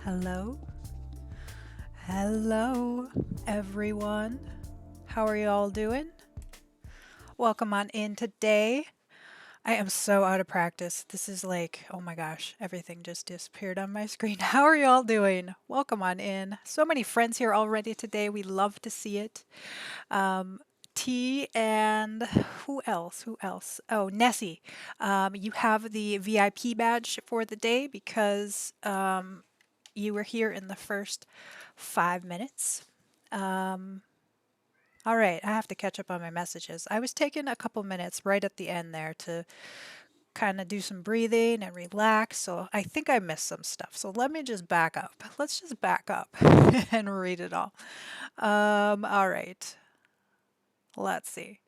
Hello, hello, everyone. How are you all doing? Welcome on in today. I am so out of practice. This is like, oh my gosh, everything just disappeared on my screen. How are you all doing? Welcome on in. So many friends here already today. We love to see it. Um, T and who else? Who else? Oh, Nessie. You have the VIP badge for the day because you were here in the first 5 minutes. Um, all right, I have to catch up on my messages. I was taking a couple minutes right at the end there to kind of do some breathing and relax, so I think I missed some stuff. So let me just back up. Let's just back up and read it all. All right, let's see.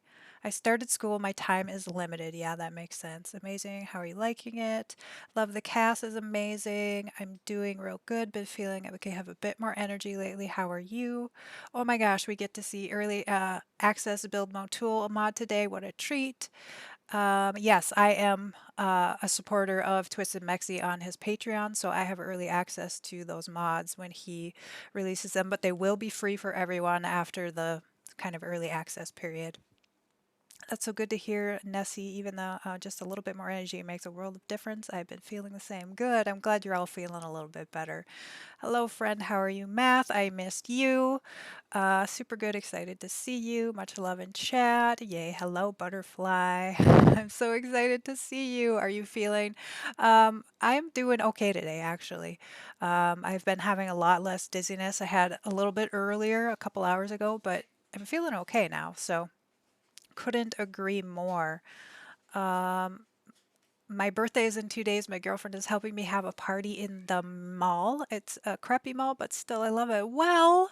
I started school, my time is limited. Yeah, that makes sense. Amazing. How are you liking it? Love the cast is amazing. I'm doing real good, been feeling I have a bit more energy lately. How are you? Oh my gosh, we get to see early access build mode tool mod today. What a treat. Yes, I am a supporter of Twisted Mexi on his Patreon, so I have early access to those mods when he releases them, but they will be free for everyone after the kind of early access period. That's so good to hear, Nessie. Even though just a little bit more energy makes a world of difference. I've been feeling the same. Good. I'm glad you're all feeling a little bit better. Hello, friend. How are you, Math? I missed you. Super good. Excited to see you. Much love in chat. Yay. Hello, Butterfly. I'm so excited to see you. Are you feeling? I'm doing okay today, actually. I've been having a lot less dizziness. I had a little bit earlier, a couple hours ago, but I'm feeling okay now. So couldn't agree more. My birthday is in 2 days. My girlfriend is helping me have a party in the mall. It's a crappy mall, but still, I love it. Well,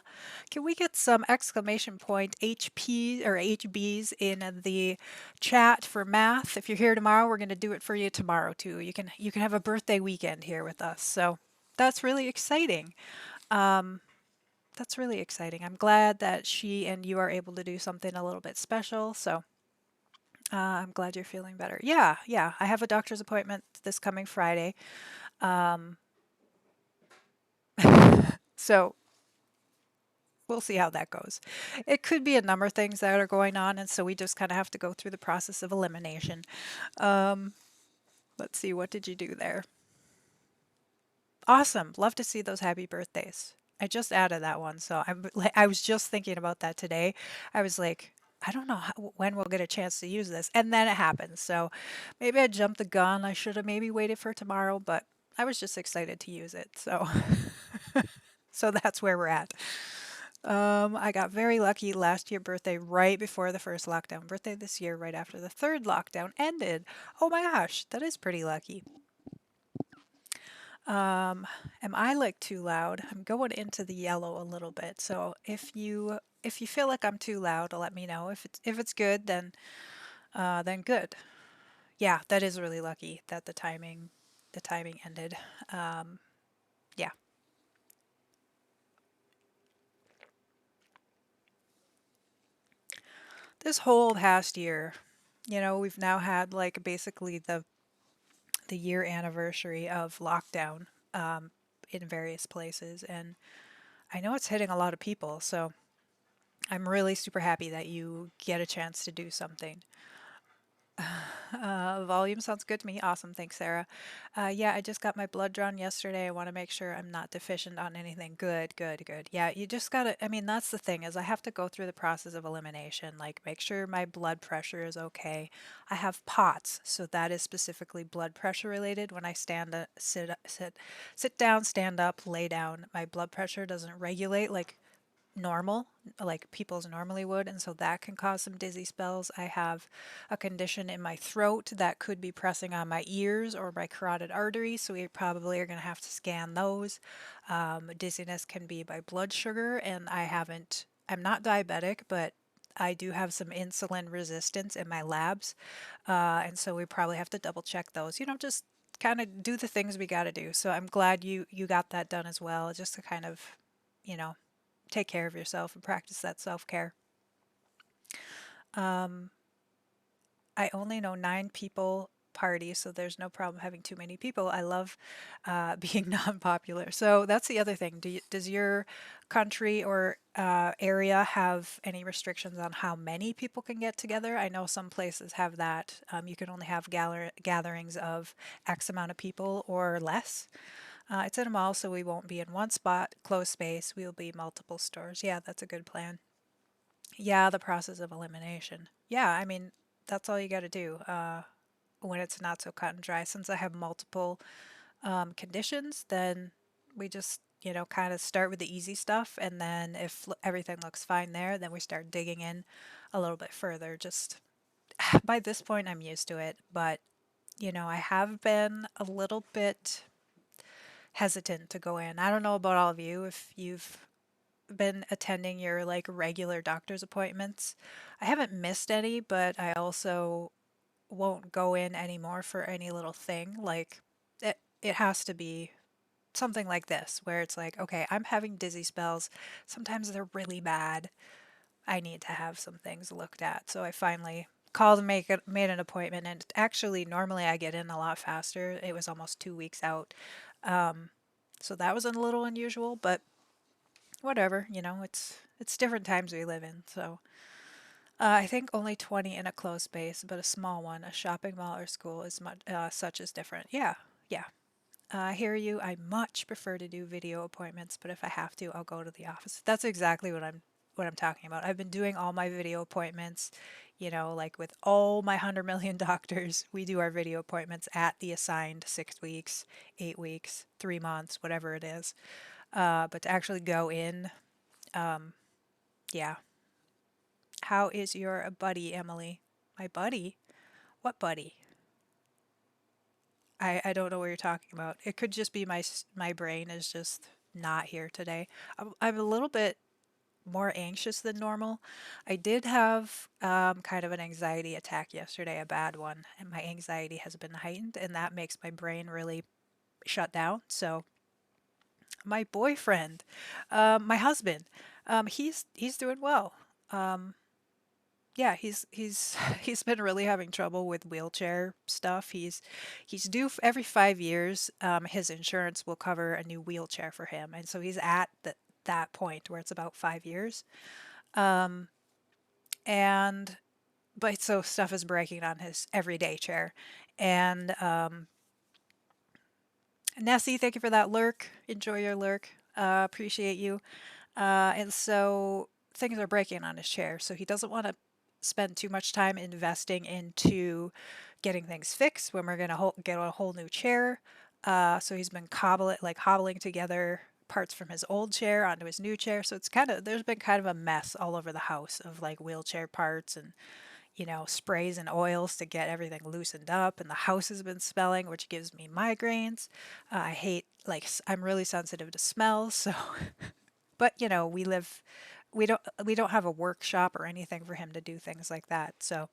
can we get some exclamation point HP or HBs in the chat for math? If you're here tomorrow, we're going to do it for you tomorrow too. You can have a birthday weekend here with us. So that's really exciting. That's really exciting. I'm glad that she and you are able to do something a little bit special. So I'm glad you're feeling better. Yeah, yeah. I have a doctor's appointment this coming Friday. So we'll see how that goes. It could be a number of things that are going on, and so we just kind of have to go through the process of elimination. Um, let's see, what did you do there? Awesome. Love to see those happy birthdays. I just added that one, so I was just thinking about that today. I was like, I don't know when we'll get a chance to use this, and then it happens. So maybe I jumped the gun. I should have maybe waited for tomorrow, but I was just excited to use it. So so that's where we're at. I got very lucky last year birthday right before the first lockdown. Birthday this year right after the third lockdown ended. Oh my gosh, that is pretty lucky. Am I like too loud? I'm going into the yellow a little bit. So if you feel like I'm too loud, let me know. If it's good, then good. Yeah, that is really lucky that the timing ended. Yeah. This whole past year, we've now had like basically the year anniversary of lockdown in various places, and I know it's hitting a lot of people. So I'm really super happy that you get a chance to do something. Volume sounds good to me. Awesome. Thanks, Sarah. Yeah, I just got my blood drawn yesterday. I want to make sure I'm not deficient on anything. Good, good, good. Yeah, you just gotta, I mean, that's the thing is I have to go through the process of elimination, like make sure my blood pressure is okay. I have POTS, so that is specifically blood pressure related. When I sit down, stand up, lay down, my blood pressure doesn't regulate like normal, like people's normally would, and so that can cause some dizzy spells. I have a condition in my throat that could be pressing on my ears or my carotid arteries, so we probably are going to have to scan those. Dizziness can be by blood sugar, and I'm not diabetic, but I do have some insulin resistance in my labs, and so we probably have to double check those. Just kind of do the things we got to do. So I'm glad you got that done as well, just to kind of, you know, take care of yourself and practice that self care. I only know 9 people party, so there's no problem having too many people. I love being non-popular. So that's the other thing. Does your country or area have any restrictions on how many people can get together? I know some places have that. You can only have gatherings of X amount of people or less. It's in a mall, so we won't be in one spot, closed space. We'll be multiple stores. Yeah, that's a good plan. Yeah, the process of elimination. Yeah, I mean, that's all you got to do when it's not so cut and dry. Since I have multiple conditions, then we just, kind of start with the easy stuff. And then if everything looks fine there, then we start digging in a little bit further. Just by this point, I'm used to it. But, I have been a little bit hesitant to go in. I don't know about all of you, if you've been attending your like regular doctor's appointments. I haven't missed any, but I also won't go in anymore for any little thing. Like it has to be something like this where it's like, okay, I'm having dizzy spells. Sometimes they're really bad. I need to have some things looked at. So I finally called and made an appointment, and actually normally I get in a lot faster. It was almost 2 weeks out. So that was a little unusual, but whatever, it's different times we live in. So I think only 20 in a closed space, but a small one, a shopping mall or school is much such as different. Yeah, yeah. I hear you. I much prefer to do video appointments, but if I have to, I'll go to the office. That's exactly what I'm talking about. I've been doing all my video appointments, like with all my 100 million doctors, we do our video appointments at the assigned 6 weeks, 8 weeks, 3 months, whatever it is. But to actually go in, yeah. How is your buddy, Emily? My buddy? What buddy? I don't know what you're talking about. It could just be my brain is just not here today. I'm a little bit more anxious than normal. I did have kind of an anxiety attack yesterday, a bad one, and my anxiety has been heightened, and that makes my brain really shut down. So my boyfriend, my husband, he's doing well. Yeah, he's he's been really having trouble with wheelchair stuff. He's due every 5 years. His insurance will cover a new wheelchair for him, and so he's at that point where it's about 5 years. And but so stuff is breaking on his everyday chair, and Nessie, thank you for that lurk. Enjoy your lurk. Appreciate you. And so things are breaking on his chair. So he doesn't want to spend too much time investing into getting things fixed when we're going to get a whole new chair. So he's been hobbling together parts from his old chair onto his new chair. So there's been kind of a mess all over the house of like wheelchair parts and sprays and oils to get everything loosened up. And the house has been smelling, which gives me migraines. I hate, like, I'm really sensitive to smells. So, but we don't have a workshop or anything for him to do things like that. So,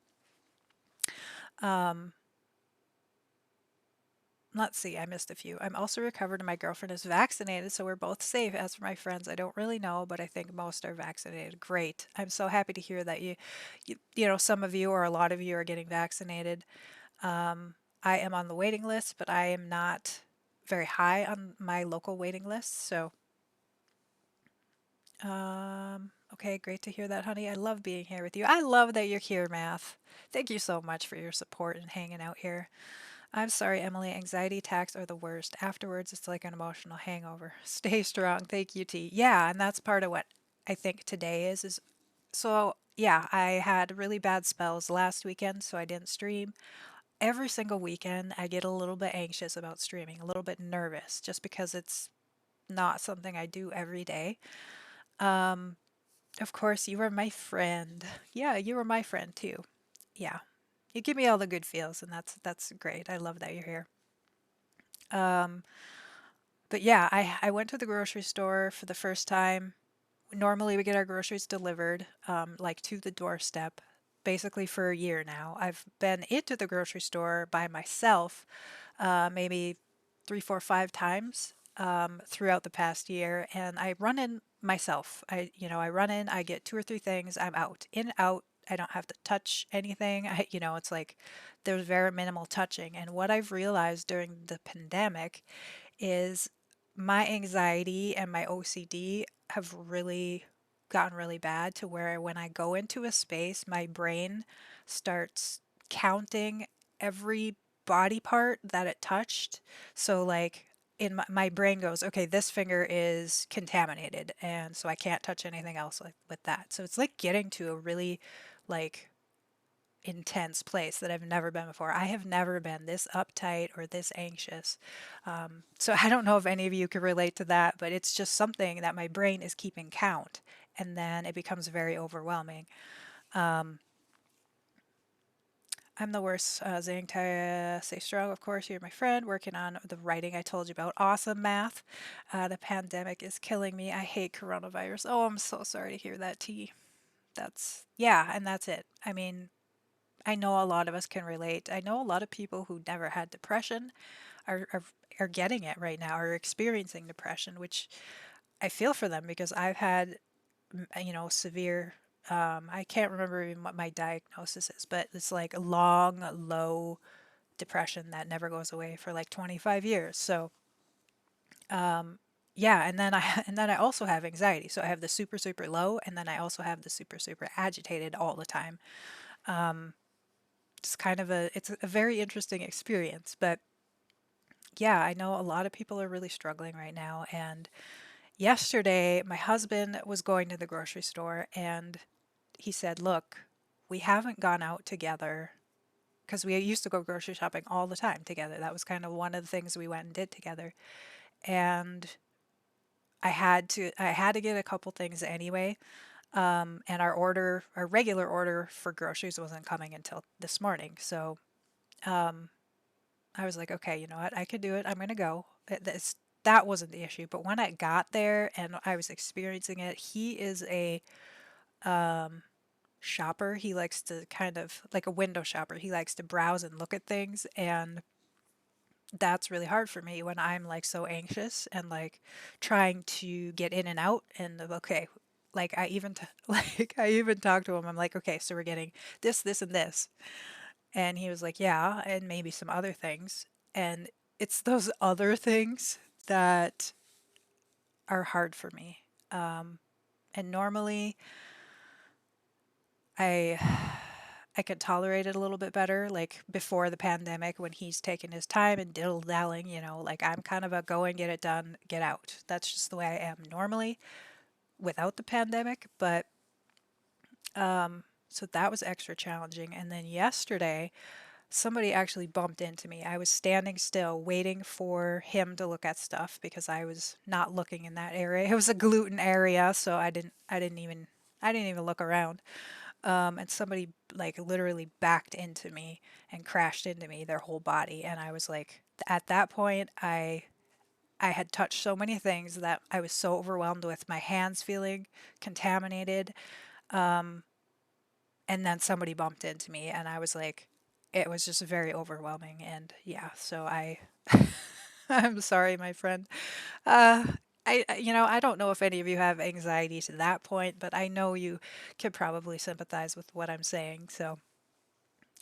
um, let's see, I missed a few. I'm also recovered and my girlfriend is vaccinated, so we're both safe. As for my friends, I don't really know, but I think most are vaccinated. Great. I'm so happy to hear that some of you or a lot of you are getting vaccinated. I am on the waiting list, but I am not very high on my local waiting list. So, okay, great to hear that, honey. I love being here with you. I love that you're here, Math. Thank you so much for your support and hanging out here. I'm sorry, Emily. Anxiety attacks are the worst. Afterwards, it's like an emotional hangover. Stay strong. Thank you, T. Yeah, and that's part of what I think today is so yeah, I had really bad spells last weekend, so I didn't stream. Every single weekend, I get a little bit anxious about streaming, a little bit nervous, just because it's not something I do every day. Of course, you are my friend. Yeah, you are my friend too. Yeah. You give me all the good feels, and that's great. I love that you're here. But yeah, I went to the grocery store for the first time. Normally, we get our groceries delivered, like to the doorstep, basically for a year now. I've been into the grocery store by myself, maybe three, four, 5 times throughout the past year, and I run in myself. I run in, I get two or three things, I'm out, in, out, I don't have to touch anything. It's like there's very minimal touching. And what I've realized during the pandemic is my anxiety and my OCD have really gotten really bad to where when I go into a space, my brain starts counting every body part that it touched. So, like, my brain goes, okay, this finger is contaminated, and so I can't touch anything else like with that. So it's like getting to a really like intense place that I've never been before. I have never been this uptight or this anxious. So I don't know if any of you could relate to that, but it's just something that my brain is keeping count, and then it becomes very overwhelming. Um, I'm the worst. Zang stay strong. Of course, you're my friend. Working on the writing I told you about. Awesome math. The pandemic is killing me. I hate coronavirus. Oh, I'm so sorry to hear that, T. Yeah, and that's it. I mean, I know a lot of us can relate. I know a lot of people who never had depression are getting it right now, are experiencing depression, which I feel for them because I've had, severe, I can't remember even what my diagnosis is, but it's like a long, low depression that never goes away for like 25 years. So, yeah, and then I also have anxiety. So I have the super super low, and then I also have the super super agitated all the time. It's a very interesting experience, but yeah, I know a lot of people are really struggling right now. And yesterday, my husband was going to the grocery store and he said, "Look, we haven't gone out together because we used to go grocery shopping all the time together. That was kind of one of the things we went and did together. And I had to get a couple things anyway. And our regular order for groceries wasn't coming until this morning. So I was like, okay, you know what? I can do it. I'm going to go. That wasn't the issue. But when I got there and I was experiencing it, he is a shopper. He likes to kind of like a window shopper. He likes to browse and look at things. And that's really hard for me when I'm like so anxious and like trying to get in and out. And okay, like I even talked to him. I'm like, okay, so we're getting this, this, and this. And he was like, yeah, and maybe some other things. And it's those other things that are hard for me. And normally I I could tolerate it a little bit better, like before the pandemic when he's taking his time and diddle dallying, like I'm kind of a go and get it done, get out. That's just the way I am normally without the pandemic. But so that was extra challenging. And then yesterday, somebody actually bumped into me. I was standing still waiting for him to look at stuff because I was not looking in that area. It was a gluten area, so I didn't even look around. And somebody like literally backed into me and crashed into me, their whole body. And I was like, at that point, I had touched so many things that I was so overwhelmed with my hands feeling contaminated. And then somebody bumped into me, and I was like, it was just very overwhelming. And yeah, so I'm sorry, my friend. Uh, I don't know if any of you have anxiety to that point, but I know you can probably sympathize with what I'm saying. So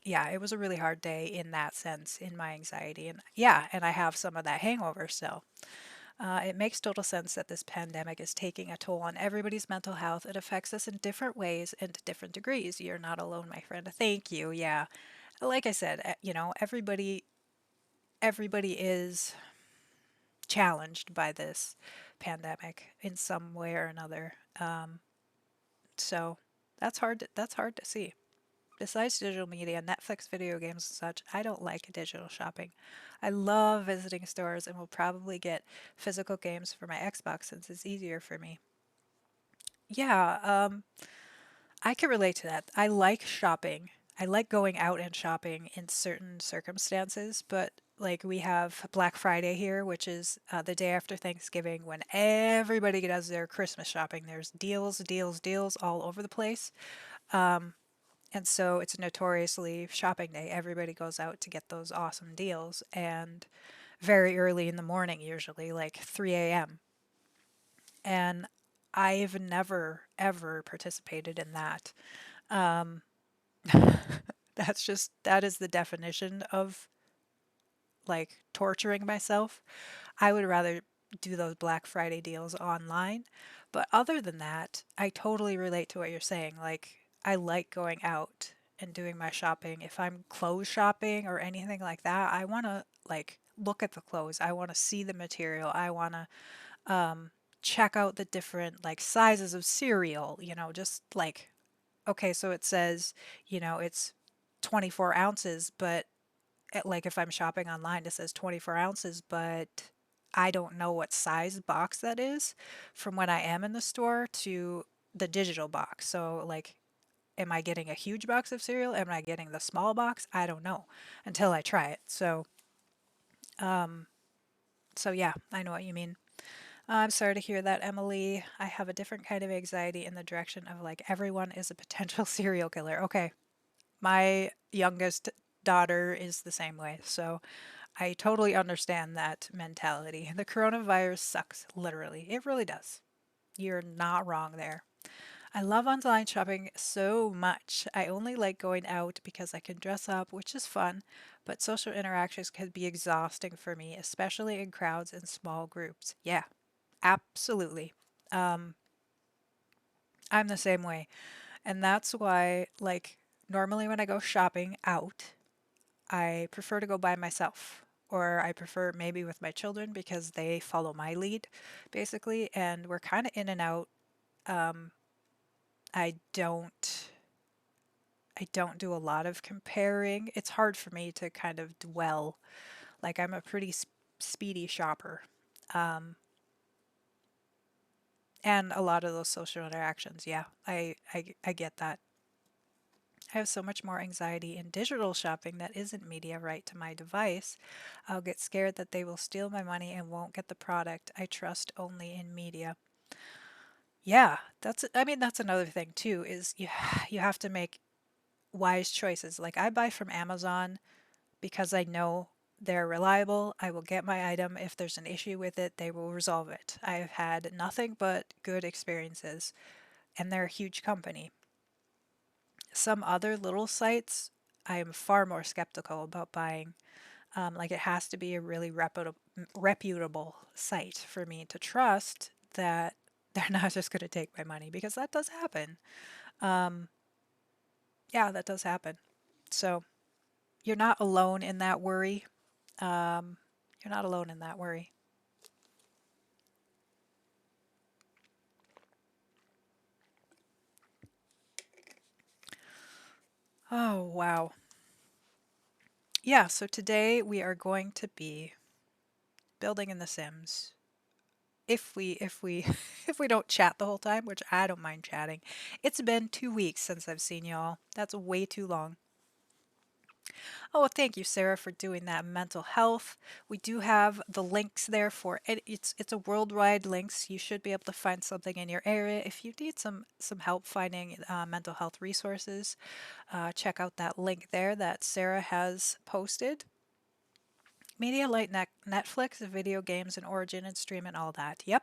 yeah, it was a really hard day in that sense, in my anxiety. And yeah, and I have some of that hangover still. It makes total sense that this pandemic is taking a toll on everybody's mental health. It affects us in different ways and to different degrees. You're not alone, my friend. Thank you. Yeah. Like I said, everybody is challenged by this pandemic in some way or another. So that's hard to see. Besides digital media, Netflix, video games, and such, I don't like digital shopping. I love visiting stores and will probably get physical games for my Xbox since it's easier for me. Yeah, I can relate to that. I like shopping. I like going out and shopping in certain circumstances, but like we have Black Friday here, which is the day after Thanksgiving when everybody does their Christmas shopping. There's deals, deals, deals all over the place. And so it's a notoriously shopping day. Everybody goes out to get those awesome deals and very early in the morning, usually like 3 a.m. And I've never, ever participated in that. That is the definition of like torturing myself. I would rather do those Black Friday deals online. But other than that, I totally relate to what you're saying. Like, I like going out and doing my shopping. If I'm clothes shopping or anything like that, I want to like look at the clothes. I want to see the material. I want to check out the different like sizes of cereal, just like, okay, so it says, it's 24 ounces, but like if I'm shopping online, it says 24 ounces, but I don't know what size box that is from when I am in the store to the digital box. So, like, am I getting a huge box of cereal? Am I getting the small box? I don't know until I try it. So yeah, I know what you mean. I'm sorry to hear that, Emily. I have a different kind of anxiety in the direction of like everyone is a potential serial killer. Okay, my youngest daughter is the same way. So I totally understand that mentality. The coronavirus sucks, literally. It really does. You're not wrong there. I love online shopping so much. I only like going out because I can dress up, which is fun, but social interactions can be exhausting for me, especially in crowds and small groups. Yeah, absolutely. Um, I'm the same way. And that's why, like, normally when I go shopping out, I prefer to go by myself, or I prefer maybe with my children because they follow my lead, basically, and we're kind of in and out. Um, I don't I don't do a lot of comparing. It's hard for me to kind of dwell. Like I'm a pretty speedy shopper. Um, and a lot of those social interactions, yeah, I get that. I have so much more anxiety in digital shopping that isn't media right to my device. I'll get scared that they will steal my money and won't get the product I trust only in media. Yeah, I mean that's another thing too is you have to make wise choices. Like I buy from Amazon because I know they're reliable. I will get my item. If there's an issue with it, they will resolve it. I've had nothing but good experiences and they're a huge company. Some other little sites, I am far more skeptical about buying. Like it has to be a really reputable site for me to trust that they're not just going to take my money because that does happen. Um, yeah, that does happen. So you're not alone in that worry. Um, you're not alone in that worry. Oh, wow. Yeah, so today we are going to be building in The Sims. If we if we don't chat the whole time, which I don't mind chatting. It's been 2 weeks since I've seen y'all. That's way too long. Oh, well, thank you, Sarah, for doing that mental health. We do have the links there for it. It's a worldwide links. You should be able to find something in your area. If you need some help finding mental health resources, check out that link there that Sarah has posted. Media like Netflix, video games, and Origin and Stream and all that. Yep.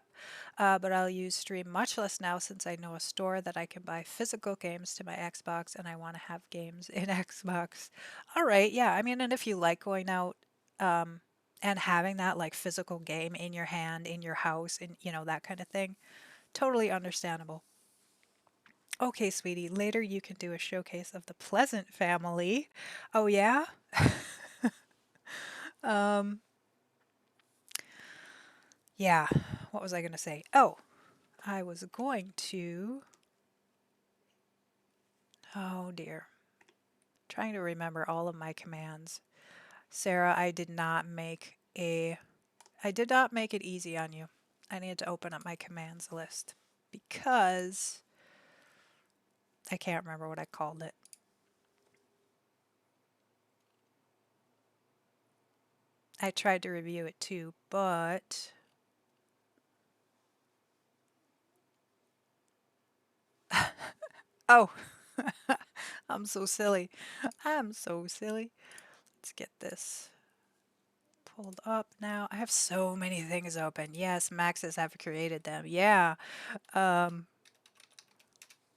But I'll use Stream much less now since I know a store that I can buy physical games to my Xbox and I want to have games in Xbox. All right. Yeah. I mean, and if you like going out and having that like physical game in your hand, in your house, and that kind of thing, totally understandable. Okay, sweetie. Later you can do a showcase of the Pleasant family. Oh, yeah? Um, yeah. What was I going to say? Oh, I was going to. Oh dear. Trying to remember all of my commands. Sarah, I did not make it easy on you. I needed to open up my commands list because I can't remember what I called it. I tried to review it too, but oh, I'm so silly. I'm so silly. Let's get this pulled up now. I have so many things open. Yes, Maxes have created them. Yeah. Um,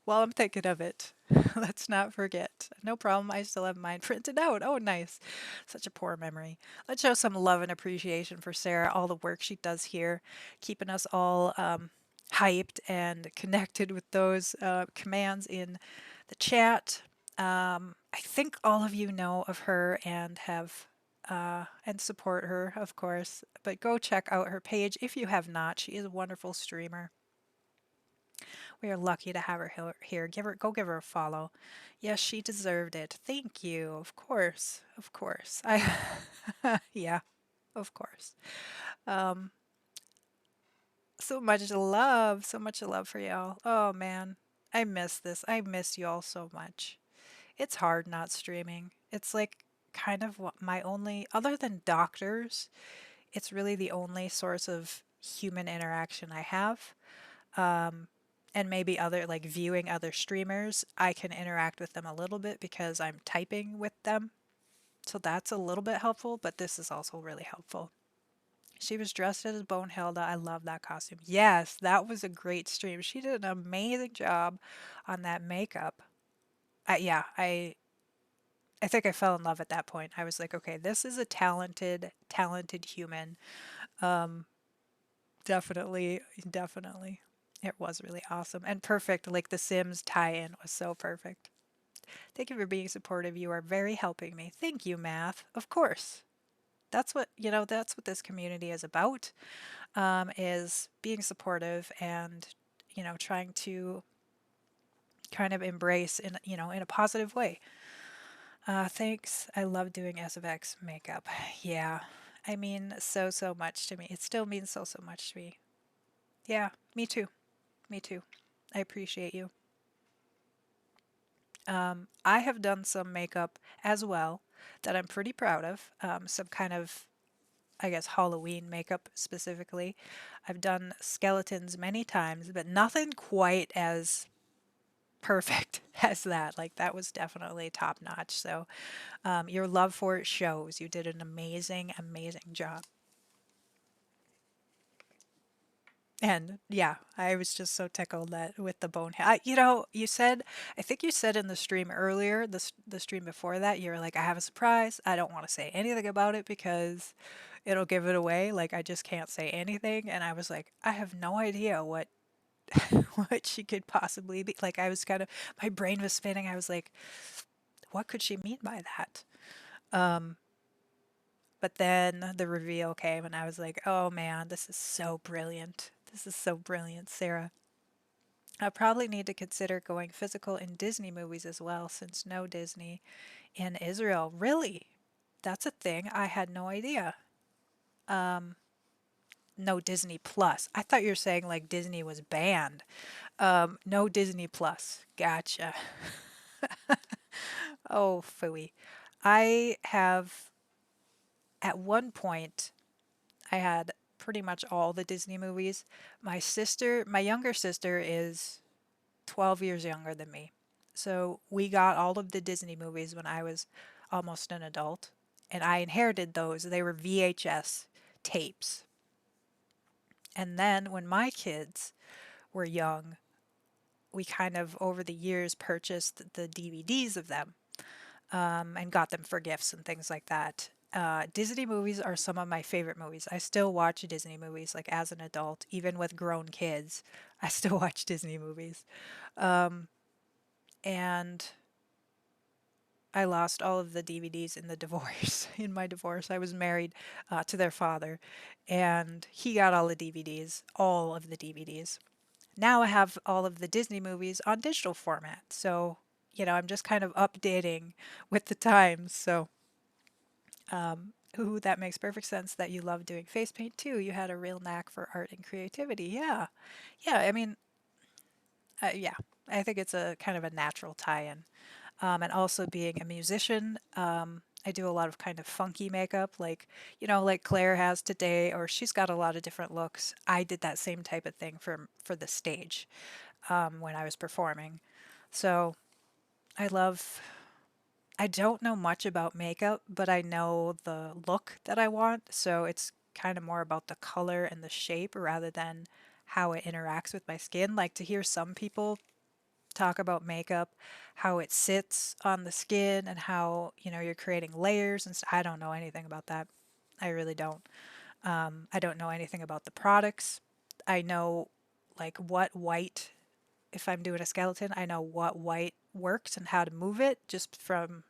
While I'm thinking of it, let's not forget. No problem, I still have mine printed out. Oh, nice. Such a poor memory. Let's show some love and appreciation for Sarah, all the work she does here, keeping us all hyped and connected with those commands in the chat. I think all of you know of her and have and support her, of course. But go check out her page if you have not. She is a wonderful streamer. We are lucky to have her here. Give her a follow. Yes, she deserved it. Thank you. Of course, of course. Yeah, of course. Um, so much love for y'all. Oh man, I miss this. I miss y'all so much. It's hard not streaming. It's like kind of what my only, other than doctors, it's really the only source of human interaction I have. Um, and maybe other, like viewing other streamers, I can interact with them a little bit because I'm typing with them. So that's a little bit helpful, but this is also really helpful. She was dressed as Bonehilda. I love that costume. Yes, that was a great stream. She did an amazing job on that makeup. Yeah, I think I fell in love at that point. I was like, okay, this is a talented human. Um, definitely, definitely. It was really awesome and perfect. Like the Sims tie-in was so perfect. Thank you for being supportive. You are very helping me. Thank you, Math. Of course. That's what, that's what this community is about, is being supportive and, trying to kind of embrace in a positive way. Thanks. I love doing SFX makeup. Yeah. I mean, so much to me. It still means so much to me. Yeah, me too. Me too. I appreciate you. I have done some makeup as well that I'm pretty proud of. Some kind of, I guess, Halloween makeup specifically. I've done skeletons many times, but nothing quite as perfect as that. Like, that was definitely top notch. So, your love for it shows. You did an amazing job. And yeah, I was just so tickled that with the bonehead. I think you said in the stream earlier, the stream before that, you were like, I have a surprise. I don't want to say anything about it because it'll give it away. Like, I just can't say anything. And I was like, I have no idea what what she could possibly be. Like, I was kind of, my brain was spinning. I was like, what could she mean by that? Um, but then the reveal came, and I was like, oh man, this is so brilliant. This is so brilliant, Sarah. I probably need to consider going physical in Disney movies as well, since no Disney in Israel. Really? That's a thing. I had no idea. Um, no Disney Plus. I thought you were saying like Disney was banned. No Disney Plus. Gotcha. Oh, phooey. I have, at one point, I had pretty much all the Disney movies. My younger sister is 12 years younger than me. So we got all of the Disney movies when I was almost an adult, and I inherited those. They were VHS tapes. And then when my kids were young, we kind of over the years purchased the DVDs of them, and got them for gifts and things like that. Disney movies are some of my favorite movies. I still watch Disney movies like as an adult, even with grown kids. I still watch Disney movies. Um, and I lost all of the DVDs in the divorce. In my divorce, I was married to their father, and he got all of the DVDs. Now I have all of the Disney movies on digital format. So, I'm just kind of updating with the times. So, ooh, that makes perfect sense that you love doing face paint too. You had a real knack for art and creativity. Yeah. Yeah. I mean, yeah, I think it's a kind of a natural tie-in. And also being a musician, I do a lot of kind of funky makeup, like, like Claire has today, or she's got a lot of different looks. I did that same type of thing for the stage, when I was performing. So I love, I don't know much about makeup, but I know the look that I want. So it's kind of more about the color and the shape rather than how it interacts with my skin. Like to hear some people talk about makeup, how it sits on the skin and how, you're creating layers and I don't know anything about that. I really don't. I don't know anything about the products. I know like what white, if I'm doing a skeleton, I know what white works and how to move it just from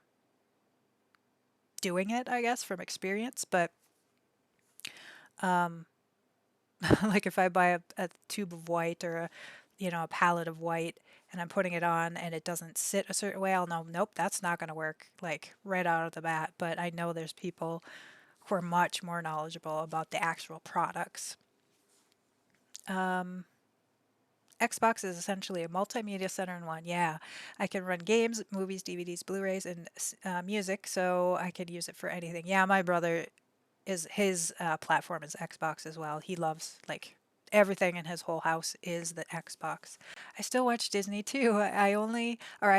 doing it, I guess, from experience. But like if I buy a tube of white or a palette of white and I'm putting it on and it doesn't sit a certain way, I'll know, nope, that's not going to work like right out of the bat. But I know there's people who are much more knowledgeable about the actual products. Xbox is essentially a multimedia center in one. Yeah, I can run games, movies, DVDs, Blu-rays, and music, so I can use it for anything. Yeah, my brother is his platform is Xbox as well. He loves like everything in his whole house is the Xbox. I still watch Disney too. I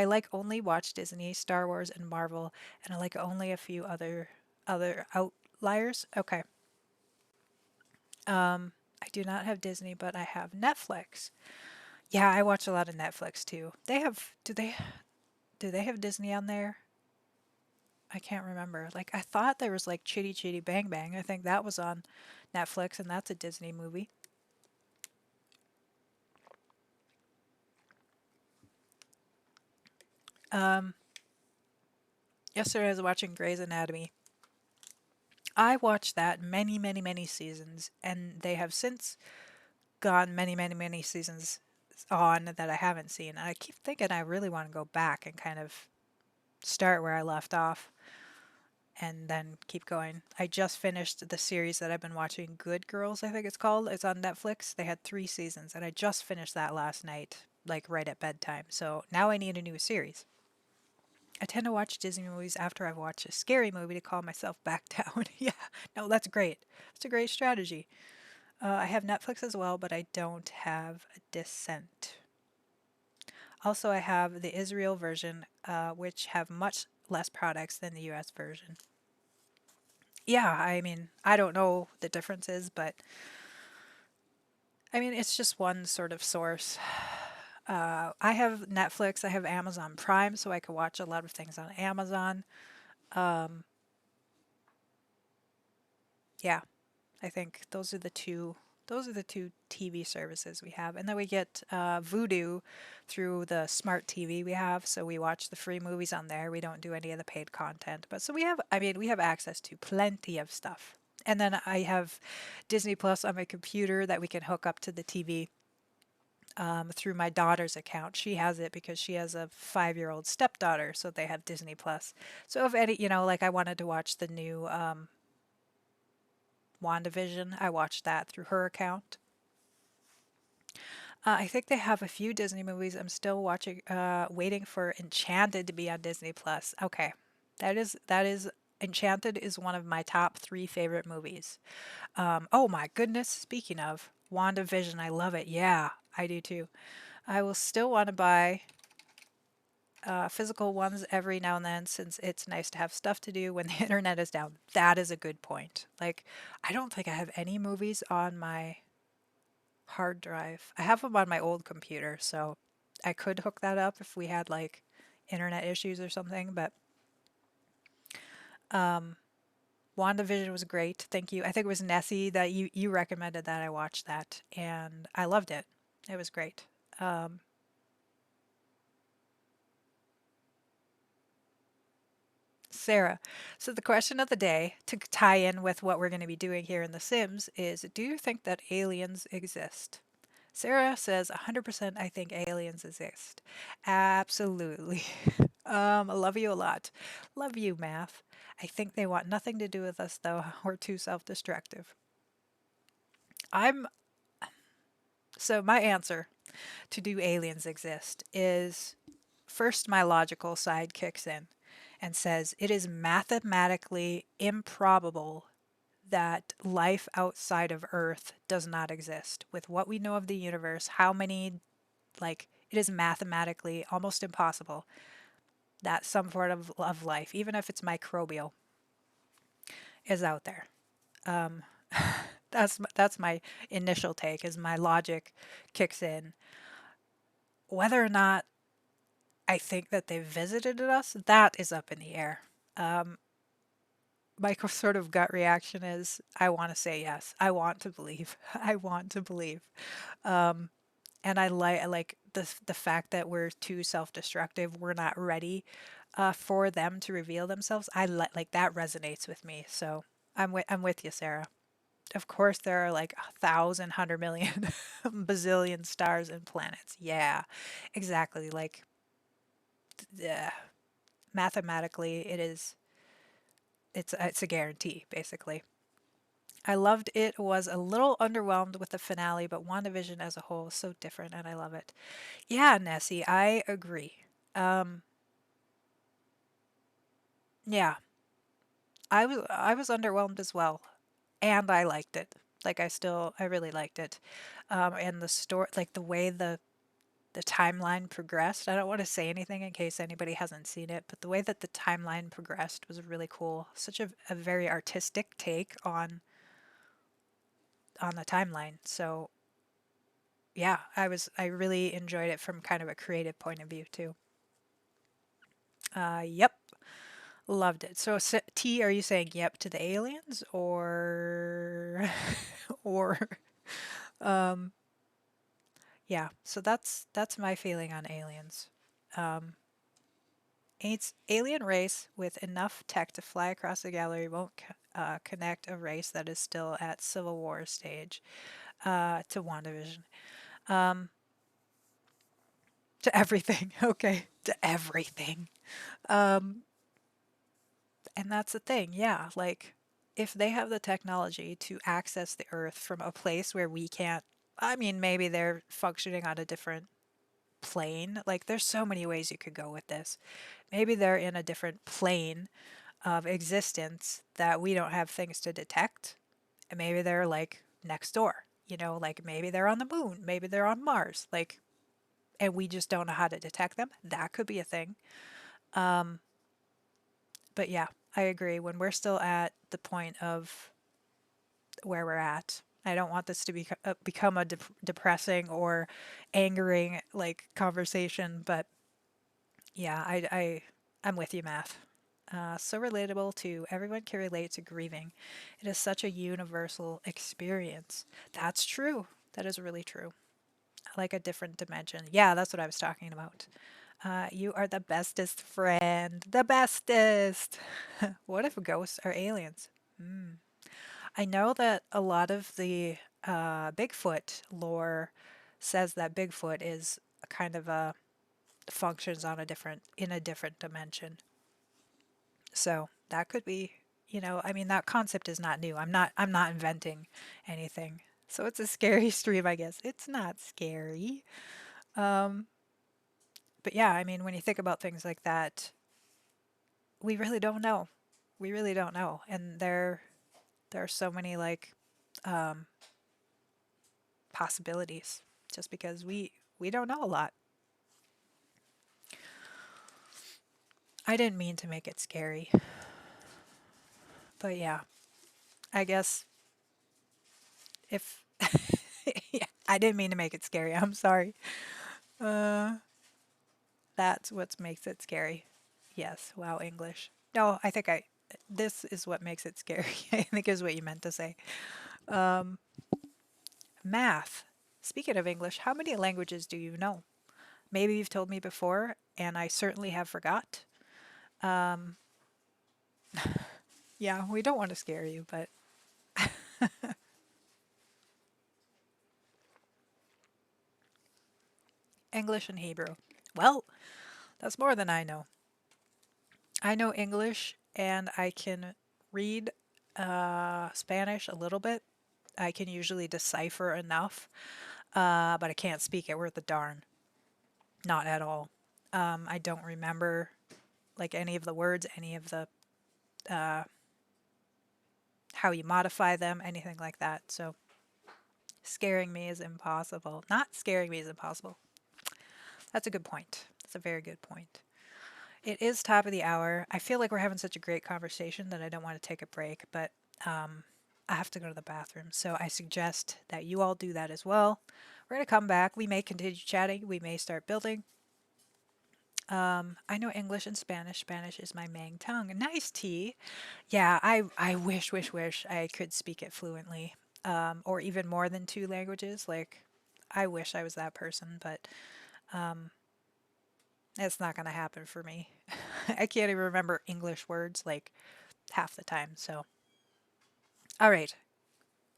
like only watch Disney, Star Wars, and Marvel, and I like only a few other outliers. Okay. I do not have Disney, but I have Netflix. Yeah, I watch a lot of Netflix too. Do they have Disney on there? I can't remember. Like I thought there was like Chitty Chitty Bang Bang. I think that was on Netflix and that's a Disney movie. Um Yesterday I was watching Grey's Anatomy. I watched that many, many, many seasons and they have since gone many, many, many seasons on that I haven't seen. And I keep thinking I really want to go back and kind of start where I left off and then keep going. I just finished the series that I've been watching, Good Girls, I think it's called. It's on Netflix. They had 3 seasons, and I just finished that last night, like right at bedtime. So now I need a new series. I tend to watch Disney movies after I've watched a scary movie to calm myself back down. Yeah, no, that's great. It's a great strategy. I have Netflix as well, but I don't have a Descent. Also, I have the Israel version, which have much less products than the US version. Yeah, I mean, I don't know the differences, but I mean, it's just one sort of source. I have Netflix, I have Amazon Prime, so I can watch a lot of things on Amazon. Um, yeah, I think those are the two TV services we have, and then we get Vudu through the smart TV we have. So we watch the free movies on there. We don't do any of the paid content, but so we have. I mean, we have access to plenty of stuff. And then I have Disney Plus on my computer that we can hook up to the TV through my daughter's account. She has it because she has a 5-year-old stepdaughter, so they have Disney Plus. So if any, like I wanted to watch the new WandaVision, I watched that through her account. I think they have a few Disney movies. I'm still waiting for Enchanted to be on Disney Plus. Okay, that is Enchanted is one of my top 3 favorite movies. Oh my goodness! Speaking of WandaVision, I love it. Yeah, I do too. I will still want to buy physical ones every now and then since it's nice to have stuff to do when the internet is down. That is a good point. Like, I don't think I have any movies on my hard drive. I have them on my old computer, so I could hook that up if we had like internet issues or something. But WandaVision was great. Thank you. I think it was Nessie that you recommended that I watch that, and I loved it. It was great. Um, Sarah. So the question of the day to tie in with what we're going to be doing here in The Sims is, do you think that aliens exist? Sarah says 100% I think aliens exist. Absolutely. I love you a lot. Love you, math. I think they want nothing to do with us though. We're too self-destructive. I'm so my answer to do aliens exist is first my logical side kicks in and says it is mathematically improbable that life outside of Earth does not exist. With what we know of the universe, how many, like, it is mathematically almost impossible that some sort of life, even if it's microbial, is out there. Um, that's my initial take, is my logic kicks in. Whether or not I think that they visited us. That is up in the air. Um, my sort of gut reaction is I want to say yes. I want to believe. I want to believe. Um, and I like the fact that we're too self-destructive. We're not ready for them to reveal themselves. Like that resonates with me. So I'm with you, Sarah. Of course, there are like 1,000, 100 million, bazillion stars and planets. Yeah, exactly. Like, yeah, mathematically, it's a guarantee, basically. I loved it. Was a little underwhelmed with the finale, but WandaVision as a whole is so different, and I love it. Yeah, Nessie, I agree. Um, yeah, I was underwhelmed as well, and I liked it. Like I really liked it. And the story, like the way the timeline progressed. I don't want to say anything in case anybody hasn't seen it, but the way that the timeline progressed was really cool. Such a very artistic take on the timeline. So yeah, I really enjoyed it from kind of a creative point of view too. Yep, loved it. So T, are you saying yep to the aliens or or um yeah, so that's my feeling on aliens. Um It's alien race with enough tech to fly across the gallery won't connect a race that is still at Civil War stage to WandaVision. Um, to everything. Okay. To everything. Um, and that's the thing. Yeah. Like, if they have the technology to access the Earth from a place where we can't, I mean, maybe they're functioning on a different plane. Like, there's so many ways you could go with this. Maybe they're in a different plane of existence that we don't have things to detect. And maybe they're like next door, like maybe they're on the moon, maybe they're on Mars, like, and we just don't know how to detect them. That could be a thing. Um, but yeah, I agree. When we're still at the point of where we're at, I don't want this to become a depressing or angering like conversation, but yeah, I'm with you, Math. So relatable to everyone can relate to grieving. It is such a universal experience. That's true. That is really true. Like a different dimension. Yeah, that's what I was talking about. You are the bestest friend. The bestest. What if ghosts are aliens? Hmm. I know that a lot of the Bigfoot lore says that Bigfoot is a kind of a functions on a different in a different dimension. So that could be, I mean that concept is not new. I'm not inventing anything. So it's a scary stream, I guess. It's not scary. Um, but yeah, I mean when you think about things like that, we really don't know. We really don't know. And there are so many like um possibilities just because we don't know a lot. I didn't mean to make it scary, but yeah, I guess if yeah, I didn't mean to make it scary. I'm sorry. Uh That's what makes it scary. Yes, wow, English. No, I think this is what makes it scary, I think is what you meant to say. Um, Math. Speaking of English, how many languages do you know? Maybe you've told me before, and I certainly have forgot. Um, yeah, we don't want to scare you, but English and Hebrew. Well, that's more than I know. I know English and I can read Spanish a little bit. I can usually decipher enough, but I can't speak it worth a darn. Not at all. I don't remember like any of the words, any of the uh, how you modify them, anything like that. So scaring me is impossible. Not scaring me is impossible. That's a good point. That's a very good point. It is top of the hour. I feel like we're having such a great conversation that I don't want to take a break, but I have to go to the bathroom. So I suggest that you all do that as well. We're going to come back. We may continue chatting. We may start building. I know English and Spanish. Spanish is my main tongue. Nice tea. Yeah, I wish I could speak it fluently, or even more than two languages. Like, I wish I was that person, but it's not gonna happen for me. I can't even remember English words like half the time. So, all right,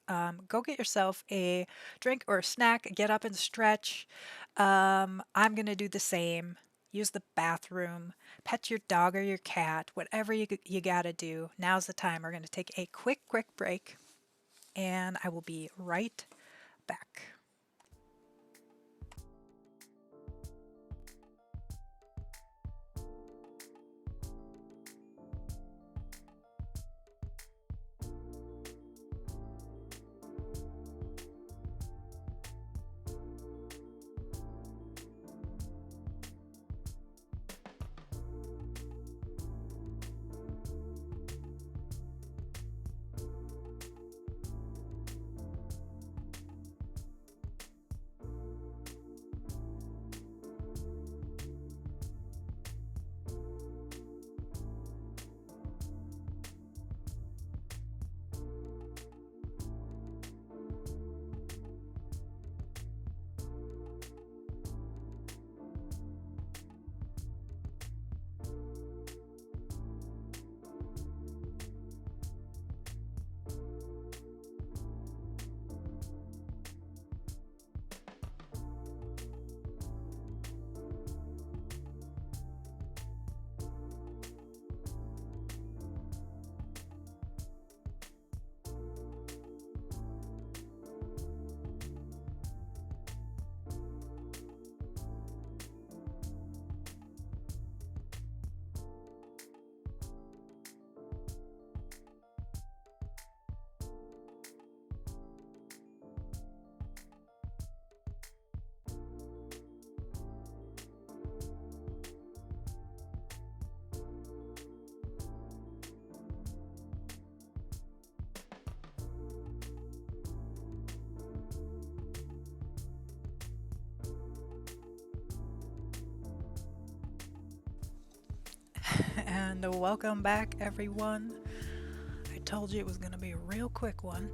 go get yourself a drink or a snack. Get up and stretch. I'm gonna do the same. Use the bathroom, pet your dog or your cat, whatever you gotta do. Now's the time. We're gonna take a quick break, and I will be right back. And welcome back, everyone. I told you it was going to be a real quick one.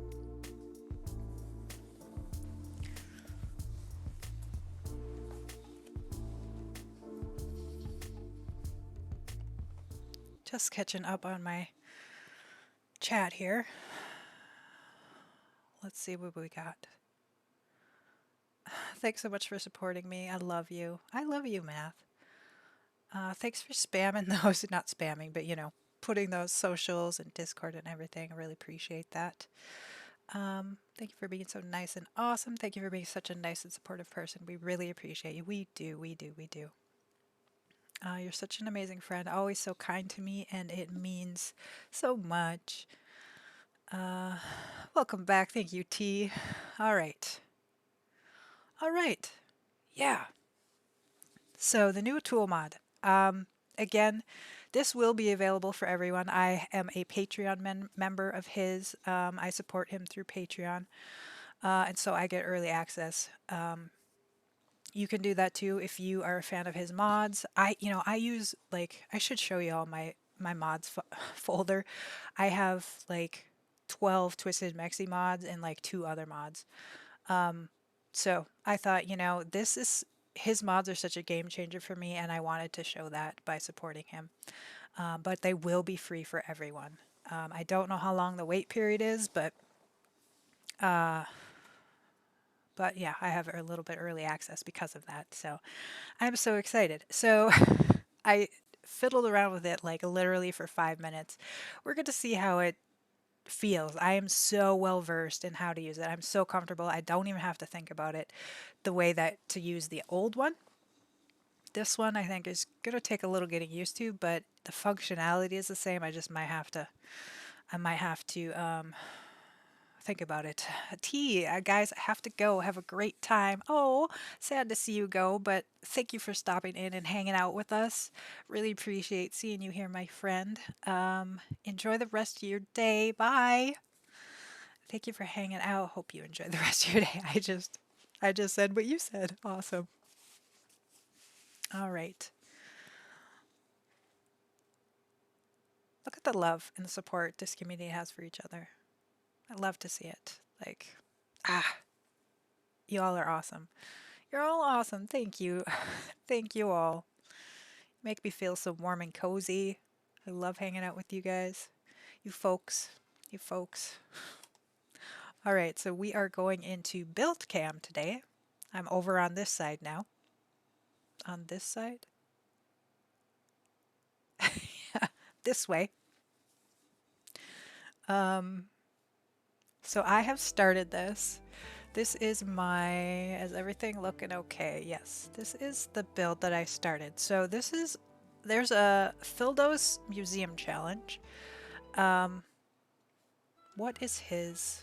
Just catching up on my chat here. Let's see what we got. Thanks so much for supporting me. I love you. I love you, Math. Thanks for spamming those, not spamming, but putting those socials and Discord and everything. I really appreciate that. Thank you for being so nice and awesome. Thank you for being such a nice and supportive person. We really appreciate you. We do, we do, we do. You're such an amazing friend, always so kind to me, and it means so much. Uh, Welcome back. Thank you, T. All right. All right. Yeah. So the new tool mod. Again, this will be available for everyone. I am a Patreon member of his. I support him through Patreon, and so I get early access. You can do that too if you are a fan of his mods. I use like I should show you all my mods folder. I have like 12 Twisted Mexi mods and like two other mods. So I thought, this is his mods are such a game changer for me, and I wanted to show that by supporting him. But they will be free for everyone. I don't know how long the wait period is, but yeah, I have a little bit early access because of that. So I'm so excited. So I fiddled around with it like literally for 5 minutes. We're going to see how it feels. I am so well versed in how to use it. I'm so comfortable. I don't even have to think about it the way that to use the old one. This one I think is going to take a little getting used to, but the functionality is the same. I might have to think about it. Guys, I have to go. Have a great time. Oh, sad to see you go, but thank you for stopping in and hanging out with us. Really appreciate seeing you here, my friend. Enjoy the rest of your day. Bye. Thank you for hanging out. Hope you enjoy the rest of your day. I just said what you said. Awesome. All right. Look at the love and the support this community has for each other. I love to see it. Like, ah, you all are awesome. You're all awesome. Thank you. Thank you all. Make me feel so warm and cozy. I love hanging out with you guys. You folks. You folks. All right, so we are going into build cam today. I'm over on this side now. On this side? This way. So I have started this. This is my, is everything looking okay? Yes, this is the build that I started. So this is, there's a Fildos Museum Challenge. What is his?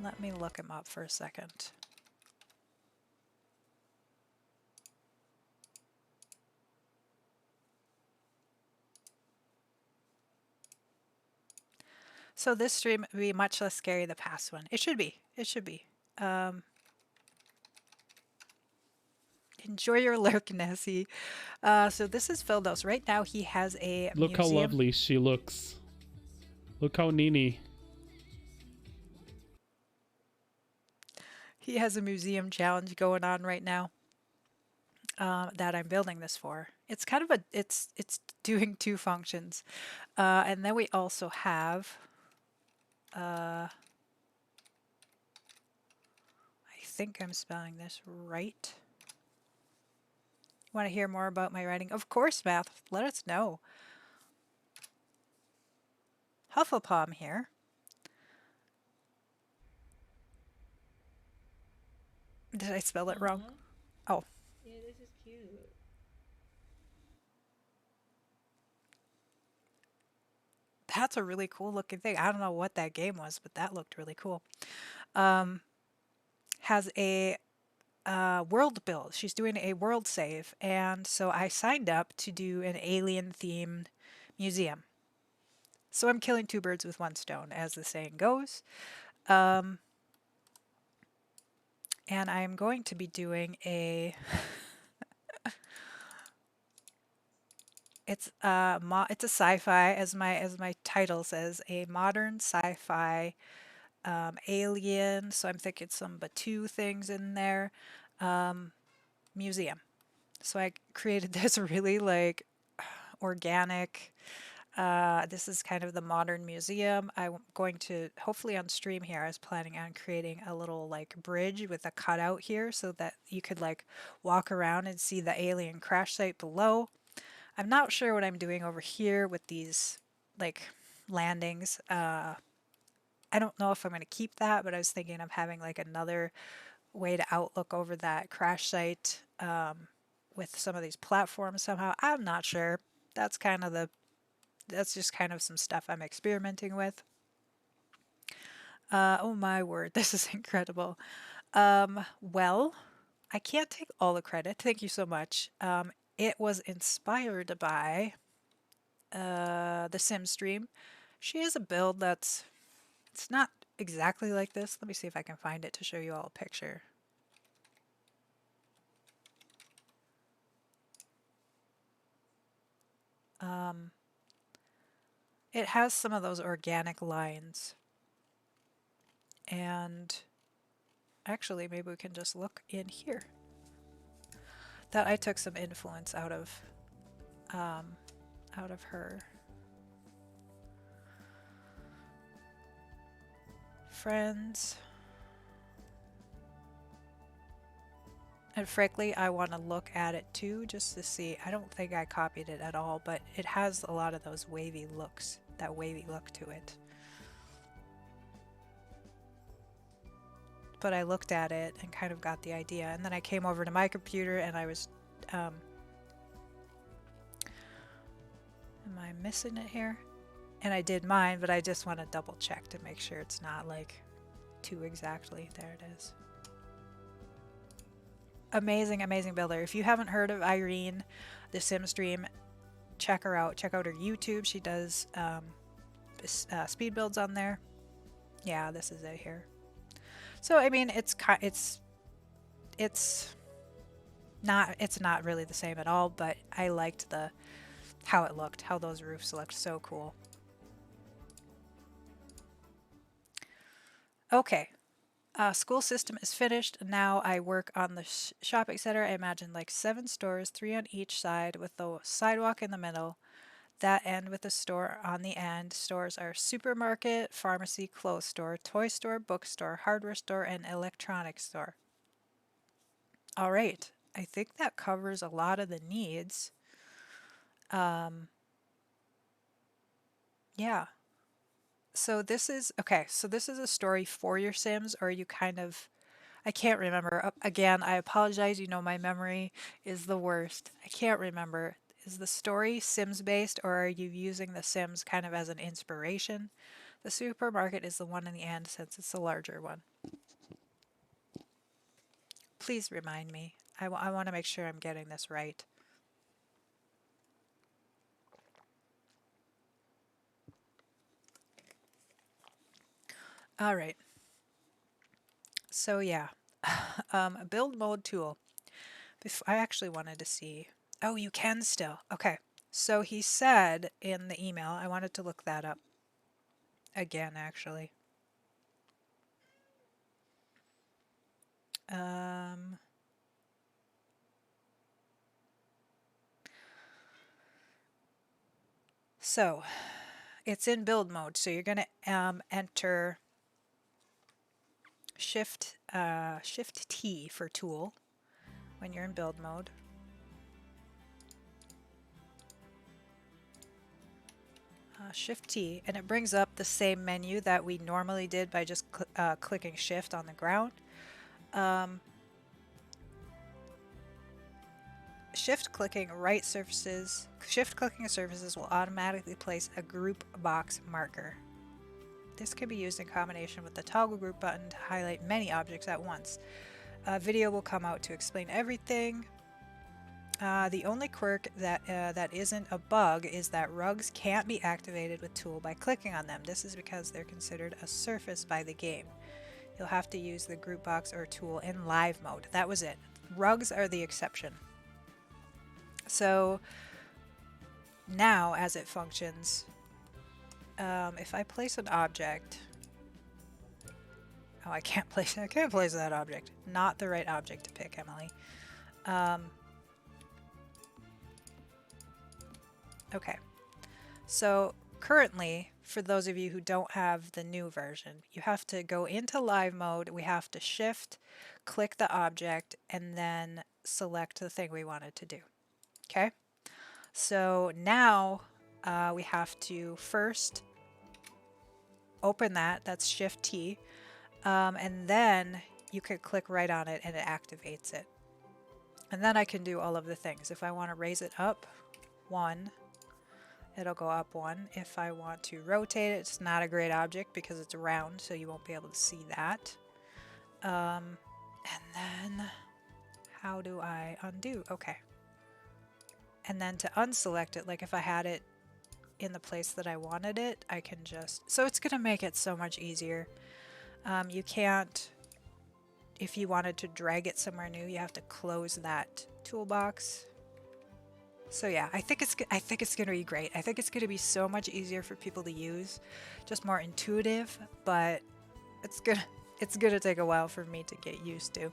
Let me look him up for a second. So this stream will be much less scary than the past one. It should be. It should be. Enjoy your lurk, Nessie. So this is Fildos. Right now he has a Look how museum. lovely she looks. Look how Nini. He has a museum challenge going on right now that I'm building this for. It's kind of a, it's doing two functions. And then we also have, I think I'm spelling this right. Want to hear more about my writing? Of course, Math. Let us know. Hufflepom here. Did I spell it wrong? Oh. Yeah, this is cute. That's a really cool looking thing. I don't know what that game was, but that looked really cool. Has a world build. She's doing a world save, and so I signed up to do an alien themed museum. So I'm killing two birds with one stone, as the saying goes. And I'm going to be doing a it's a sci-fi, as my title says, a modern sci-fi alien. So I'm thinking some Batu things in there. Museum. So I created this really like organic. This is kind of the modern museum. I'm going to, hopefully on stream here, I was planning on creating a little like bridge with a cutout here so that you could like walk around and see the alien crash site below. I'm not sure what I'm doing over here with these like landings. I don't know if I'm going to keep that, but I was thinking of having like another way to outlook over that crash site with some of these platforms somehow. I'm not sure. That's kind of the, that's just kind of some stuff I'm experimenting with. Oh my word, this is incredible. Well, I can't take all the credit. Thank you so much. It was inspired by the Sim stream. She has a build that's, it's not exactly like this. Let me see if I can find it to show you all a picture. It has some of those organic lines. And actually, maybe we can just look in here. That I took some influence out of her. Friends. And frankly, I want to look at it too, just to see. I don't think I copied it at all, but it has a lot of those wavy looks, that wavy look to it. But I looked at it and kind of got the idea. And then I came over to my computer and I was, am I missing it here? And I did mine, but I just want to double check to make sure it's not like too exactly. There it is. Amazing, amazing builder. If you haven't heard of Irene, the Sim stream, check her out. Check out her YouTube. She does speed builds on there. Yeah, this is it here. So I mean, it's not really the same at all, but I liked the how it looked, how those roofs looked. So cool. Okay. School system is finished. Now I work on the shopping center. I imagine like 7 stores, 3 on each side with the sidewalk in the middle. That end with a store on the end. Stores are supermarket, pharmacy, clothes store, toy store, bookstore, hardware store, and electronics store. All right. I think that covers a lot of the needs. Yeah. So this is okay. So this is a story for your Sims, or you kind of, I can't remember. Again, I apologize. You know, my memory is the worst. I can't remember. Is the story Sims based, or are you using the Sims kind of as an inspiration? The supermarket is the one in the end since it's the larger one. Please remind me. I want to make sure I'm getting this right. All right. So yeah, a build mode tool. I actually wanted to see. Oh, you can still. Okay. So he said in the email, I wanted to look that up again, actually. Um, so it's in build mode. So you're going to enter Shift T for tool when you're in build mode. Shift T, and it brings up the same menu that we normally did by just clicking Shift on the ground. Shift clicking surfaces will automatically place a group box marker. This can be used in combination with the toggle group button to highlight many objects at once. A video will come out to explain everything. The only quirk that isn't a bug is that rugs can't be activated with tool by clicking on them. This is because they're considered a surface by the game. You'll have to use the group box or tool in live mode. That was it. Rugs are the exception. So now as it functions, if I place an object, I can't place that object. Not the right object to pick, Emily. Okay. So currently, for those of you who don't have the new version, you have to go into live mode. We have to shift, click the object, and then select the thing we wanted to do. Okay. So now we have to first open that. That's Shift T. And then you could click right on it and it activates it. And then I can do all of the things. If I want to raise it up 1, it'll go up 1. If I want to rotate it, it's not a great object because it's round, so you won't be able to see that. And then how do I undo? Okay. And then to unselect it, like if I had it in the place that I wanted it, I can just, so it's going to make it so much easier. You can't, if you wanted to drag it somewhere new, you have to close that toolbox. So yeah, I think it's going to be great. I think it's going to be so much easier for people to use, just more intuitive, but it's going to take a while for me to get used to.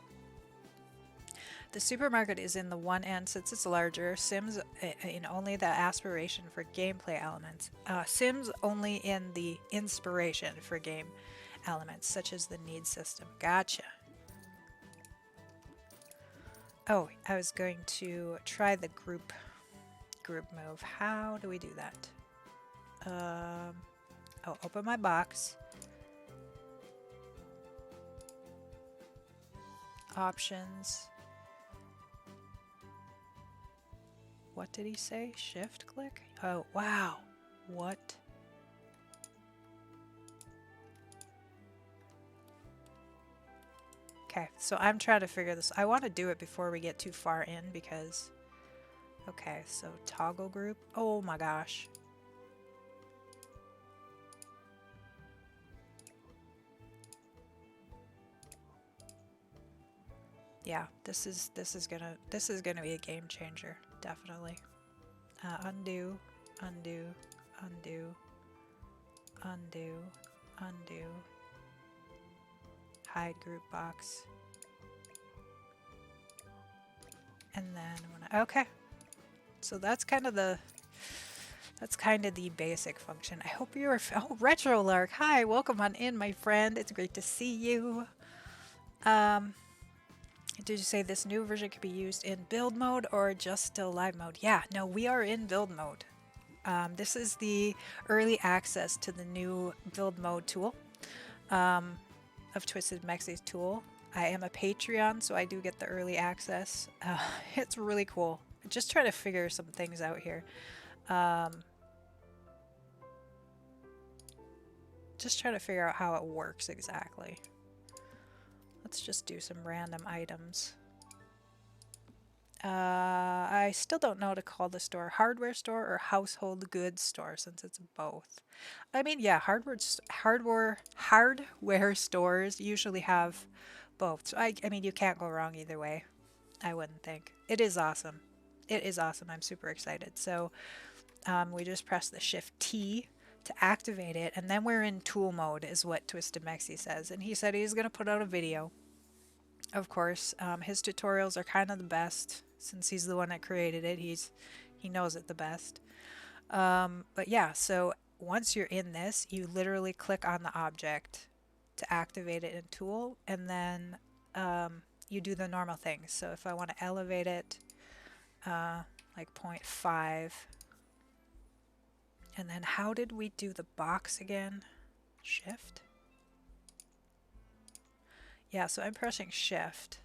The supermarket is in the one end since it's larger. Sims in only the aspiration for gameplay elements. Sims only in the inspiration for game elements, such as the need system. Gotcha. Oh, I was going to try the group move. How do we do that? Oh, open my box. Options. What did he say? Shift click? Oh, wow. What? Okay, so I'm trying to figure this. I want to do it before we get too far in because... Okay, so toggle group. Oh my gosh. Yeah, this is gonna be a game changer, definitely. Undo, undo, undo, undo, undo. Hide group box. And then okay. So that's kind of the basic function. I hope you're oh, Retro Lark. Hi, welcome on in, my friend. It's great to see you. Did you say this new version could be used in build mode or just still live mode? Yeah, no, we are in build mode. This is the early access to the new build mode tool of Twisted Mexie's tool. I am a Patreon, so I do get the early access. It's really cool. Just trying to figure some things out here. Just trying to figure out how it works exactly. Let's just do some random items. I still don't know how to call the store hardware store or household goods store since it's both. I mean, yeah, hardware stores usually have both. So I mean, you can't go wrong either way. I wouldn't think. It is awesome. It is awesome. I'm super excited. So we just press the Shift T to activate it, and then we're in tool mode, is what Twisted Mexie says. And he said he's going to put out a video. Of course, his tutorials are kind of the best since he's the one that created it. He knows it the best. But yeah, so once you're in this, you literally click on the object to activate it in tool, and then you do the normal things. So if I want to elevate it like 0.5, and then how did we do the box again? Shift? Yeah, so I'm pressing Shift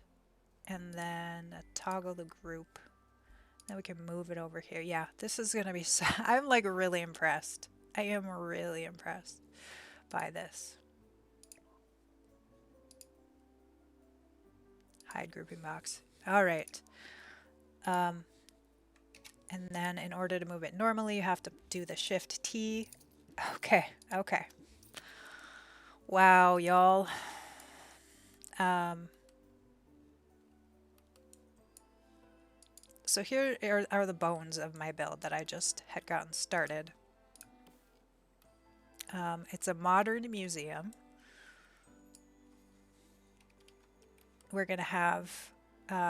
and then toggle the group. Then we can move it over here. Yeah, this is gonna be so I'm like really impressed. I am really impressed by this. Hide grouping box. All right. And then in order to move it normally, you have to do the Shift T. Okay, okay. Wow, y'all. So here are the bones of my build that I just had gotten started. It's a modern museum. We're going to have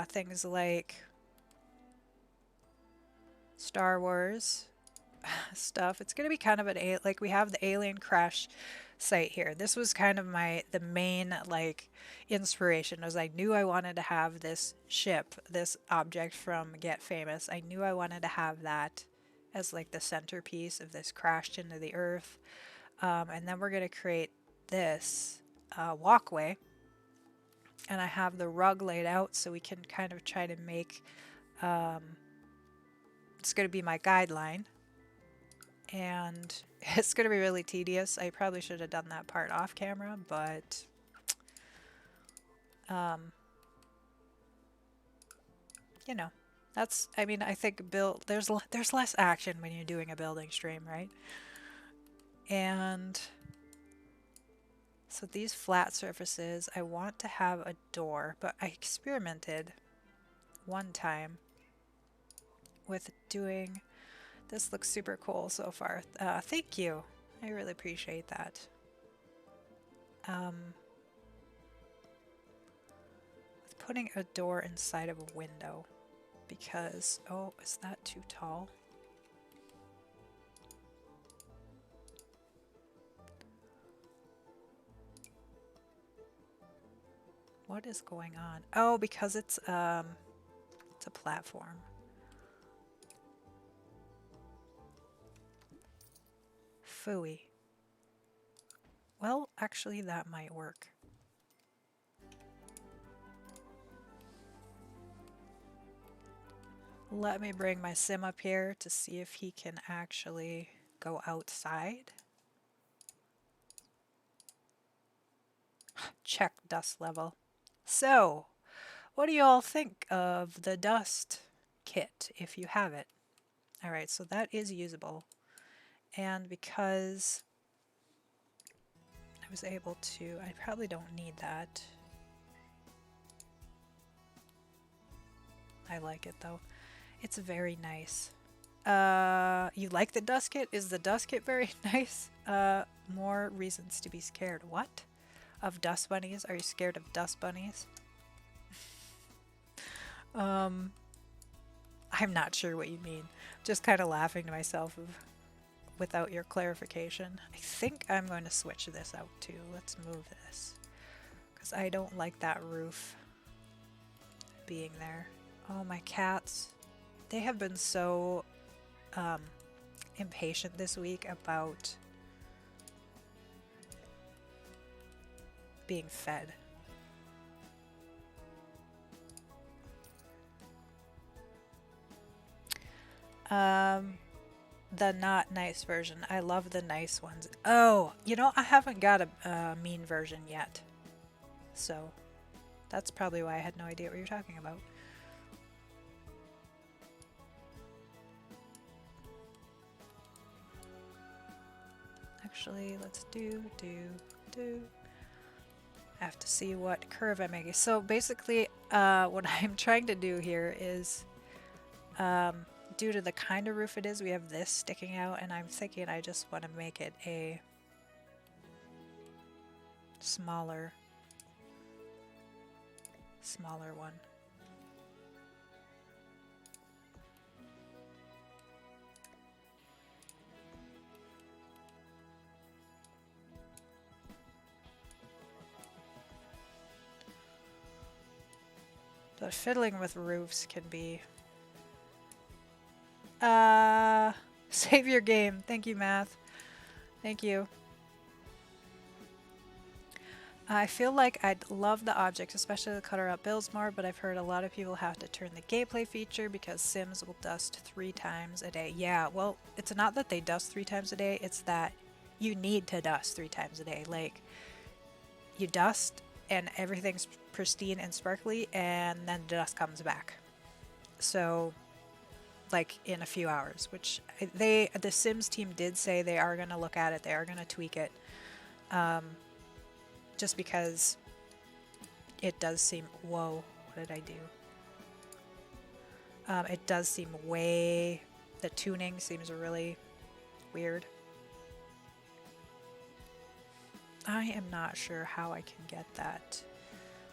things like Star Wars stuff. It's going to be kind of like we have the alien crash site here. This was kind of the main like inspiration, was I knew I wanted to have this ship, this object from Get Famous. I knew I wanted to have that as like the centerpiece of this crashed into the earth. And then we're going to create this walkway, and I have the rug laid out so we can kind of try to make it's going to be my guideline, and it's going to be really tedious. I probably should have done that part off camera, but you know, that's, I mean, I think there's less action when you're doing a building stream, right? And so these flat surfaces, I want to have a door, but I experimented one time with doing, this looks super cool so far. Thank you. I really appreciate that. With putting a door inside of a window because, oh, is that too tall? What is going on? Oh, because it's a platform. Phooey. Well, actually that might work. Let me bring my sim up here to see if he can actually go outside. Check dust level. So, what do you all think of the dust kit if you have it? Alright, so that is usable. And because I was able to, I probably don't need that. I like it though. It's very nice. You like the dust kit? Is the dust kit very nice? More reasons to be scared. What? Of dust bunnies? Are you scared of dust bunnies? Um, I'm not sure what you mean. Just kind of laughing to myself without your clarification. I think I'm going to switch this out too. Let's move this. Because I don't like that roof being there. Oh, my cats. They have been so impatient this week about being fed. The not nice version. I love the nice ones. Oh, you know, I haven't got a mean version yet. So that's probably why I had no idea what you're talking about. Actually, let's do. I have to see what curve I'm making. So basically, what I'm trying to do here is, due to the kind of roof it is, we have this sticking out, and I'm thinking I just want to make it a smaller one. But fiddling with roofs can be... save your game. Thank you, Math. Thank you. I feel like I'd love the objects, especially the cutter up builds more, but I've heard a lot of people have to turn the gameplay feature because Sims will dust 3 times a day. Yeah, well, it's not that they dust 3 times a day, it's that you need to dust 3 times a day. Like, you dust and everything's pristine and sparkly, and then the dust comes back. So, like, in a few hours, which the Sims team did say they are going to look at it, they are going to tweak it. Just because it does seem... Whoa, what did I do? It does seem way... The tuning seems really weird. I am not sure how I can get that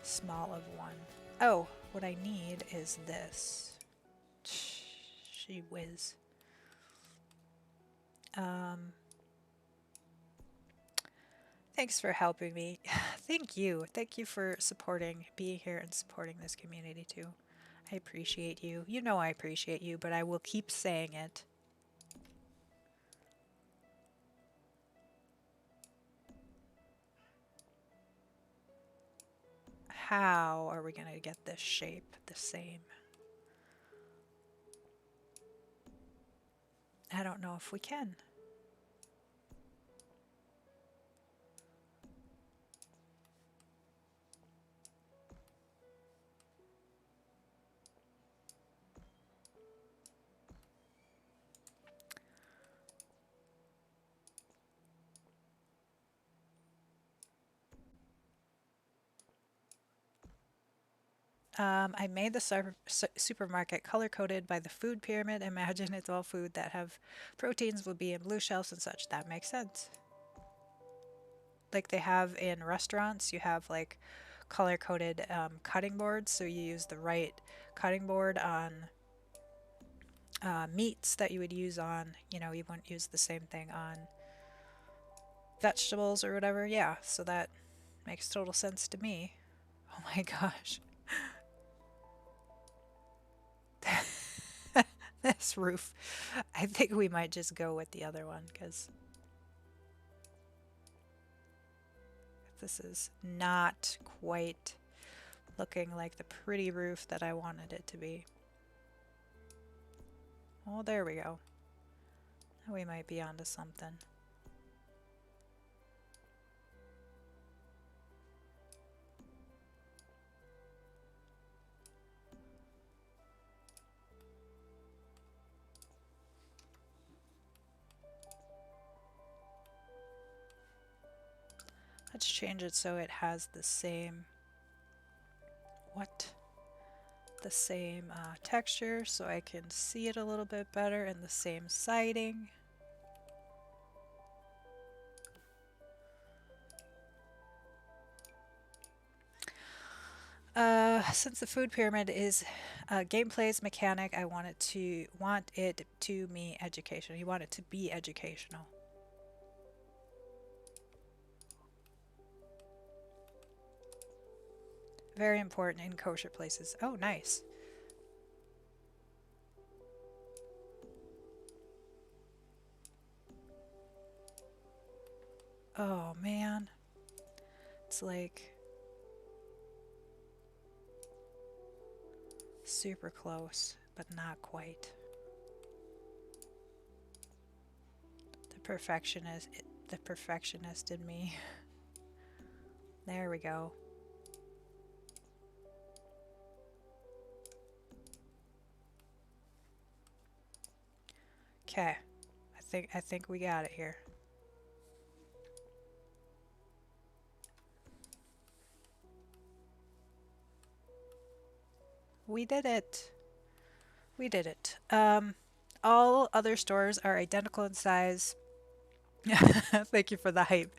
small of one. Oh, what I need is this. Gee whiz. Thanks for helping me. Thank you. Thank you for being here and supporting this community too. I appreciate you. You know I appreciate you, but I will keep saying it. How are we going to get this shape the same? I don't know if we can. I made the supermarket color-coded by the food pyramid. Imagine it's all food that have proteins will be in blue shelves and such. That makes sense. Like they have in restaurants, you have like color-coded cutting boards, so you use the right cutting board on meats that you would use on, you wouldn't use the same thing on vegetables or whatever. Yeah, so that makes total sense to me. Oh my gosh. This roof. I think we might just go with the other one because this is not quite looking like the pretty roof that I wanted it to be. Oh, there we go. We might be onto something. Let's change it so it has the same... What? the same texture so I can see it a little bit better, and the same siding. Since the food pyramid is gameplay's mechanic, I want it to me educational. You want it to be educational. Very important in kosher places. Oh, nice. Oh man, it's like super close, but not quite. The perfectionist in me. There we go. Okay, I think we got it here. We did it. We did it. All other stores are identical in size. Thank you for the hype,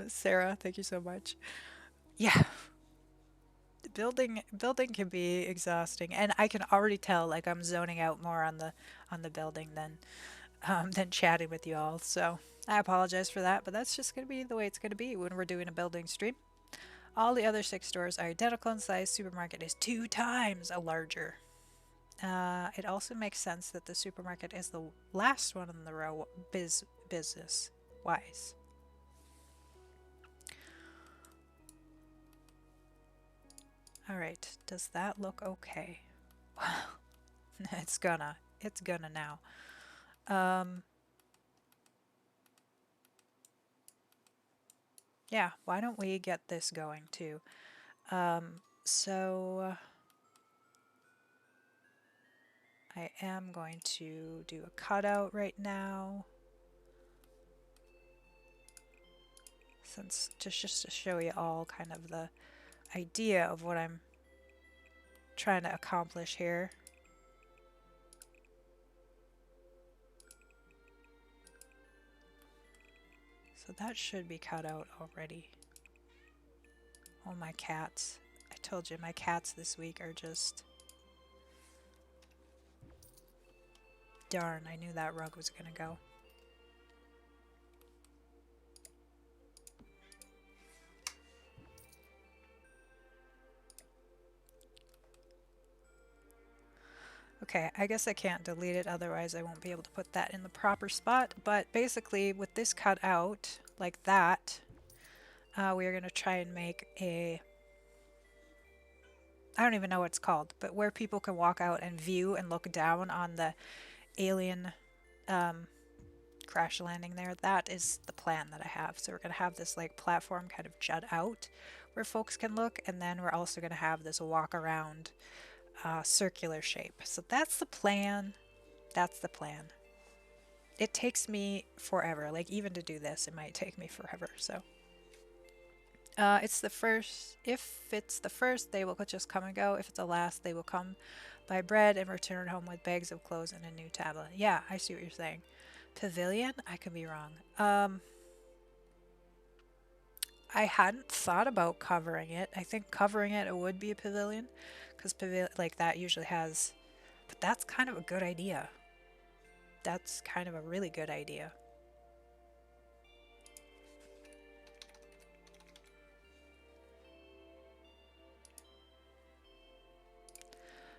Sarah. Thank you so much. Yeah, building can be exhausting, and I can already tell like I'm zoning out more on the building than chatting with you all. So I apologize for that, but that's just gonna be the way it's gonna be when we're doing a building stream. All the other 6 stores are identical in size. Supermarket is 2 times larger. It also makes sense that the supermarket is the last one in the row business wise. All right, does that look okay? It's gonna now. Yeah, why don't we get this going too? So I am going to do a cutout right now. Since just to show you all kind of the idea of what I'm trying to accomplish here. So that should be cut out already. Oh, my cats. I told you, my cats this week are just... Darn, I knew that rug was gonna go. Okay, I guess I can't delete it, otherwise I won't be able to put that in the proper spot. But basically, with this cut out, like that, we are going to try and make a... I don't even know what it's called, but where people can walk out and view and look down on the alien crash landing there. That is the plan that I have. So we're going to have this like platform kind of jut out where folks can look, and then we're also going to have this walk around circular shape. So that's the plan. That's the plan. It takes me forever. Like even to do this, it might take me forever. So it's the first. If it's the first, they will just come and go. If it's the last, they will come buy bread and return home with bags of clothes and a new tablet. Yeah, I see what you're saying. Pavilion? I could be wrong. I hadn't thought about covering it. I think covering it would be a pavilion, because pavilion like that usually has. But that's kind of a good idea. That's kind of a really good idea.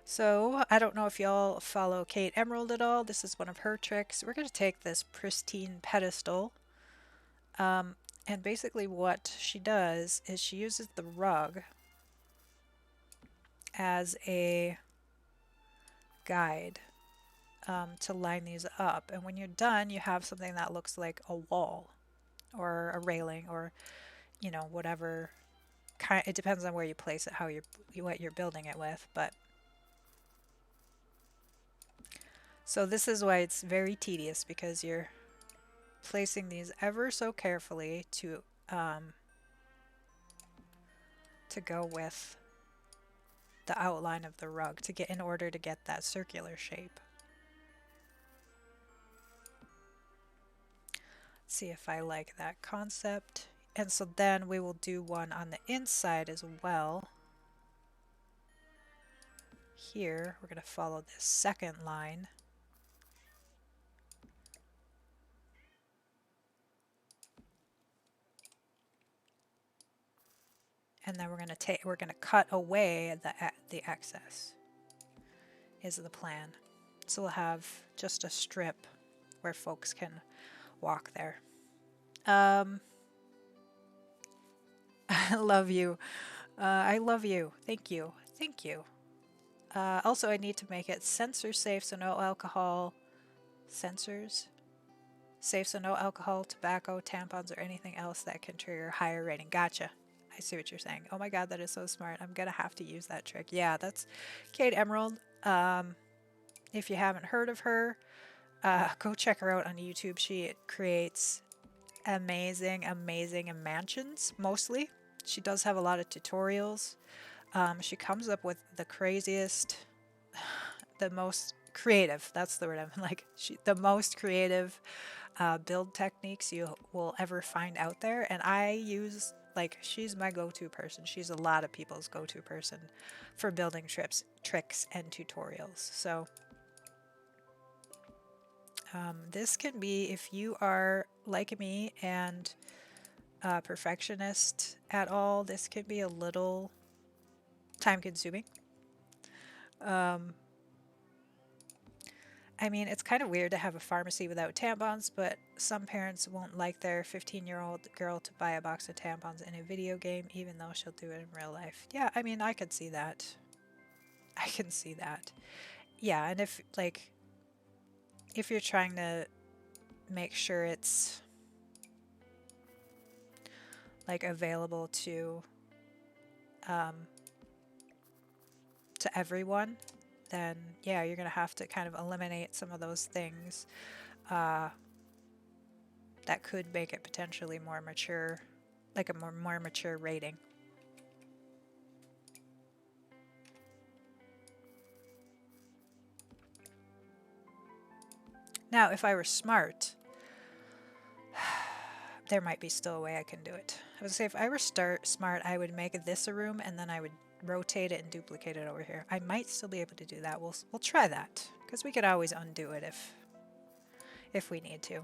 So, I don't know if y'all follow Kate Emerald at all. This is one of her tricks. We're going to take this pristine pedestal, and basically what she does is she uses the rug as a guide to line these up. And when you're done, you have something that looks like a wall or a railing or, you know, whatever kind. It depends on where you place it, what you're building it with, but... So this is why it's very tedious, because you're placing these ever so carefully to go with the outline of the rug to get in order to get that circular shape. See if I like that concept. And so then we will do one on the inside as well. Here, we're going to follow this second line. And then we're going to cut away the excess is the plan. So we'll have just a strip where folks can walk there. I love you. I love you. Thank you. Thank you. Also, I need to make it sensor safe, so no alcohol. Sensors safe, so no alcohol, tobacco, tampons, or anything else that can trigger higher rating. Gotcha. I see what you're saying. Oh my god, that is so smart. I'm gonna have to use that trick. Yeah, that's Kate Emerald. If you haven't heard of her, go check her out on YouTube. She creates amazing mansions, mostly. She does have a lot of tutorials. She comes up with the craziest, the most creative, that's the word I'm like, the most creative build techniques you will ever find out there. And I use, like, she's my go-to person. She's a lot of people's go-to person for building tricks, and tutorials. So this can be, if you are like me and a perfectionist at all, this can be a little time consuming. I mean, it's kind of weird to have a pharmacy without tampons, but some parents won't like their 15-year-old girl to buy a box of tampons in a video game, even though she'll do it in real life. Yeah, I mean, I could see that. I can see that. Yeah, and if you're trying to make sure it's like available to everyone, then yeah, you're gonna have to kind of eliminate some of those things that could make it potentially more mature, like a more mature rating. Now, if I were smart, there might be still a way I can do it. I would say if I were smart, I would make this a room and then I would rotate it and duplicate it over here. I might still be able to do that. We'll try that, because we could always undo it if we need to.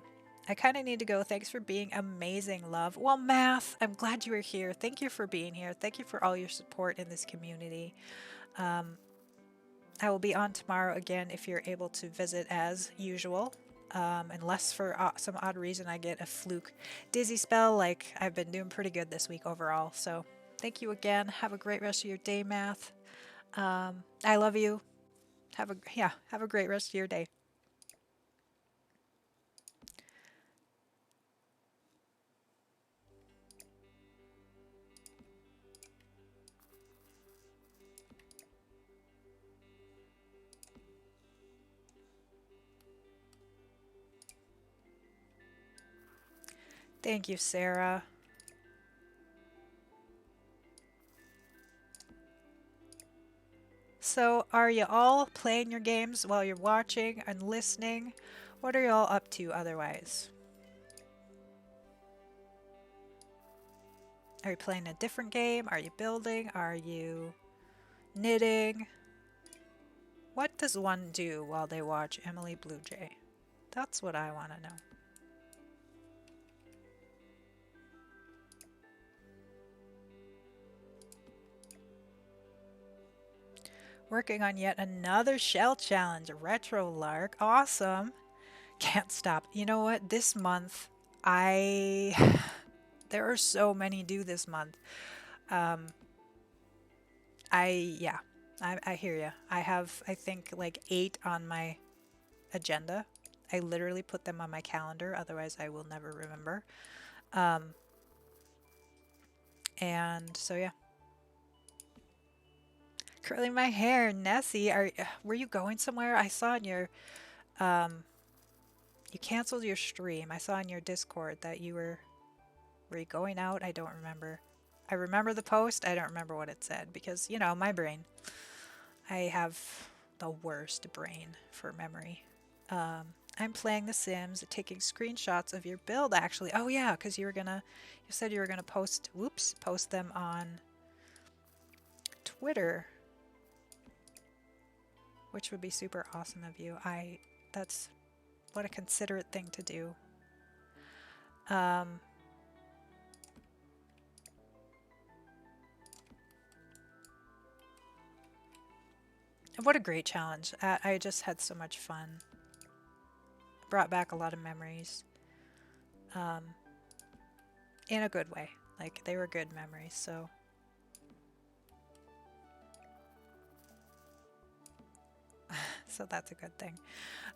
I kind of need to go. Thanks for being amazing, love. Well, Math, I'm glad you were here. Thank you for being here. Thank you for all your support in this community. I will be on tomorrow again if you're able to visit as usual. Unless for some odd reason I get a fluke dizzy spell, like I've been doing pretty good this week overall. So thank you again. Have a great rest of your day, Math. I love you. Have a great rest of your day. Thank you, Sarah. So, are you all playing your games while you're watching and listening? What are y'all up to otherwise? Are you playing a different game? Are you building? Are you knitting? What does one do while they watch Emily Blue Jay? That's what I want to know. Working on yet another shell challenge, Retro Lark. Awesome. Can't stop. You know what? This month, there are so many due this month. I hear ya. I have, I think, like 8 on my agenda. I literally put them on my calendar, otherwise I will never remember. And so yeah. Curling my hair, Nessie. Were you going somewhere? I saw in your you canceled your stream. I saw in your Discord that you were you going out? I don't remember. I remember the post. I don't remember what it said because, you know, my brain. I have the worst brain for memory. I'm playing The Sims, taking screenshots of your build actually. Oh yeah, because you said you were gonna post them on Twitter, which would be super awesome of you. That's what a considerate thing to do. Um, what a great challenge. I just had so much fun. Brought back a lot of memories. Um, in a good way. Like they were good memories, so that's a good thing.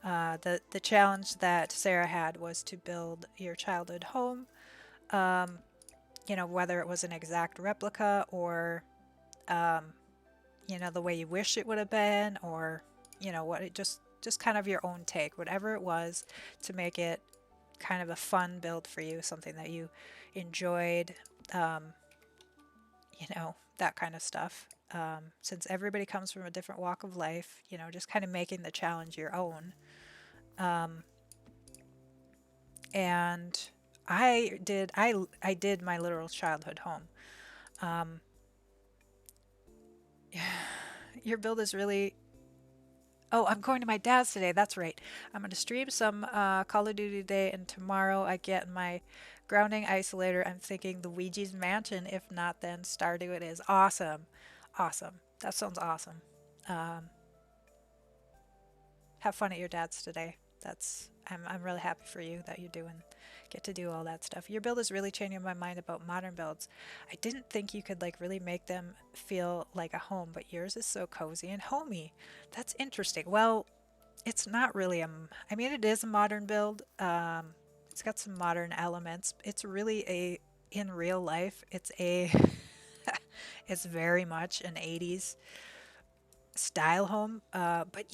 The challenge that Sarah had was to build your childhood home. Um, whether it was an exact replica or um, the way you wish it would have been, or what it just kind of your own take, whatever it was, to make it kind of a fun build for you, something that you enjoyed, um, that kind of stuff. Since everybody comes from a different walk of life, just kind of making the challenge your own. Um, and I did my literal childhood home. Um, your build is really. Oh, I'm going to my dad's today. That's right. I'm going to stream some Call of Duty today, and tomorrow I get my grounding isolator. I'm thinking the Ouija's Mansion. If not, then Stardew it is. Awesome. Awesome. That sounds awesome. Um, have fun at your dad's today. I'm really happy for you that you get to do all that stuff. Your build is really changing my mind about modern builds. I didn't think you could like really make them feel like a home, but yours is so cozy and homey. That's interesting. Well, it's not really I mean, it is a modern build. It's got some modern elements. It's really in real life, it's very much an 80s style home. But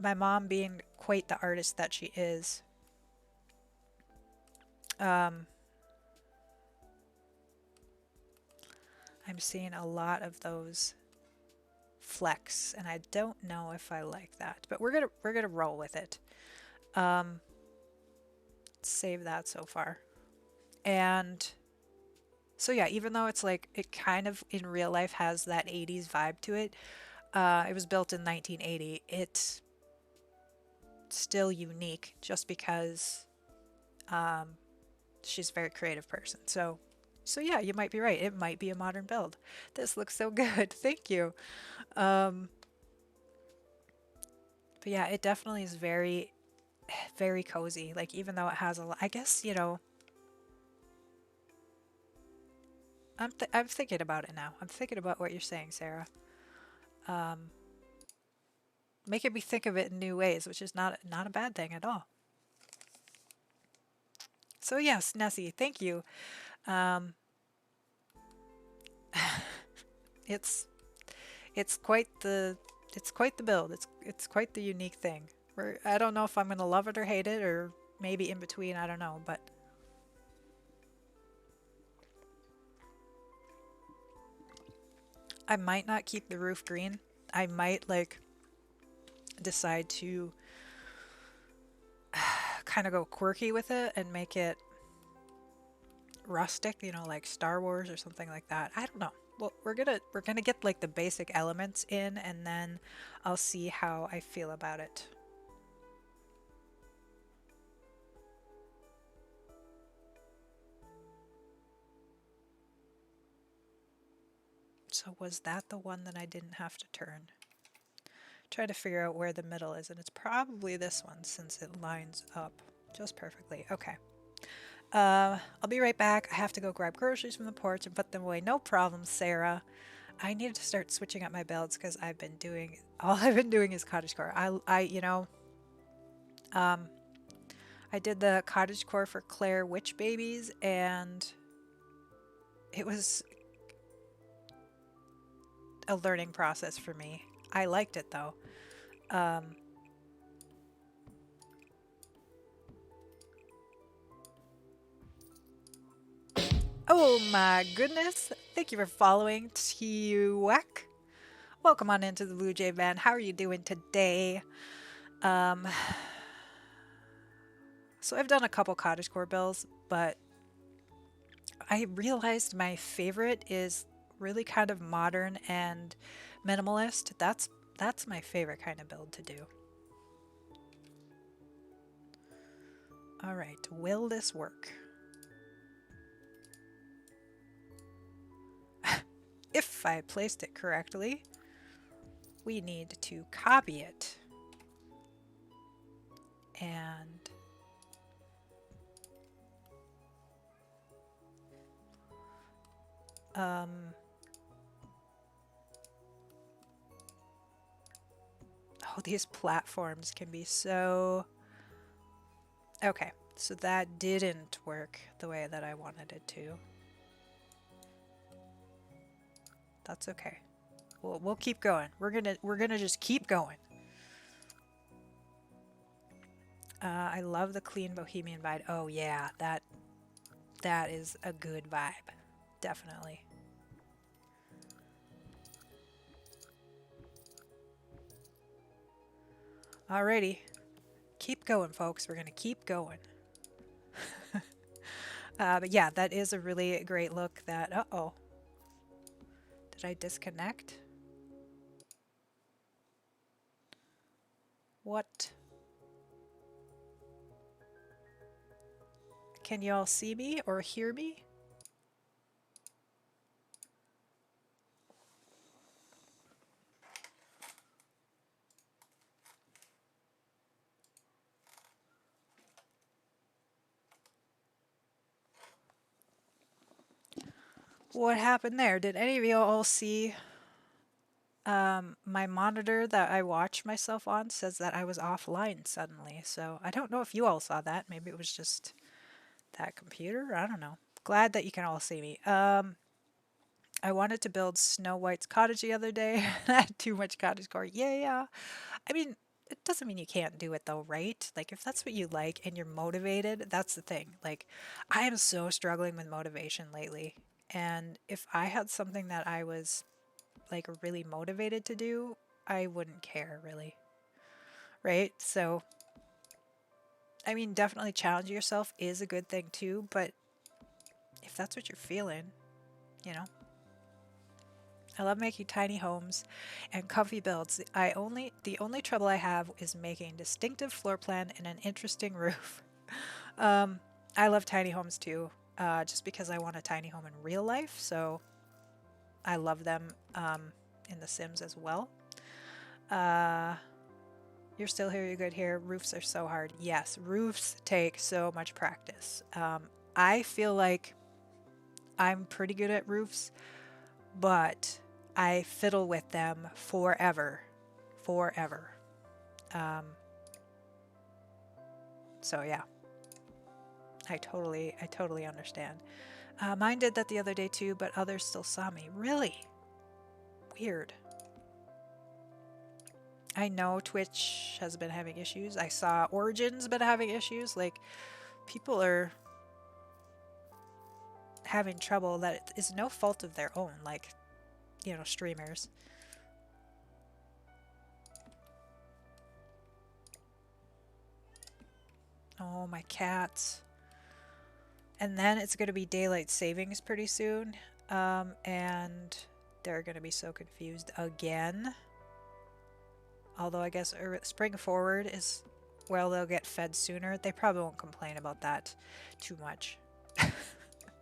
my mom being quite the artist that she is, um, I'm seeing a lot of those flecks, and I don't know if I like that. But we're gonna roll with it. Um, save that so far. And so yeah, even though it's like it kind of in real life has that 80s vibe to it, it was built in 1980. It's still unique just because um, she's a very creative person. So yeah, you might be right. It might be a modern build. This looks so good. Thank you. Um, but yeah, it definitely is very, very cozy. Like even though it has I guess I'm thinking about it now. I'm thinking about what you're saying, Sarah. Um, making me think of it in new ways, which is not a bad thing at all. So yes, Nessie, thank you. Um, it's it's quite the it's quite the build. It's quite the unique thing. I don't know if I'm gonna love it or hate it, or maybe in between. I don't know, but I might not keep the roof green. I might like decide to kind of go quirky with it and make it rustic, like Star Wars or something like that. I don't know. Well, we're gonna get like the basic elements in, and then I'll see how I feel about it. So was that the one that I didn't have to turn? Try to figure out where the middle is, and it's probably this one since it lines up just perfectly. Okay. I'll be right back. I have to go grab groceries from the porch and put them away. No problem, Sarah. I needed to start switching up my builds because all I've been doing is cottagecore. Um, I did the cottagecore for Claire Witch Babies, and it was a learning process for me. I liked it though. Um, oh my goodness. Thank you for following Tiwek. Welcome on into the Blue Jay Band. How are you doing today? Um, so I've done a couple cottagecore builds, but I realized my favorite is really kind of modern and minimalist. That's my favorite kind of build to do. All right, will this work? If I placed it correctly, we need to copy it. And oh, these platforms can be so... Okay, so that didn't work the way that I wanted it to. That's okay. We'll keep going. We're gonna just keep going. I love the clean bohemian vibe. Oh yeah, that is a good vibe. Definitely. Alrighty. Keep going, folks. We're gonna keep going. But yeah, that is a really great look that... Uh-oh. Did I disconnect? What? Can you all see me or hear me? What happened there? Did any of you all see my monitor that I watch myself on says that I was offline suddenly. So I don't know if you all saw that. Maybe it was just that computer. I don't know. Glad that you can all see me. I wanted to build Snow White's cottage the other day. I had too much cottage core. Yeah. I mean, it doesn't mean you can't do it though, right? Like if that's what you like and you're motivated, that's the thing. Like I am so struggling with motivation lately. And if I had something that I was like really motivated to do, I wouldn't care really. Right? So, I mean, definitely challenge yourself is a good thing too, but if that's what you're feeling, you know. I love making tiny homes and comfy builds. The only trouble I have is making distinctive floor plan and an interesting roof. I love tiny homes too, just because I want a tiny home in real life, so I love them in The Sims as well. You're still here, you're good here. Roofs are so hard. Yes, roofs take so much practice. I feel like I'm pretty good at roofs, but I fiddle with them forever. Forever. So yeah, I totally understand. Mine did that the other day too, but others still saw me. Really? Weird. I know Twitch has been having issues. I saw Origin's been having issues. Like, people are having trouble that is no fault of their own. Like, you know, streamers. Oh, my cats. And then it's going to be daylight savings pretty soon. And they're going to be so confused again. Although I guess spring forward is, well, they'll get fed sooner. They probably won't complain about that too much.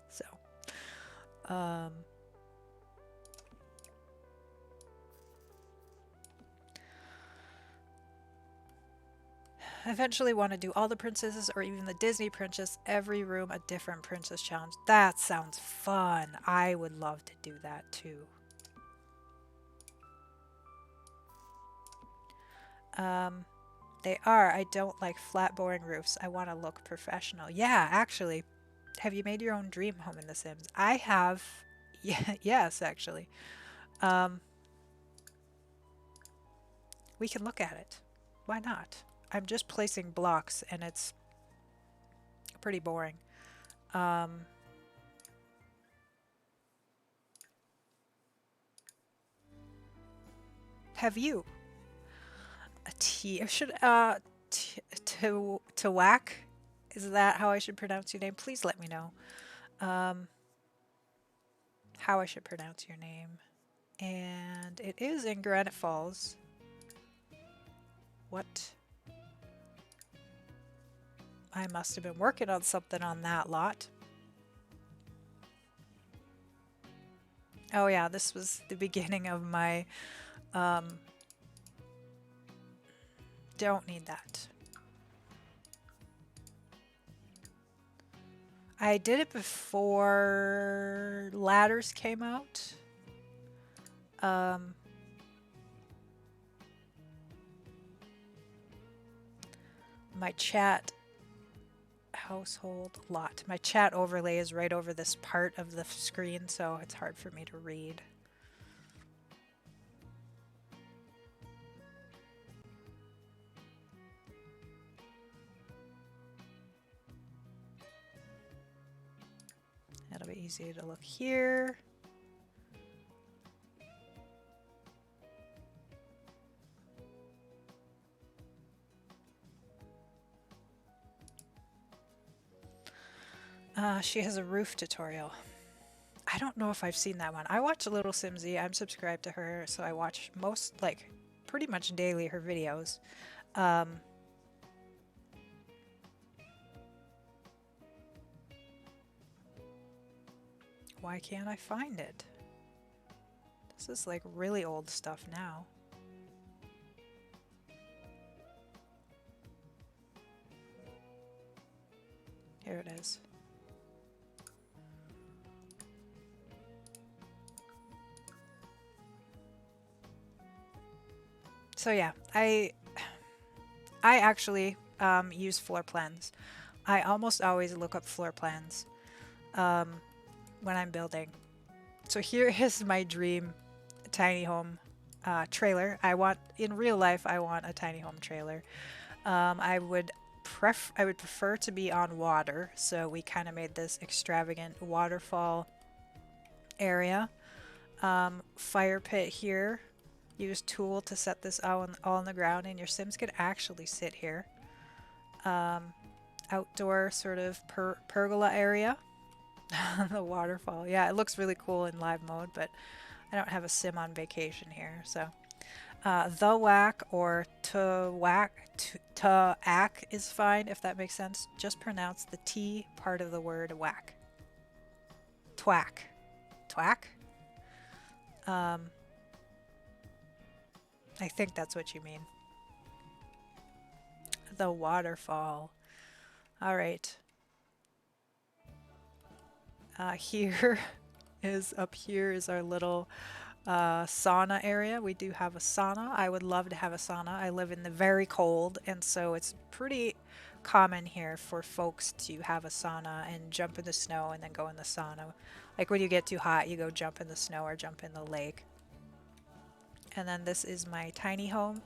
So, I eventually want to do all the princesses or even the Disney princess, every room a different princess challenge. That sounds fun. I would love to do that too. They are. I don't like flat, boring roofs. I want to look professional. Yeah, actually. Have you made your own dream home in The Sims? I have. Yeah, yes, actually. We can look at it. Why not? I'm just placing blocks and it's pretty boring. have you? A T. Should to whack? Is that how I should pronounce your name? Please let me know. How I should pronounce your name. And it is in Granite Falls. What? I must have been working on something on that lot. Oh yeah, this was the beginning of my, don't need that. I did it before ladders came out. My chat household lot. My chat overlay is right over this part of the screen, so it's hard for me to read. It'll be easy to look here. She has a roof tutorial. I don't know if I've seen that one. I watch Little Simsy. I'm subscribed to her, so I watch most, like, pretty much daily her videos. Why can't I find it? This is like really old stuff now. Here it is. So yeah, I actually use floor plans. I almost always look up floor plans when I'm building. So here is my dream tiny home trailer. In real life, I want a tiny home trailer. I would prefer to be on water, so we kind of made this extravagant waterfall area. Fire pit here. Use tool to set this all on the ground, and your Sims could actually sit here. Outdoor sort of pergola area. The waterfall. Yeah, it looks really cool in live mode, but I don't have a Sim on vacation here, so. The whack or to ack is fine if that makes sense. Just pronounce the T part of the word whack. Twack. Twack? I think that's what you mean. The waterfall. All right. Here is up here is our little sauna area. We do have a sauna. I would love to have a sauna. I live in the very cold, and so it's pretty common here for folks to have a sauna and jump in the snow and then go in the sauna. Like when you get too hot, you go jump in the snow or jump in the lake. And then this is my tiny home.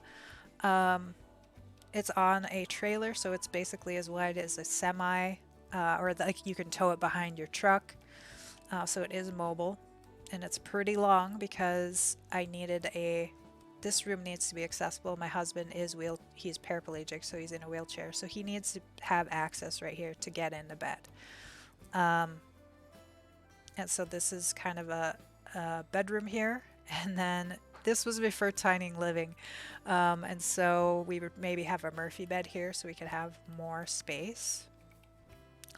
It's on a trailer, so it's basically as wide as a semi, or like you can tow it behind your truck. So it is mobile, and it's pretty long because this room needs to be accessible. My husband he's paraplegic, so he's in a wheelchair, so he needs to have access right here to get into bed. And so this is kind of a bedroom here, and then this was before tiny living, and so we would maybe have a Murphy bed here so we could have more space.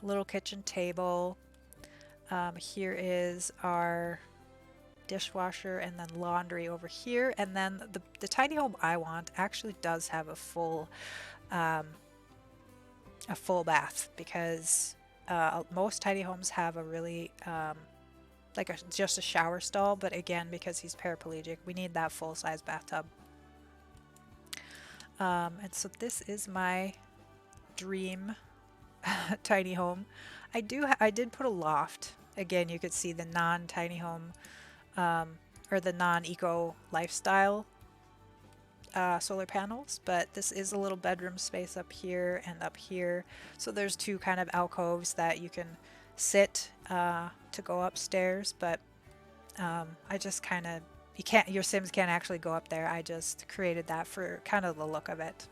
A little kitchen table. Here is our dishwasher and then laundry over here, and then the tiny home I want actually does have a full bath, because most tiny homes have a really like just a shower stall, but again, because he's paraplegic, we need that full-size bathtub. And so this is my dream tiny home. I did put a loft. Again, you could see the non-tiny home or the non-eco lifestyle solar panels, but this is a little bedroom space up here and up here. So there's two kind of alcoves that you can sit to go upstairs, but I just kind of You can't, your Sims can't actually go up there. I just created that for kind of the look of it.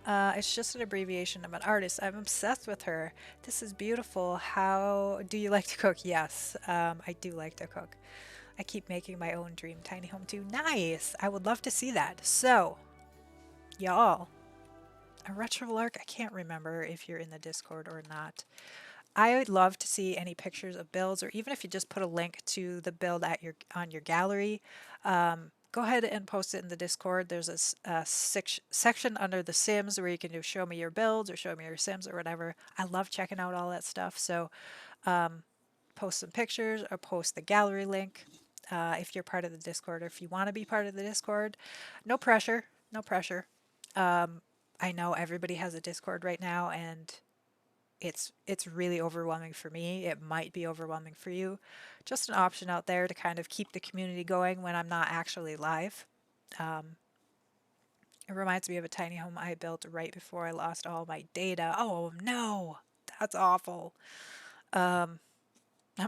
It's just an abbreviation of an artist. I'm obsessed with her. This is beautiful. How do you like to cook? Yes, I do like to cook. I keep making my own dream tiny home too. Nice. I would love to see that. So, y'all, a retro lark. I can't remember if you're in the Discord or not. I would love to see any pictures of builds, or even if you just put a link to the build at your on your gallery. Go ahead and post it in the Discord. There's a section under the Sims where you can do show me your builds or show me your Sims or whatever. I love checking out all that stuff. So post some pictures or post the gallery link if you're part of the Discord or if you want to be part of the Discord. No pressure. No pressure. I know everybody has a Discord right now, and it's really overwhelming for me. It might be overwhelming for you. Just an option out there to kind of keep the community going when I'm not actually live. It reminds me of a tiny home I built right before I lost all my data. Oh no, that's awful. I'm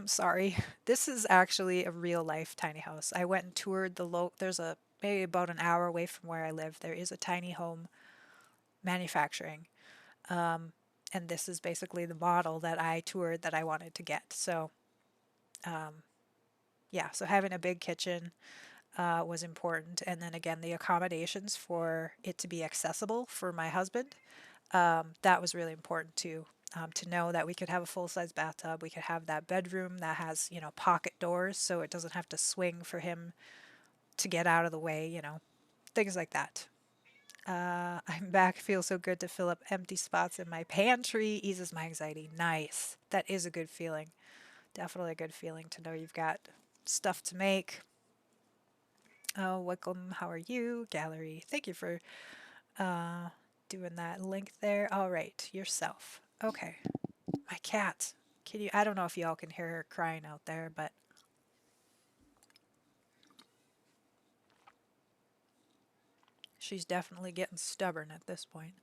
sorry. This is actually a real life tiny house. I went and toured there's a maybe about an hour away from where I live. There is a tiny home manufacturing. And this is basically the model that I toured that I wanted to get. So, yeah, so having a big kitchen was important. And then again, the accommodations for it to be accessible for my husband, that was really important too. To know that we could have a full size bathtub, we could have that bedroom that has, pocket doors so it doesn't have to swing for him to get out of the way, things like that. I'm back. Feels so good to fill up empty spots in my pantry. Eases my anxiety. Nice. That is a good feeling. Definitely a good feeling to know you've got stuff to make. Oh, welcome. How are you? Gallery. Thank you for doing that link there. All right. Yourself. Okay. My cat. Can you? I don't know if y'all can hear her crying out there, but she's definitely getting stubborn at this point.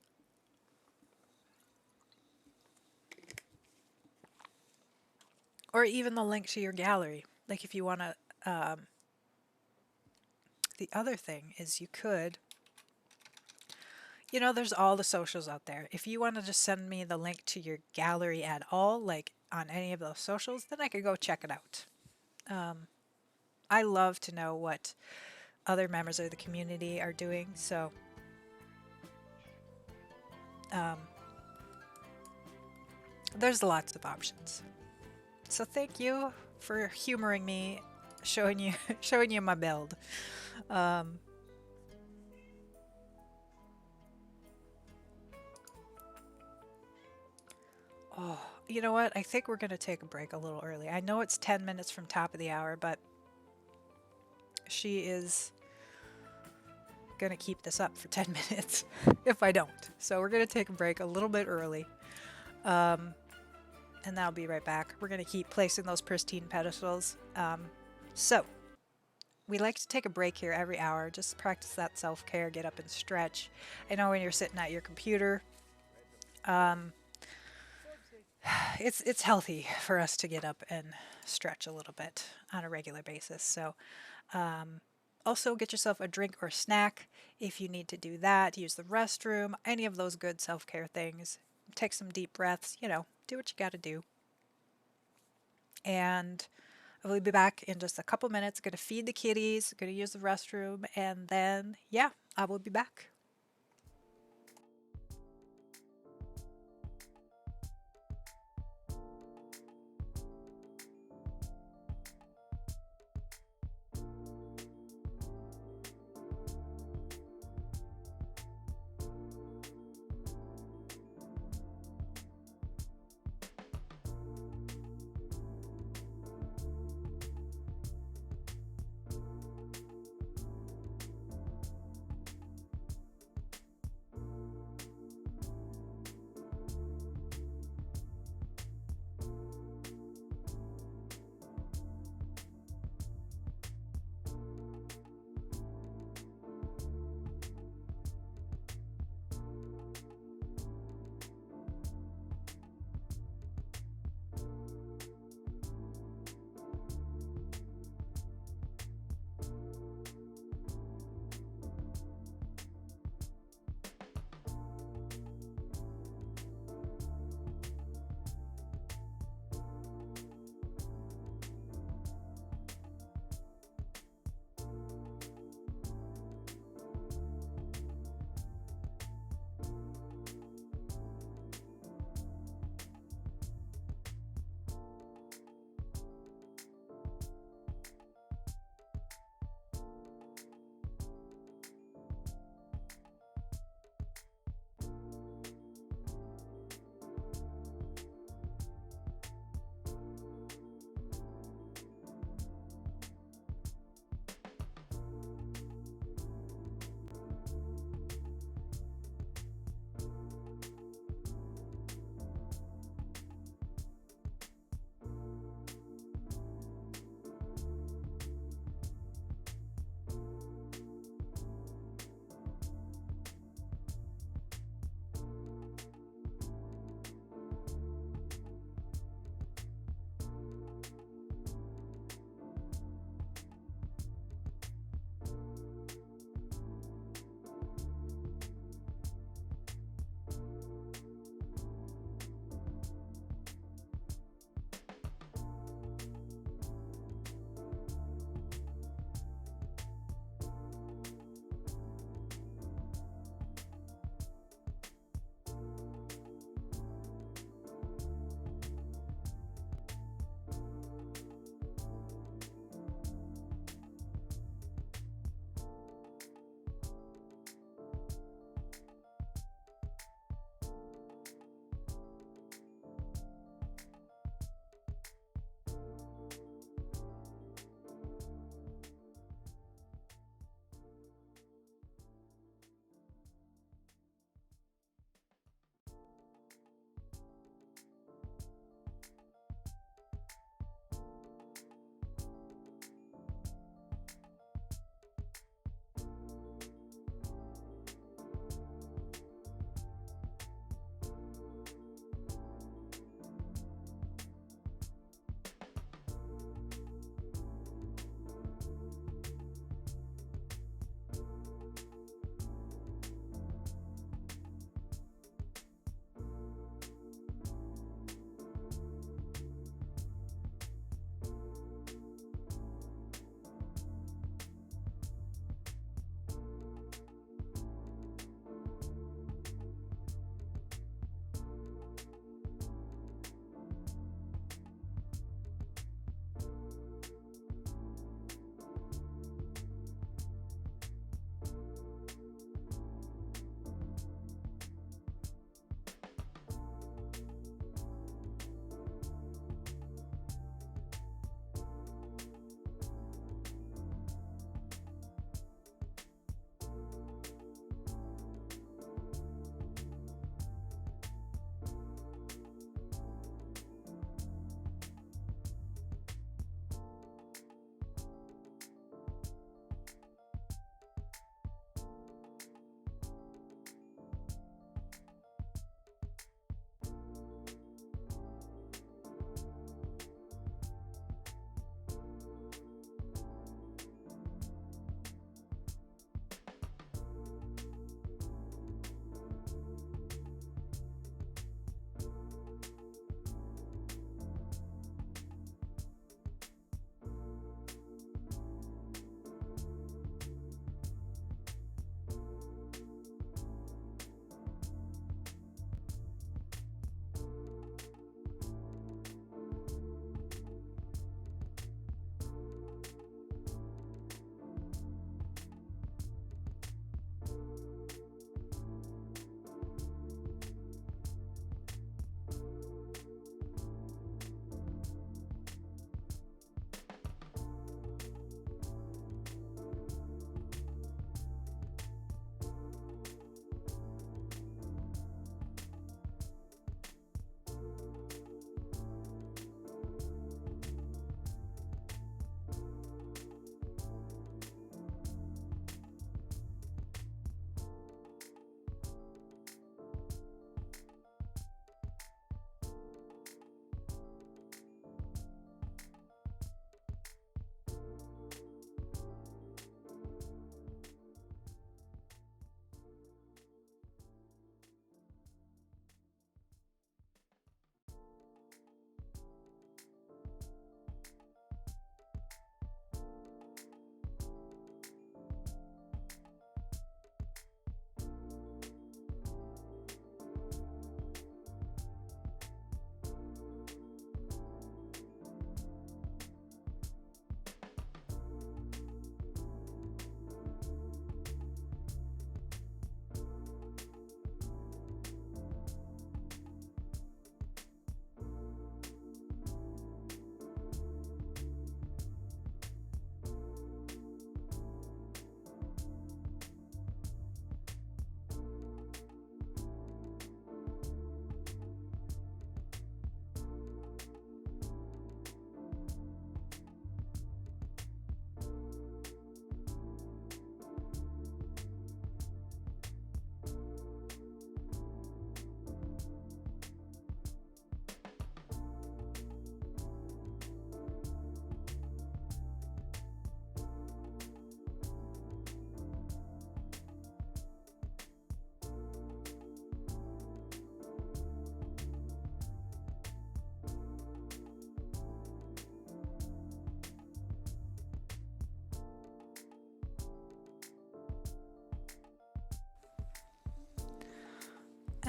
Or even the link to your gallery. Like if you want to, the other thing is you could, there's all the socials out there. If you want to just send me the link to your gallery at all, like on any of those socials, then I could go check it out. I love to know what other members of the community are doing. So, there's lots of options. So thank you for humoring me, showing you showing you my build. Um, oh, you know what? I think we're gonna take a break a little early. I know it's 10 minutes from top of the hour, but she is gonna keep this up for 10 minutes if I don't. So we're gonna take a break a little bit early. And I'll be right back. We're gonna keep placing those pristine pedestals. So we like to take a break here every hour, just practice that self-care, get up and stretch. I know when you're sitting at your computer, it's healthy for us to get up and stretch a little bit on a regular basis. So also get yourself a drink or snack if you need to do that. Use the restroom, any of those good self-care things. Take some deep breaths, do what you got to do. And I will be back in just a couple minutes. Going to feed the kitties, going to use the restroom, and then, yeah, I will be back.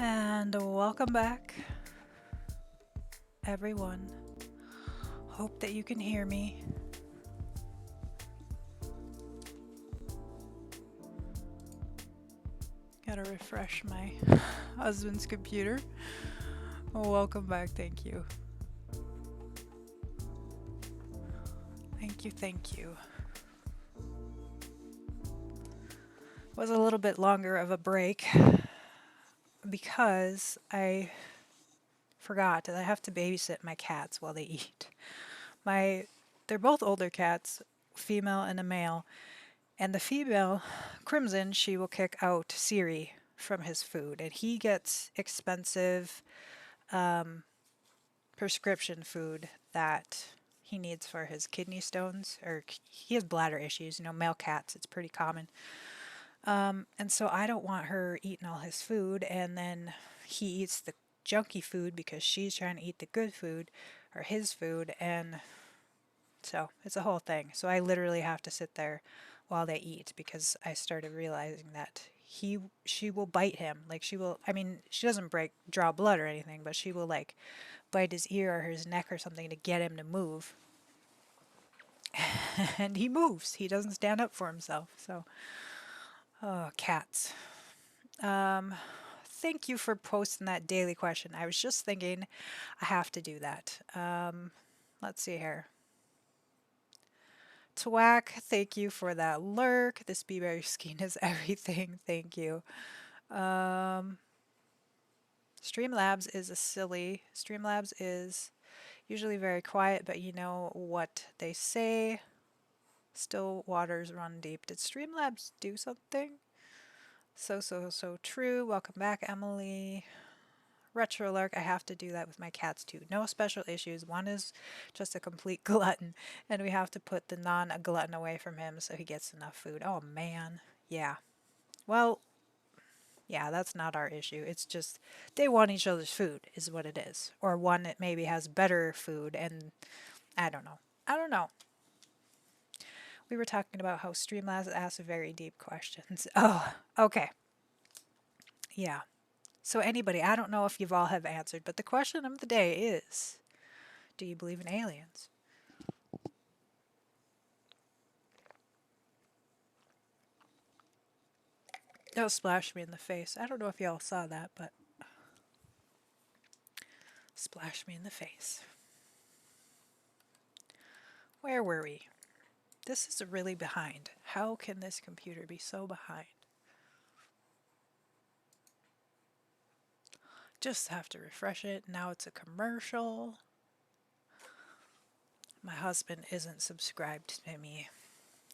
And welcome back, everyone. Hope that you can hear me. Gotta refresh my husband's computer. Welcome back, thank you. Thank you, thank you. Was a little bit longer of a break because I forgot that I have to babysit my cats while they eat. They're both older cats, female and a male, and the female, Crimson, she will kick out Siri from his food, and he gets expensive prescription food that he needs for his kidney stones, or he has bladder issues. Male cats, it's pretty common. And so I don't want her eating all his food, and then he eats the junky food because she's trying to eat the good food or his food, and so it's a whole thing. So I literally have to sit there while they eat because I started realizing that she will bite him. Like she doesn't draw blood or anything, but she will like bite his ear or his neck or something to get him to move. And he moves. He doesn't stand up for himself. So, oh, cats. Thank you for posting that daily question. I was just thinking I have to do that. Let's see here. Twack, thank you for that lurk. This blueberry skin is everything. Thank you. Streamlabs is a silly. Streamlabs is usually very quiet, but you know what they say. Still waters run deep. Did Streamlabs do something? So true. Welcome back, Emily. Retro Lark, I have to do that with my cats too. No special issues. One is just a complete glutton, and we have to put the non-glutton away from him so he gets enough food. Oh man. Yeah. Well, yeah, that's not our issue. It's just they want each other's food, is what it is. Or one that maybe has better food, and I don't know. I don't know. We were talking about how Streamlabs asks very deep questions. Oh, okay. Yeah. So anybody, I don't know if you've all have answered, but the question of the day is, do you believe in aliens? It'll splash me in the face. I don't know if y'all saw that, but splash me in the face. Where were we? This is really behind. How can this computer be so behind? Just have to refresh it. Now it's a commercial. My husband isn't subscribed to me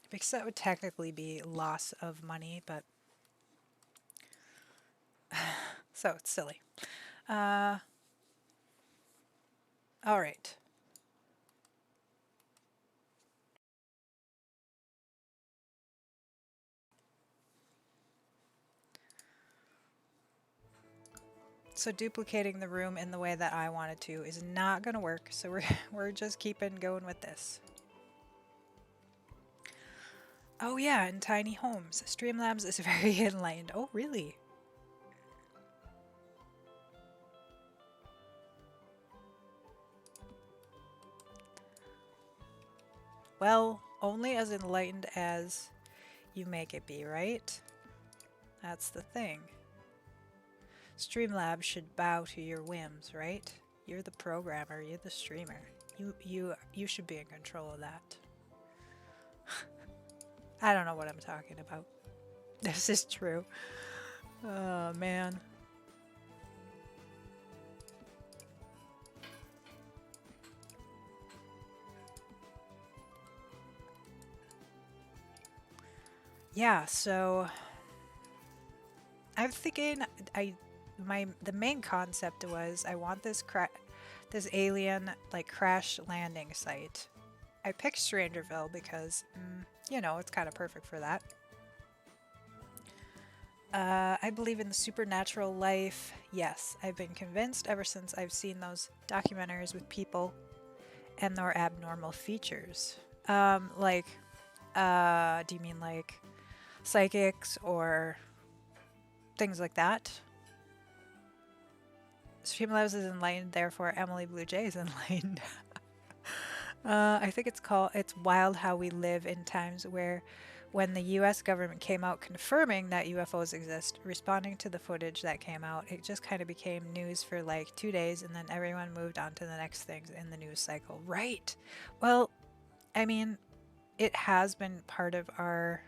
because that would technically be loss of money, but so it's silly. All right. So duplicating the room in the way that I wanted to is not going to work. So we're just keeping going with this. Oh yeah, in tiny homes. Streamlabs is very enlightened. Oh really? Well, only as enlightened as you make it be, right? That's the thing. Streamlabs should bow to your whims, right? You're the programmer, you're the streamer. You should be in control of that. I don't know what I'm talking about. This is true. Oh man. Yeah, so I'm thinking the main concept was I want this alien like crash landing site. I picked Strangerville because it's kind of perfect for that. I believe in the supernatural life. Yes, I've been convinced ever since I've seen those documentaries with people and their abnormal features. Do you mean like psychics or things like that? Streamlabs is enlightened, therefore Emily Blue Jay is enlightened. I think it's wild how we live in times where when the US government came out confirming that UFOs exist, responding to the footage that came out, it just kind of became news for like 2 days and then everyone moved on to the next things in the news cycle. Right. Well, I mean, it has been part of our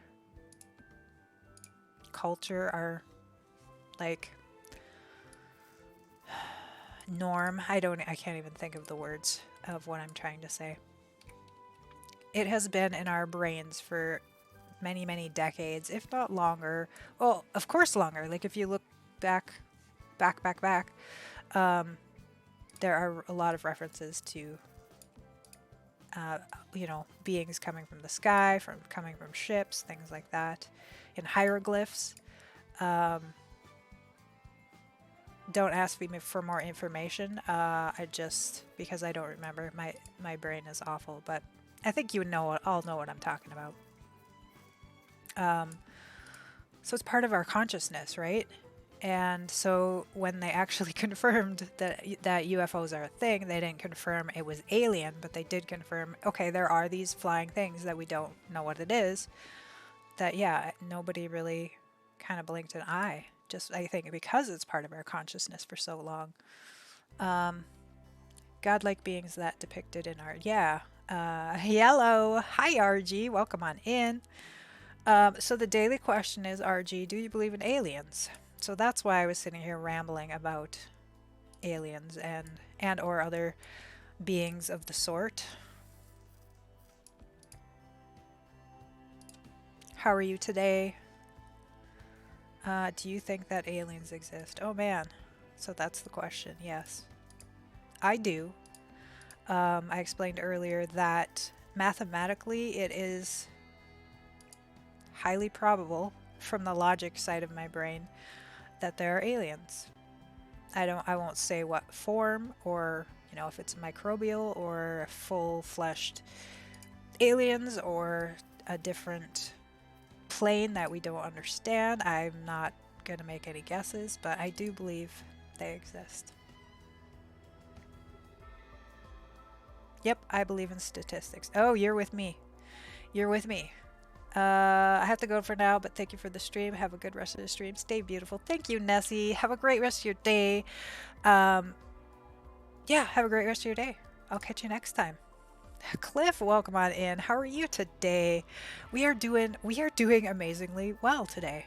culture, our like norm. I can't even think of the words of what I'm trying to say. It has been in our brains for many, many decades, if not longer. Well, of course longer. Like if you look back, back, there are a lot of references to, beings coming from the sky, coming from ships, things like that, in hieroglyphs. Don't ask me for more information. I just because I don't remember. My brain is awful, but I think you all know what I'm talking about. So it's part of our consciousness, right? And so when they actually confirmed that UFOs are a thing, they didn't confirm it was alien, but they did confirm, okay, there are these flying things that we don't know what it is. That, yeah, nobody really kind of blinked an eye. Just, I think, because it's part of our consciousness for so long. Godlike beings that depicted in art. Yeah. Hello. Hi, RG. Welcome on in. So the daily question is, RG, do you believe in aliens? So that's why I was sitting here rambling about aliens and or other beings of the sort. How are you today? Do you think that aliens exist? Oh man. So that's the question. Yes. I do. I explained earlier that mathematically it is highly probable from the logic side of my brain that there are aliens. I won't say what form or, if it's microbial or full-fleshed aliens or a different plane that we don't understand. I'm not going to make any guesses, but I do believe they exist. Yep, I believe in statistics. Oh, you're with me. You're with me. I have to go for now, but thank you for the stream. Have a good rest of the stream. Stay beautiful. Thank you, Nessie. Have a great rest of your day. Yeah, have a great rest of your day. I'll catch you next time. Cliff, welcome on in. How are you today? We are doing amazingly well today.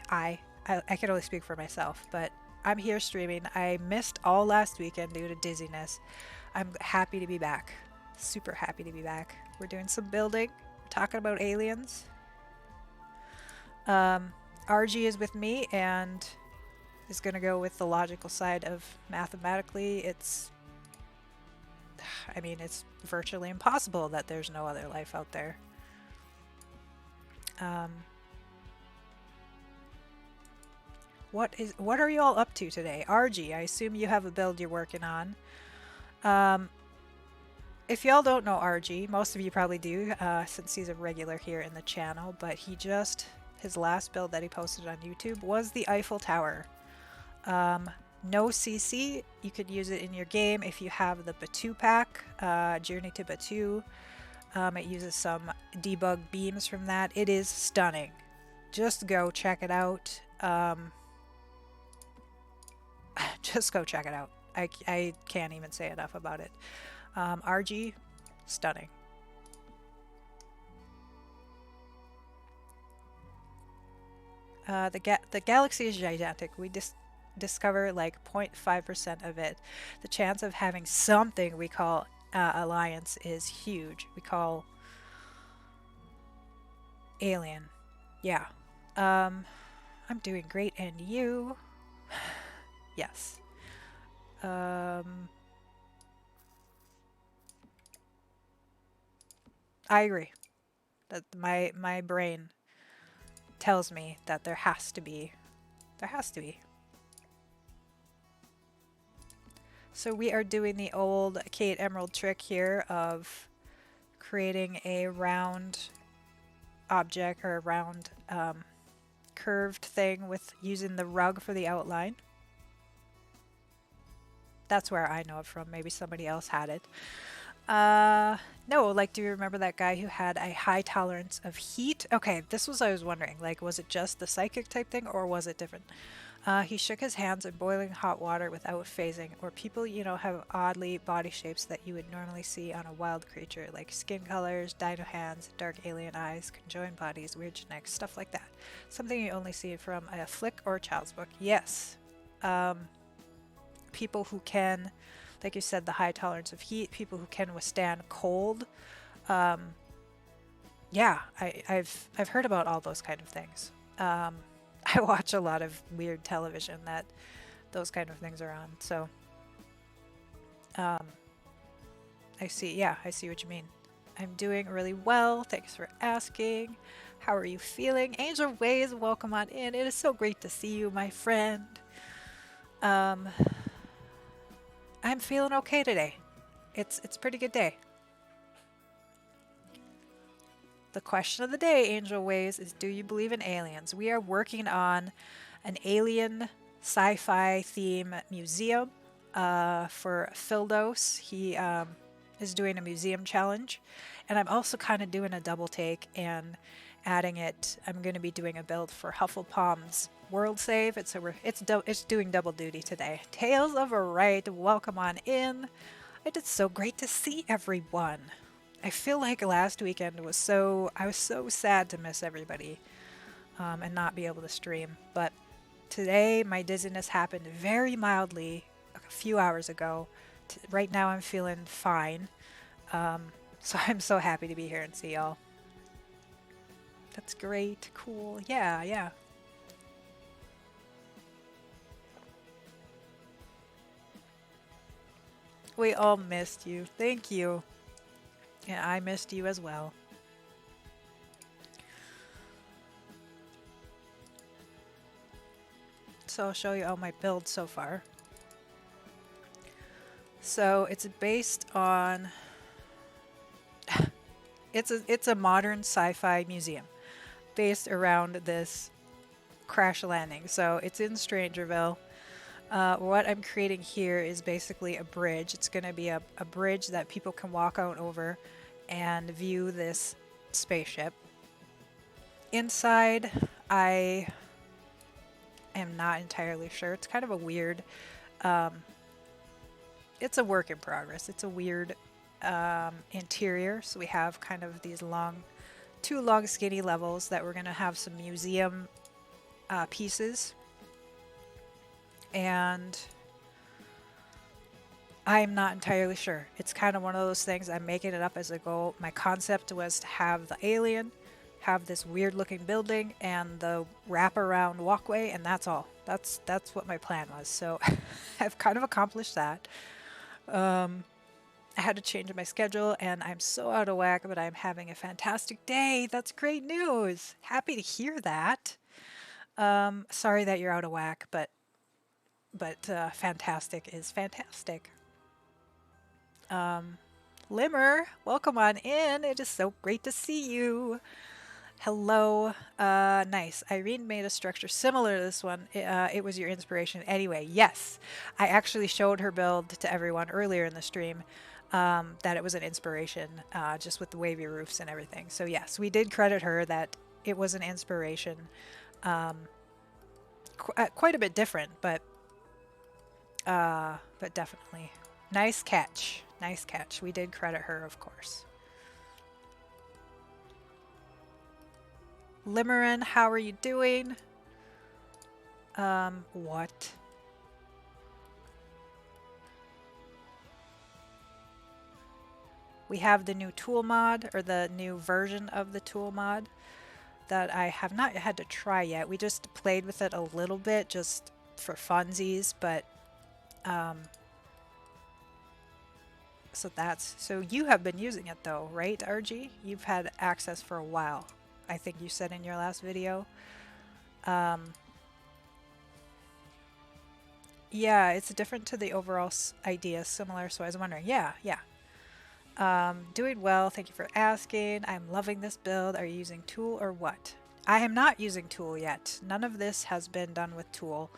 I can only speak for myself, but I'm here streaming. I missed all last weekend due to dizziness. I'm happy to be back. Super happy to be back. We're doing some building. We're talking about aliens. RG is with me and is going to go with the logical side of mathematically. It's virtually impossible that there's no other life out there. What are you all up to today? RG, I assume you have a build you're working on. If y'all don't know RG, most of you probably do, since he's a regular here in the channel, but his last build that he posted on YouTube was the Eiffel Tower. No CC, you could use it in your game if you have the Batu pack, Journey to Batu. It uses some debug beams from that. It is stunning. Just go check it out. Just go check it out. I can't even say enough about it. RG, stunning. The galaxy is gigantic. We discover like 0.5% of it. The chance of having something we call alliance is huge. We call alien. Yeah. I'm doing great, and you? Yes. I agree. That my brain tells me that there has to be. So we are doing the old Kate Emerald trick here of creating a round object or a round curved thing with using the rug for the outline. That's where I know it from. Maybe somebody else had it. No, like, do you remember that guy who had a high tolerance of heat? Okay, this was I was wondering. Like, was it just the psychic type thing, or was it different? He shook his hands in boiling hot water without phasing. Or people, have oddly body shapes that you would normally see on a wild creature, like skin colors, dino hands, dark alien eyes, conjoined bodies, weird genetics, stuff like that. Something you only see from a flick or a child's book. Yes. People who can, like you said, the high tolerance of heat, people who can withstand cold. Yeah, I've heard about all those kind of things. I watch a lot of weird television that those kind of things are on. So I see. Yeah, I see what you mean. I'm doing really well. Thanks for asking. How are you feeling? Angel Ways, welcome on in. It is so great to see you, my friend. I'm feeling okay today. It's a pretty good day. The question of the day, Angel Ways, is do you believe in aliens? We are working on an alien sci-fi theme museum for Phildos. He is doing a museum challenge. And I'm also kind of doing a double take and adding it. I'm going to be doing a build for Hufflepalm's World Save. It's doing double duty today. Tales of a Right, welcome on in. It is so great to see everyone. I feel like last weekend I was so sad to miss everybody and not be able to stream. But today my dizziness happened very mildly a few hours ago. Right now I'm feeling fine. So I'm so happy to be here and see y'all. That's great. Cool. Yeah, yeah. We all missed you. Thank you. And I missed you as well. So I'll show you all my builds so far. So it's based on it's a modern sci-fi museum based around this crash landing. So it's in Strangerville. What I'm creating here is basically a bridge. It's going to be a bridge that people can walk out over and view this spaceship. Inside, I am not entirely sure. It's kind of a weird, it's a work in progress. It's a weird interior. So we have kind of these two long skinny levels that we're going to have some museum pieces. And I'm not entirely sure. It's kind of one of those things. I'm making it up as I go. My concept was to have the alien, have this weird looking building, and the wraparound walkway, and that's all. That's what my plan was. So I've kind of accomplished that. I had to change my schedule, and I'm so out of whack, but I'm having a fantastic day. That's great news. Happy to hear that. Sorry that you're out of whack, but fantastic is fantastic. Limmer, welcome on in. It is so great to see you. Hello. Nice. Irene made a structure similar to this one. It was your inspiration. Anyway, yes. I actually showed her build to everyone earlier in the stream that it was an inspiration just with the wavy roofs and everything. So yes, we did credit her that it was an inspiration. Quite a bit different, but definitely. Nice catch. Nice catch. We did credit her, of course. Limerin, how are you doing? What? We have the new tool mod, or the new version of the tool mod that I have not had to try yet. We just played with it a little bit just for funsies, but so you have been using it though, right, RG? You've had access for a while. I think you said in your last video. Yeah, it's different to the overall idea, similar, so I was wondering. Yeah. Doing well, thank you for asking. I'm loving this build. Are you using tool or what? I am not using tool yet. None of this has been done with tool.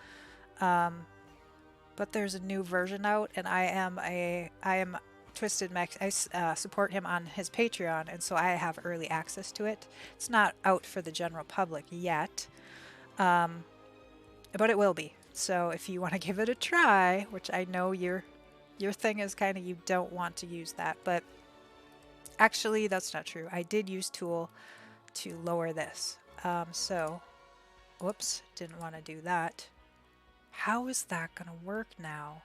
but there's a new version out, and I am Twisted Max. I support him on his Patreon, and so I have early access to it. It's not out for the general public yet, um, but it will be. So if you want to give it a try, which I know your thing is kind of you don't want to use that, but actually that's not true. I did use Tool to lower this. So, whoops, didn't want to do that. How is that going to work now?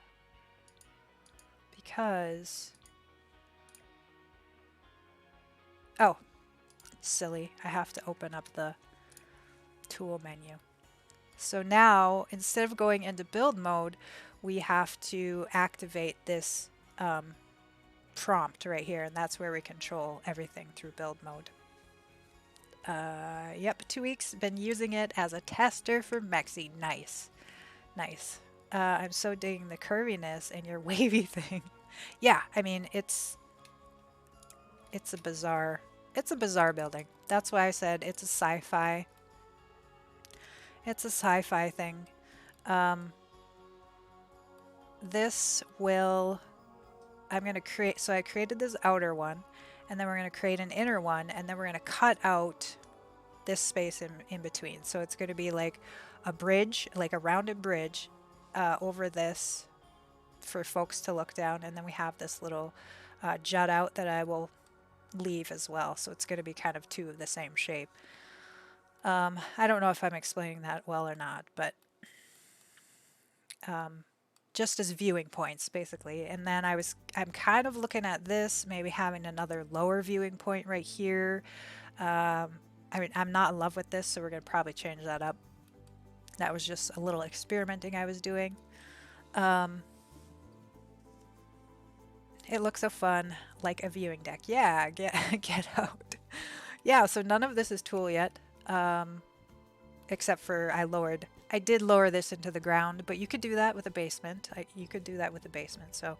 Because, oh, silly. I have to open up the tool menu. So now, instead of going into build mode, we have to activate this prompt right here, and that's where we control everything through build mode. Yep, 2 weeks. Been using it as a tester for Mexi. Nice. Nice. I'm so digging the curviness and your wavy thing. Yeah, I mean, it's a bizarre building. That's why I said it's a sci-fi. It's a sci-fi thing. This will, I'm going to create, so I created this outer one, and then we're going to create an inner one, and then we're going to cut out this space in between. So it's going to be like a bridge, like a rounded bridge over this for folks to look down, and then we have this little jut out that I will leave as well. So it's going to be kind of two of the same shape. I don't know if I'm explaining that well or not, but just as viewing points basically. And then I'm kind of looking at this, maybe having another lower viewing point right here. I mean, I'm not in love with this, so we're going to probably change that up. That was just a little experimenting I was doing. It looks so fun, like a viewing deck. Yeah, get out. Yeah, so none of this is Tool yet, except for I did lower this into the ground, but you could do that with a basement. You could do that with a basement, so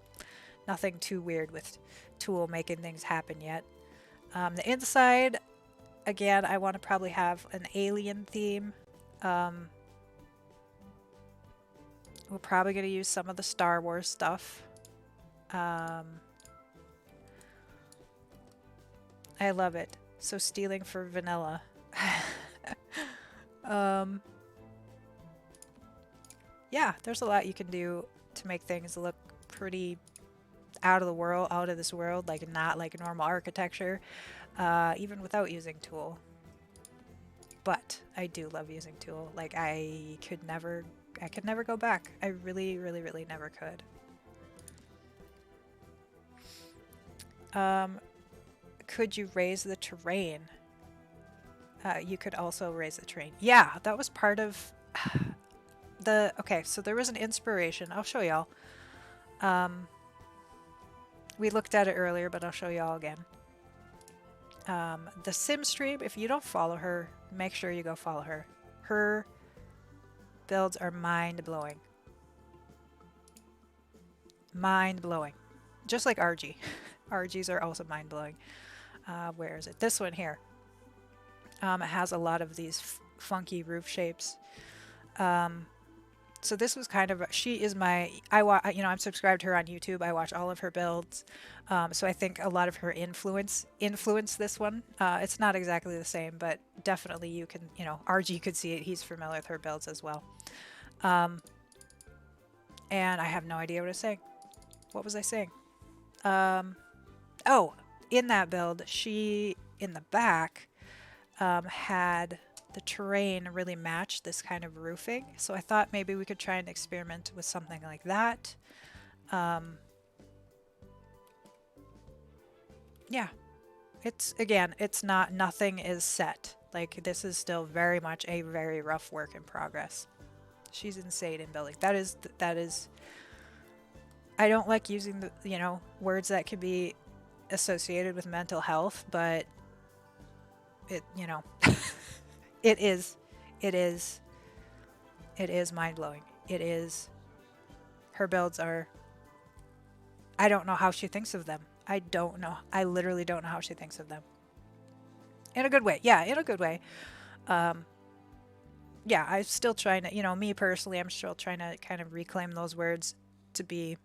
nothing too weird with Tool making things happen yet. The inside, again, I want to probably have an alien theme. We're probably going to use some of the Star Wars stuff. I love it. So stealing for vanilla. Yeah, there's a lot you can do to make things look pretty out of this world, like not like normal architecture, even without using Tool. But I do love using Tool. Like I could never go back. I really, really, really never could. Could you raise the terrain? You could also raise the terrain. Yeah, that was part of okay, so there was an inspiration. I'll show y'all. We looked at it earlier, but I'll show y'all again. The Sim stream, if you don't follow her, make sure you go follow her. Her builds are mind-blowing. Mind-blowing. Just like RG. RGs are also mind-blowing. Where is it? This one here. It has a lot of these funky roof shapes. So this was kind of, she is my, I'm subscribed to her on YouTube. I watch all of her builds. So I think a lot of her influenced this one. It's not exactly the same, but definitely you can, RG could see it. He's familiar with her builds as well. And I have no idea what I was saying. What was I saying? Oh, in that build, she, in the back, had the terrain really match this kind of roofing. So I thought maybe we could try and experiment with something like that. Yeah, it's not, nothing is set. Like this is still very much a very rough work in progress. She's insane in building. That is, I don't like using the, words that could be associated with mental health, but it, it is mind-blowing. It is, her builds are, I don't know how she thinks of them. I don't know. I literally don't know how she thinks of them. In a good way. Yeah, in a good way. yeah, I'm still trying to, me personally, I'm still trying to kind of reclaim those words to be,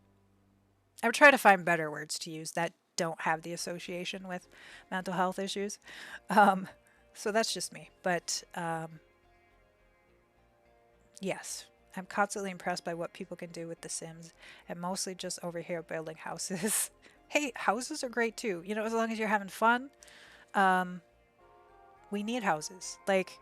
I'm trying to find better words to use that don't have the association with mental health issues. Um, so that's just me. But yes, I'm constantly impressed by what people can do with The Sims, and mostly just over here building houses. Hey, houses are great too. As long as you're having fun, um, we need houses. Like,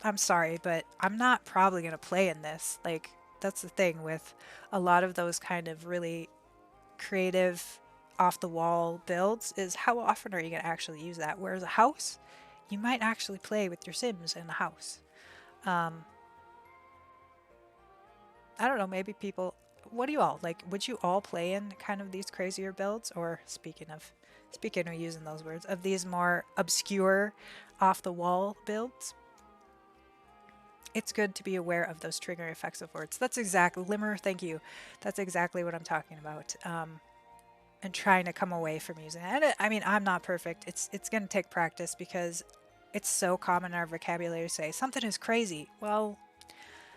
I'm sorry, but I'm not probably going to play in this. Like, that's the thing with a lot of those kind of really creative, off the wall builds is how often are you going to actually use that? Whereas a house, you might actually play with your Sims in the house. Um, I don't know, maybe people, what do you all like? Would you all play in kind of these crazier builds? Or speaking of using those words, of these more obscure, off the wall builds? It's good to be aware of those trigger effects of words. That's exactly, Limmer, thank you. That's exactly what I'm talking about. And trying to come away from using it. And I mean, I'm not perfect. It's going to take practice because it's so common in our vocabulary to say something is crazy. Well,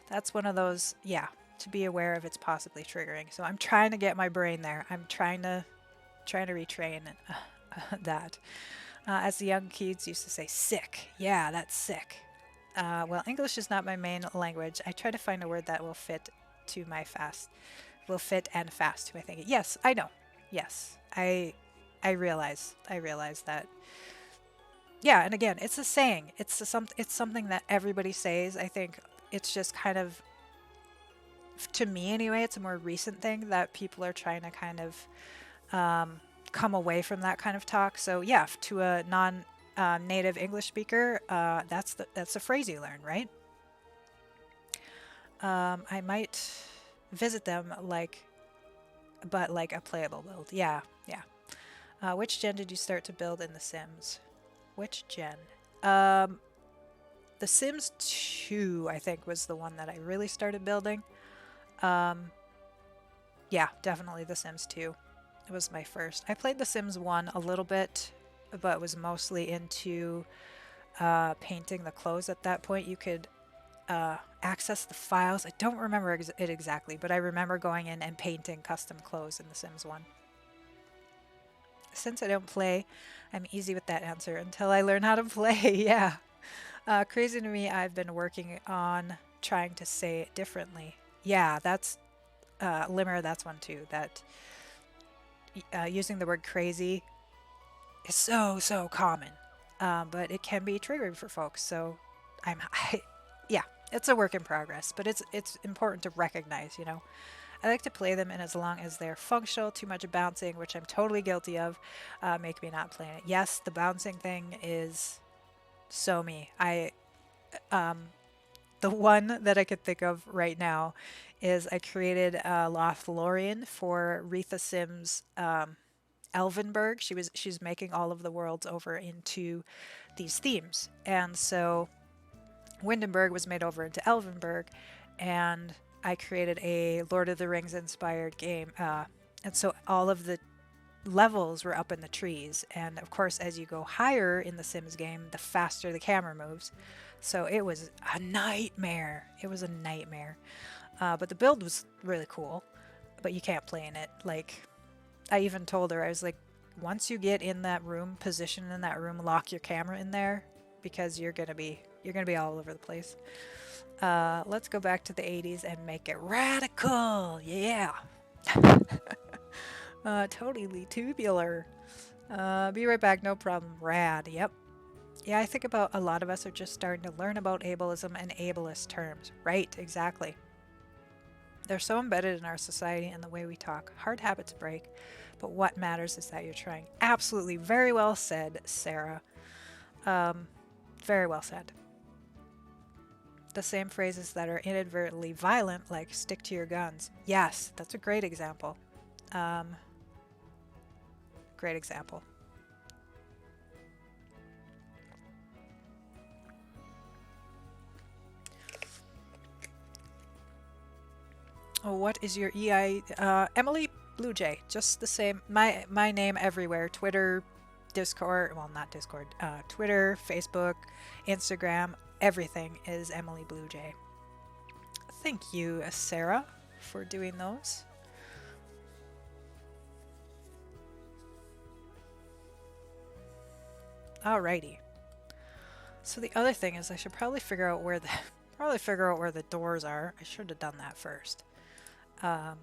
that's one of those, yeah, to be aware of it's possibly triggering. So I'm trying to get my brain there. I'm trying to retrain that. As the young kids used to say, sick. Yeah, that's sick. Well, English is not my main language. I try to find a word that will fit and fast to my thinking. Yes, I know. Yes, I realize that. Yeah, and again, it's a saying. It's something that everybody says. I think it's just kind of, to me anyway, it's a more recent thing that people are trying to kind of come away from that kind of talk. So yeah, to a non native English speaker, that's the phrase you learn, right? I might visit them but like a playable build. Yeah, yeah. Which gen did you start to build in The Sims? Which gen? Um, The Sims 2, I think, was the one that I really started building. Um, yeah, definitely The Sims 2. It was my first. I played The Sims 1 a little bit, but was mostly into painting the clothes at that point. You could access the files. I don't remember it exactly, but I remember going in and painting custom clothes in The Sims 1. Since I don't play, I'm easy with that answer until I learn how to play. Yeah. Crazy to me, I've been working on trying to say it differently. Yeah, that's Limmer, that's one too. That using the word crazy is so common, but it can be triggering for folks. So yeah, it's a work in progress, but it's important to recognize. I like to play them, and as long as they're functional, too much bouncing, which I'm totally guilty of, make me not playing it. Yes, the bouncing thing is so me. The one that I could think of right now is I created a Lothlorien for Retha Sims' Elvenberg. She's making all of the worlds over into these themes, and so Windenburg was made over into Elvenberg, and I created a Lord of the Rings inspired game. And so all of the levels were up in the trees. And of course, as you go higher in the Sims game, the faster the camera moves. So it was a nightmare. It was a nightmare. But the build was really cool. But you can't play in it. Like, I even told her, I was like, once you get in that room, position in that room, lock your camera in there because you're gonna be all over the place. Let's go back to the 80s and make it radical. Yeah. Totally tubular. Be right back. No problem. Rad. Yep. Yeah, I think about a lot of us are just starting to learn about ableism and ableist terms. Right. Exactly. They're so embedded in our society and the way we talk. Hard habits break. But what matters is that you're trying. Absolutely. Very well said, Sarah. Very well said. The same phrases that are inadvertently violent, like stick to your guns. Yes, that's a great example. Um, Great example. Oh, what is your EI? Emily Blue Jay. Just the same. My name everywhere. Twitter, Discord, well, not Discord, Twitter, Facebook, Instagram, everything is Emily Blue Jay. Thank you, Sarah, for doing those. Alrighty. So the other thing is I should probably figure out where the doors are. I should have done that first. Let's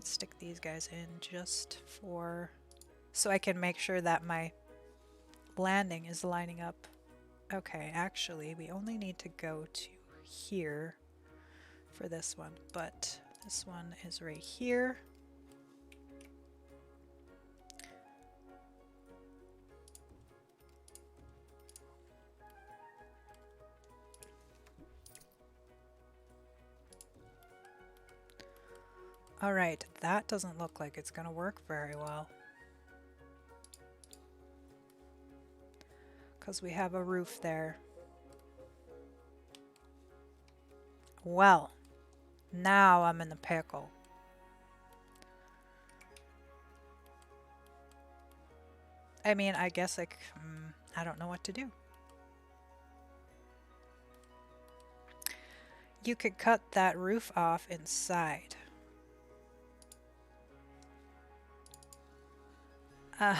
stick these guys in just for so I can make sure that my landing is lining up. Okay, actually, we only need to go to here for this one, but this one is right here. Alright, that doesn't look like it's gonna work very well. Because we have a roof there. Well, now I'm in the pickle. I mean, I guess I don't know what to do. You could cut that roof off inside.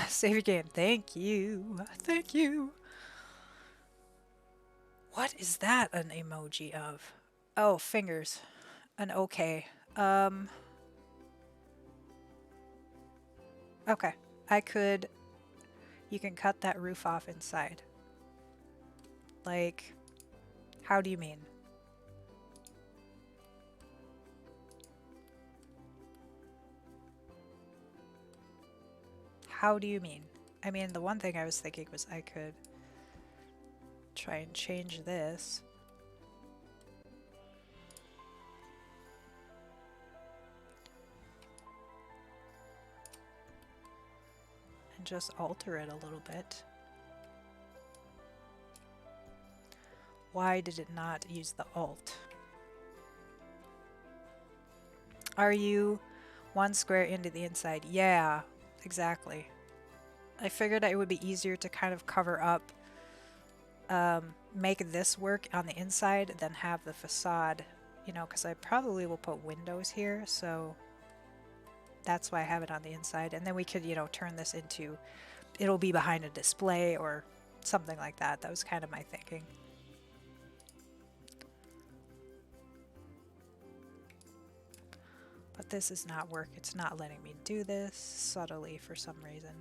Save your game. Thank you. Thank you. What is that an emoji of? Oh, fingers. An okay. Okay. You can cut that roof off inside. Like, how do you mean? How do you mean? I mean, the one thing I was thinking was I could try and change this. And just alter it a little bit. Why did it not use the alt? Are you one square into the inside? Yeah, exactly. I figured it would be easier to kind of cover up, make this work on the inside than have the facade, you know, because I probably will put windows here, so that's why I have it on the inside. And then we could, you know, turn this into, it'll be behind a display or something like that. That was kind of my thinking. But this is not work. It's not letting me do this subtly for some reason.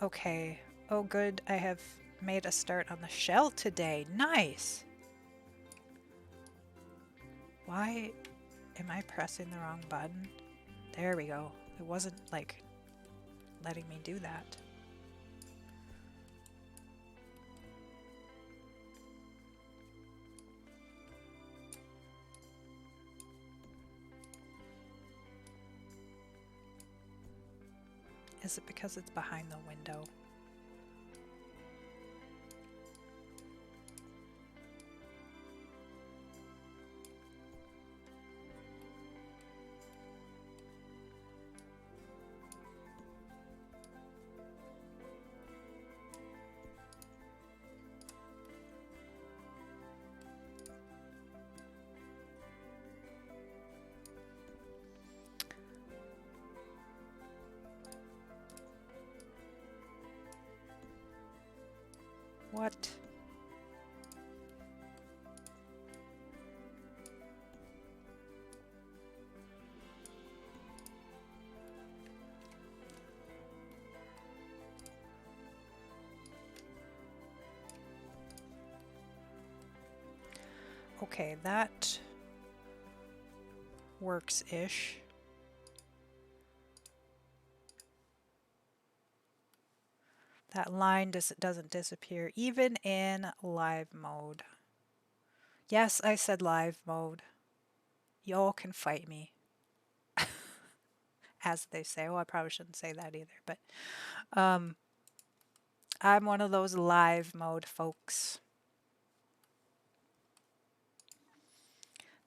Okay. Oh good, I have made a start on the shell today. Nice! Why am I pressing the wrong button? There we go. It wasn't like letting me do that. Is it because it's behind the window? What? Okay, that works-ish. That line doesn't disappear, even in live mode. Yes, I said live mode. Y'all can fight me. As they say. Well, I probably shouldn't say that either, but I'm one of those live mode folks.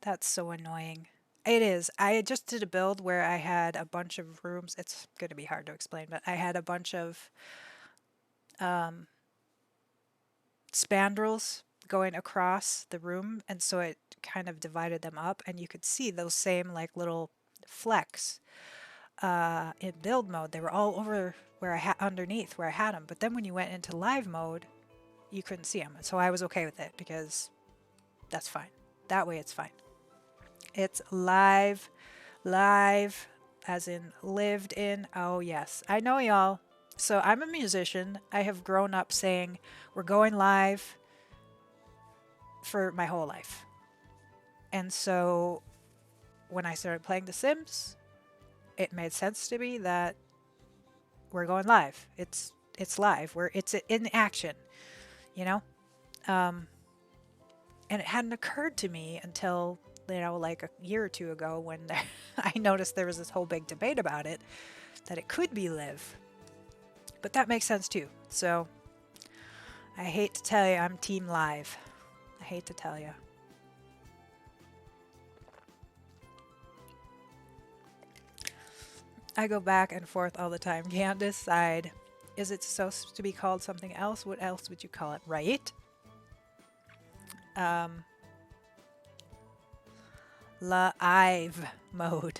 That's so annoying. It is. I just did a build where I had a bunch of rooms. It's going to be hard to explain, but I had a bunch of um, spandrels going across the room, and so it kind of divided them up, and you could see those same like little flecks in build mode. They were all over where I had underneath where I had them, but then when you went into live mode, you couldn't see them. So I was okay with it because that's fine. That way it's fine. It's live, live, as in lived in. Oh, yes. I know y'all. So I'm a musician. I have grown up saying we're going live for my whole life. And so when I started playing The Sims, it made sense to me that we're going live. It's live. It's in action, you know? Um, and it hadn't occurred to me until, like a year or two ago when I noticed there was this whole big debate about it, that it could be live. But that makes sense too. So I hate to tell you, I'm team live. I hate to tell you. I go back and forth all the time. Can't decide. Is it supposed to be called something else? What else would you call it? Right? Live mode.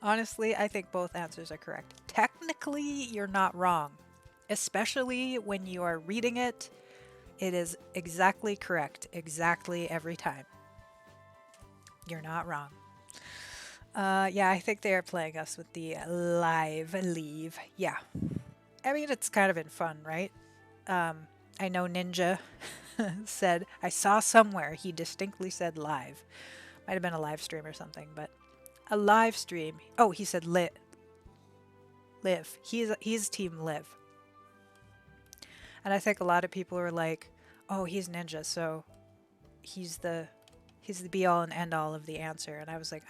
Honestly, I think both answers are correct. Technically, you're not wrong. Especially when you are reading it, it is exactly correct. Exactly every time. You're not wrong. Yeah, I think they are playing us with the live leave. Yeah. I mean, it's kind of been fun, right? I know Ninja said, I saw somewhere he distinctly said live. Might have been a live stream or something, but a live stream. Oh, he said live. He's team live. And I think a lot of people are like, oh, he's Ninja, so he's the be all and end all of the answer. And I was like,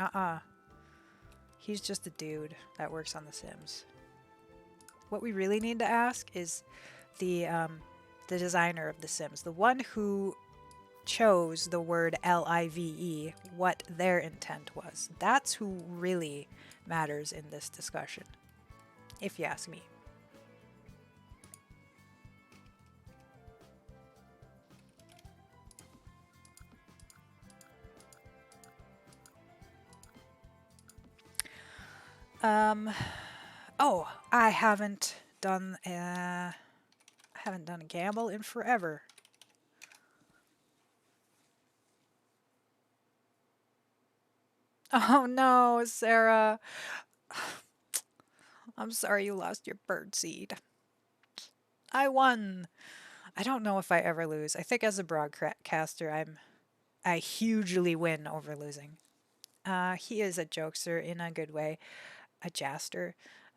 he's just a dude that works on The Sims. What we really need to ask is the designer of The Sims, the one who chose the word LIVE, what their intent was. That's who really matters in this discussion, if you ask me. Oh, I haven't done a gamble in forever. Oh no, Sarah. I'm sorry you lost your bird seed. I won. I don't know if I ever lose. I think as a broadcaster, I hugely win over losing. He is a jokester in a good way, a jaster.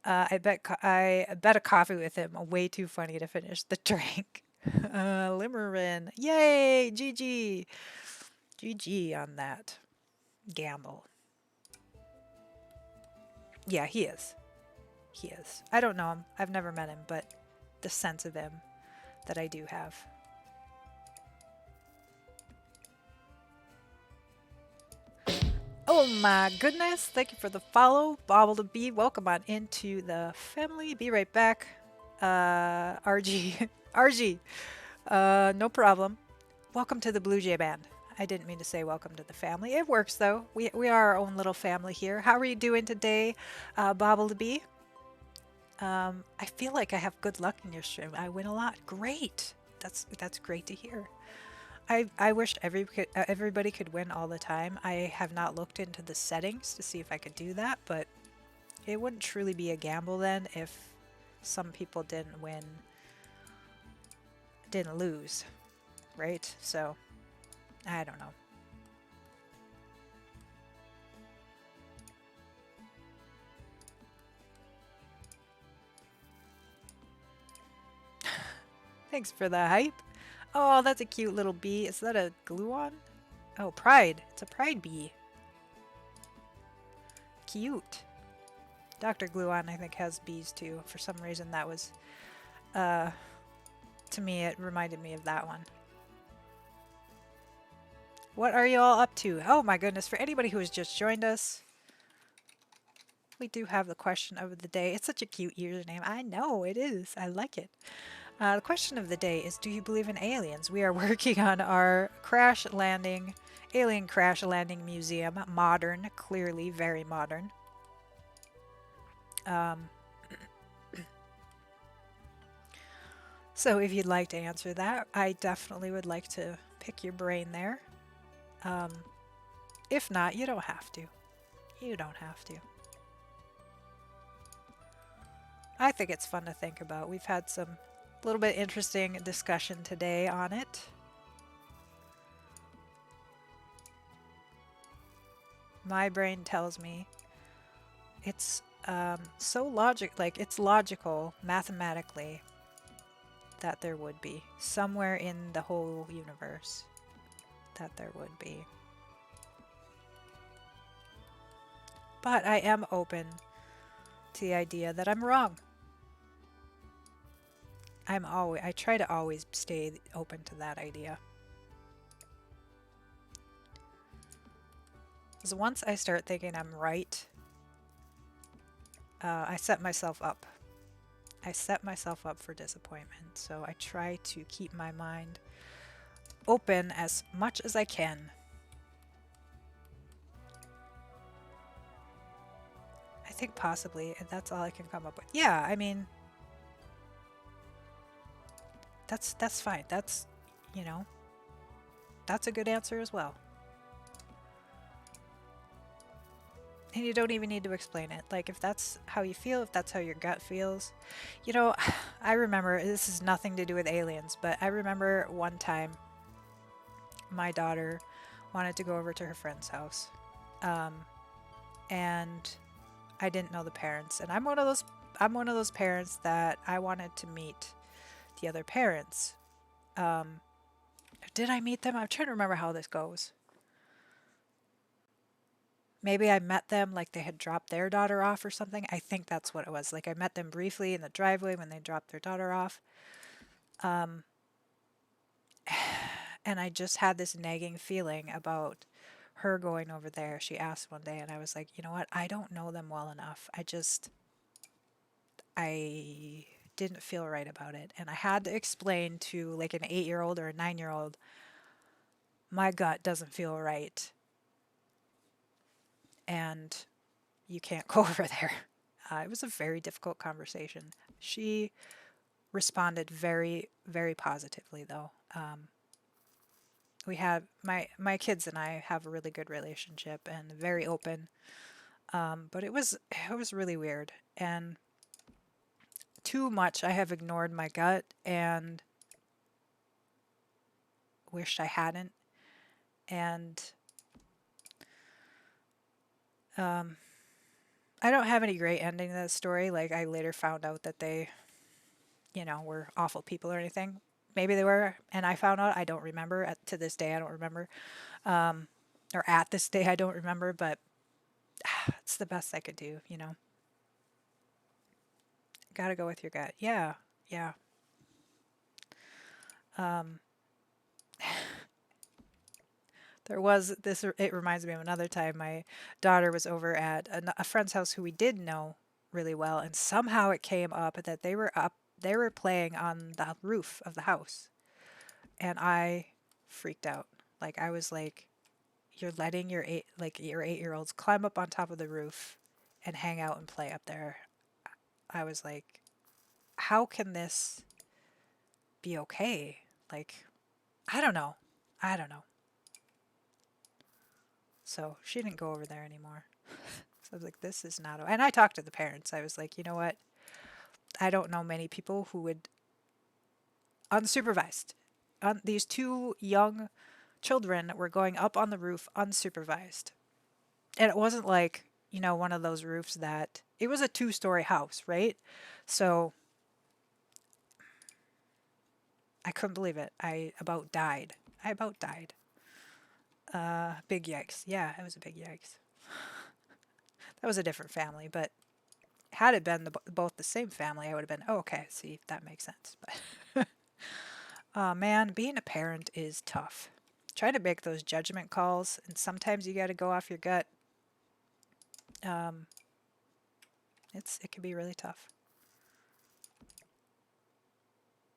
I bet a coffee with him. Way too funny to finish the drink. Limerin. Yay! GG. GG on that gamble. Yeah, he is. He is. I don't know him. I've never met him, but the sense of him that I do have. Oh my goodness. Thank you for the follow. Bobble to Bee. Welcome on into the family. Be right back. RG. RG. No problem. Welcome to the Blue Jay Band. I didn't mean to say welcome to the family. It works though. We are our own little family here. How are you doing today, Bobble to Bee? I feel like I have good luck in your stream. I win a lot. Great. That's great to hear. I wish everybody could win all the time. I have not looked into the settings to see if I could do that, but it wouldn't truly be a gamble then if some people didn't win, didn't lose, right? So, I don't know. Thanks for the hype. Oh, that's a cute little bee. Is that a gluon? Oh, pride. It's a pride bee. Cute. Dr. Gluon, I think, has bees too. For some reason, that was, to me, it reminded me of that one. What are you all up to? Oh my goodness, for anybody who has just joined us, we do have the question of the day. It's such a cute username. I know it is. I like it. The question of the day is, do you believe in aliens? We are working on our alien crash landing museum. Modern, clearly very modern. Um, so if you'd like to answer that, I definitely would like to pick your brain there. Um, if not, you don't have to. You don't have to. I think it's fun to think about. We've had some little bit interesting discussion today on it. My brain tells me it's it's logical mathematically that there would be somewhere in the whole universe that there would be. But I am open to the idea that I'm wrong. I try to always stay open to that idea. Because once I start thinking I'm right, I set myself up. I set myself up for disappointment. So I try to keep my mind open as much as I can. I think possibly that's all I can come up with. Yeah, I mean, that's fine. That's, you know, that's a good answer as well. And you don't even need to explain it. Like, if that's how you feel, if that's how your gut feels. You know, I remember, this is nothing to do with aliens, but I remember one time my daughter wanted to go over to her friend's house. And I didn't know the parents. And I'm one of those parents that I wanted to meet the other parents. Did I meet them? I'm trying to remember how this goes. Maybe I met them like they had dropped their daughter off or something. I think that's what it was. Like I met them briefly in the driveway when they dropped their daughter off. And I just had this nagging feeling about her going over there. She asked one day, and I was like, you know what? I don't know them well enough. I didn't feel right about it. And I had to explain to like an 8-year-old or a 9-year-old, my gut doesn't feel right. And you can't go over there. It was a very difficult conversation. She responded very, very positively, though. We have my kids and I have a really good relationship and very open. But it was really weird and too much. I have ignored my gut and wished I hadn't. And I don't have any great ending to that story. Like I later found out that they, were awful people or anything. Maybe they were, and I found out. I don't remember. To this day, I don't remember. Or at this day, I don't remember. But it's the best I could do. Got to go with your gut. Yeah, yeah. There was this. It reminds me of another time. My daughter was over at a friend's house who we did know really well, and somehow it came up that they were up. They were playing on the roof of the house, and I freaked out. Like I was like, "You're letting your 8-year-olds climb up on top of the roof and hang out and play up there." I was like, "How can this be okay?" Like, I don't know. I don't know. So she didn't go over there anymore. So I was like, this is not. And I talked to the parents. I was like, you know what? I don't know many people who would unsupervised. These two young children were going up on the roof unsupervised. And it wasn't like, one of those roofs that it was a 2-story house, right? So I couldn't believe it. I about died. Big yikes. Yeah, it was a big yikes. That was a different family, but had it been both the same family, I would have been, oh, okay, see, that makes sense. But oh man, being a parent is tough. Try to make those judgment calls, and sometimes you got to go off your gut. It can be really tough.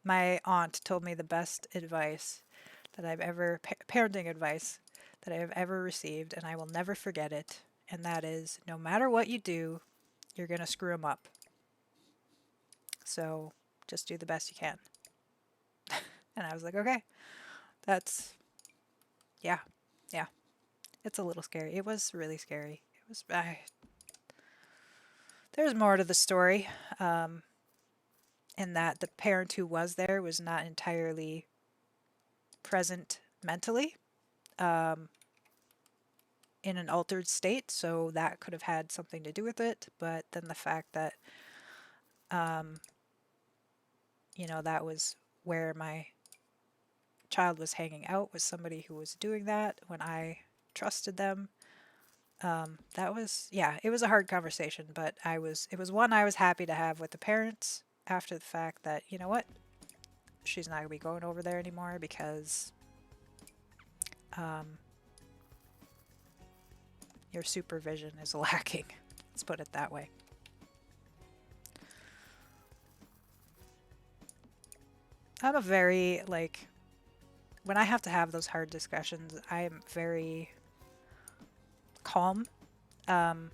My aunt told me the best advice that I've ever parenting advice that I have ever received, and I will never forget it. And that is, no matter what you do, you're gonna screw them up. So just do the best you can. And I was like, okay, that's yeah, yeah. It's a little scary. It was really scary. It was. There's more to the story, um, in that the parent who was there was not entirely present mentally, um, in an altered state, so that could have had something to do with it. But then the fact that, um, that was where my child was hanging out with somebody who was doing that when I trusted them. That was, yeah, it was a hard conversation, but it was one I was happy to have with the parents after the fact that, you know what, she's not gonna be going over there anymore because, um, your supervision is lacking. Let's put it that way. I'm a very, like, when I have to have those hard discussions, I'm very calm. Um,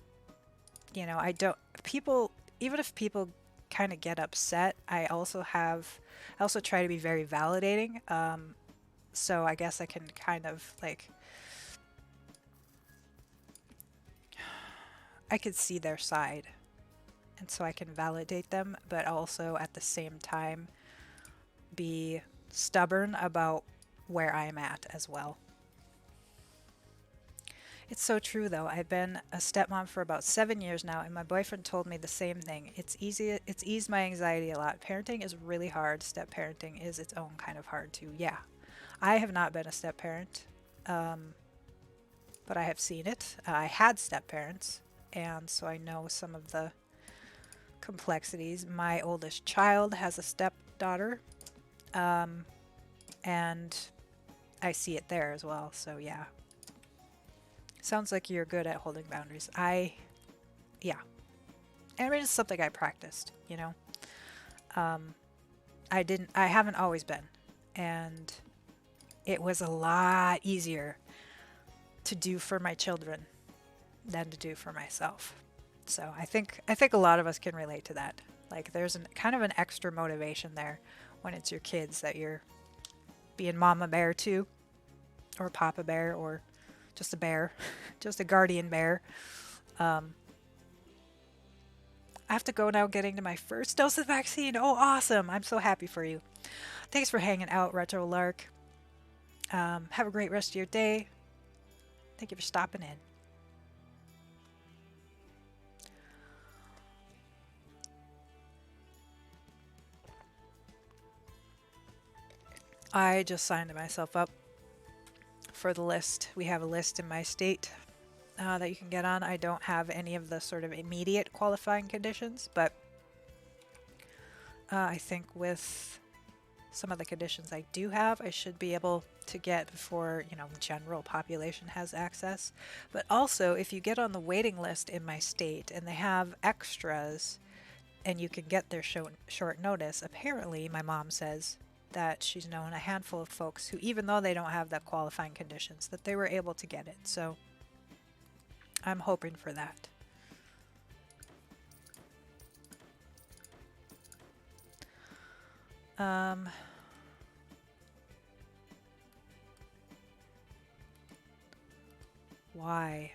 I don't, people, even if people kind of get upset, I also try to be very validating. So I guess I can kind of like, I could see their side. And so I can validate them, but also at the same time be stubborn about where I'm at as well. It's so true though. I've been a stepmom for about 7 years now, and my boyfriend told me the same thing. It's eased my anxiety a lot. Parenting is really hard. Step parenting is its own kind of hard too. Yeah. I have not been a step parent, um, but I have seen it. I had step parents, and so I know some of the complexities. My oldest child has a stepdaughter, um, and I see it there as well. So yeah. Sounds like you're good at holding boundaries. Yeah. I mean, it's something I practiced. Um, I haven't always been. And it was a lot easier to do for my children than to do for myself. So I think a lot of us can relate to that. Like there's kind of an extra motivation there when it's your kids that you're being mama bear to, or papa bear, or just a bear, just a guardian bear. Um, I have to go now getting to my first dose of the vaccine. Oh, awesome. I'm so happy for you. Thanks for hanging out, Retro Lark. Have a great rest of your day. Thank you for stopping in. I just signed myself up for the list. We have a list in my state that you can get on. I don't have any of the sort of immediate qualifying conditions, but I think with some of the conditions I do have, I should be able to get before, the general population has access. But also, if you get on the waiting list in my state and they have extras and you can get their short notice, apparently my mom says that she's known a handful of folks who, even though they don't have the qualifying conditions, that they were able to get it. So I'm hoping for that. Why?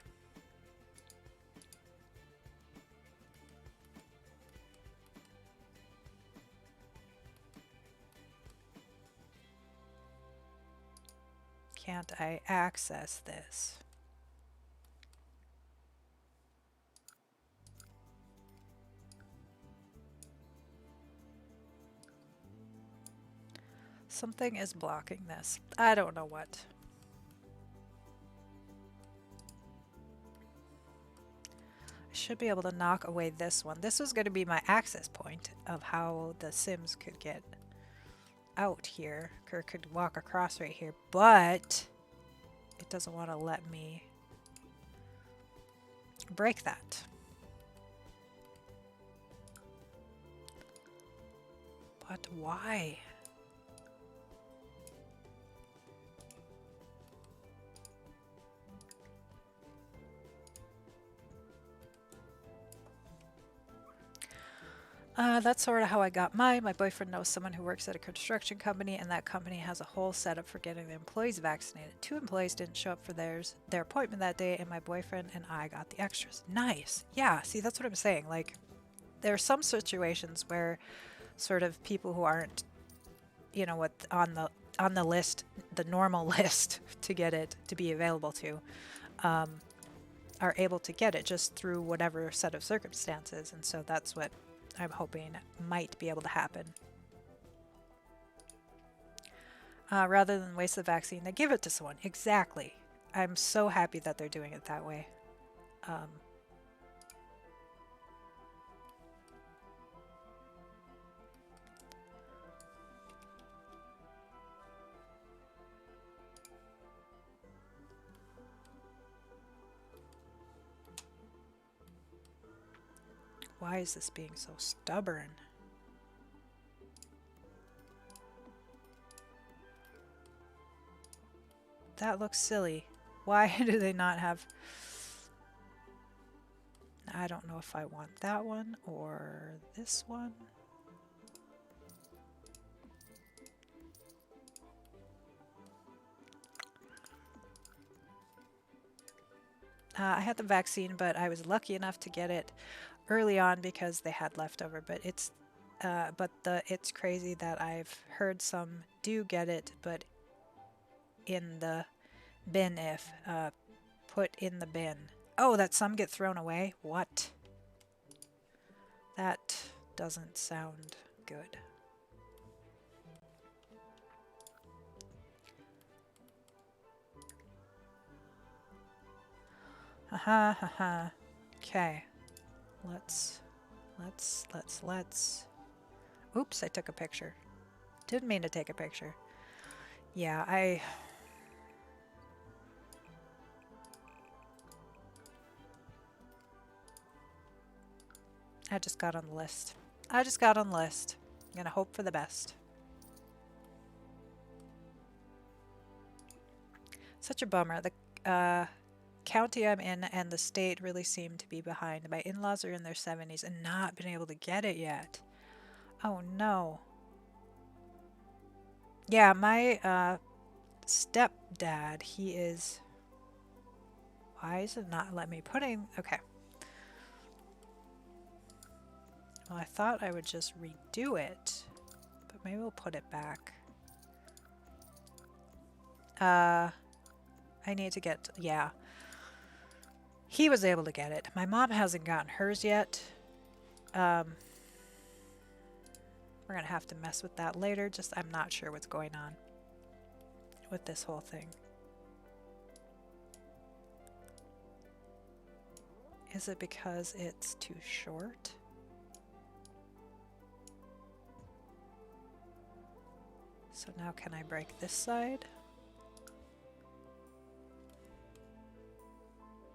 Can't I access this? Something is blocking this. I don't know what. I should be able to knock away this one. This was going to be my access point of how the Sims could get out here, or could walk across right here, but it doesn't want to let me break that. What? Why? That's sort of how I got mine. My boyfriend knows someone who works at a construction company, and that company has a whole setup for getting the employees vaccinated. 2 employees didn't show up for their appointment that day, and my boyfriend and I got the extras. Nice. Yeah, see, that's what I'm saying. Like, there are some situations where sort of people who aren't, you know, what on the list, the normal list to get it to be available to, are able to get it just through whatever set of circumstances, and so that's what I'm hoping might be able to happen. Rather than waste the vaccine, they give it to someone. Exactly. I'm so happy that they're doing it that way. Why is this being so stubborn? That looks silly. Why do they not have... I don't know if I want that one or this one. I had the vaccine, but I was lucky enough to get it early on because they had leftover. But it's crazy that I've heard some do get it, but in the bin if put in the bin. Oh, that some get thrown away? What? That doesn't sound good. Haha, haha. Okay. Let's. Oops, I took a picture. Didn't mean to take a picture. Yeah, I just got on the list. I just got on the list. I'm gonna hope for the best. Such a bummer. The county I'm in and the state really seem to be behind. My in-laws are in their 70s and not been able to get it yet. Oh no. Yeah, my stepdad, he is... Why is it not let me put in... Okay. Well, I thought I would just redo it, but maybe we'll put it back. I need to get... Yeah. He was able to get it. My mom hasn't gotten hers yet. We're gonna have to mess with that later. Just, I'm not sure what's going on with this whole thing. Is it because it's too short? So now can I break this side?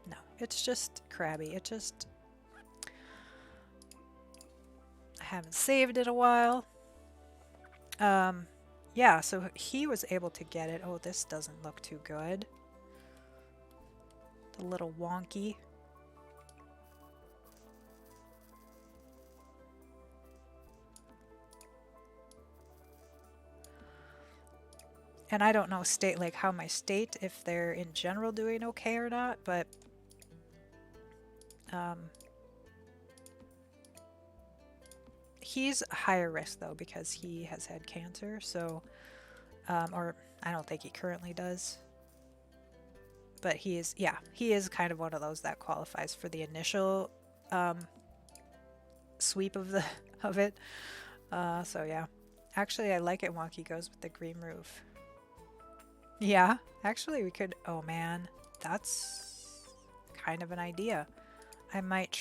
No, it's just crabby. It just... I haven't saved it a while. Yeah, so he was able to get it. Oh, this doesn't look too good. A little wonky. And I don't know state, like how my state, if they're in general doing okay or not, but he's higher risk though because he has had cancer, so or I don't think he currently does, but he is, yeah, he is kind of one of those that qualifies for the initial sweep of the of it. So yeah, actually I like it wonky goes with the green roof. Yeah, actually we could, oh man, that's kind of an idea. I might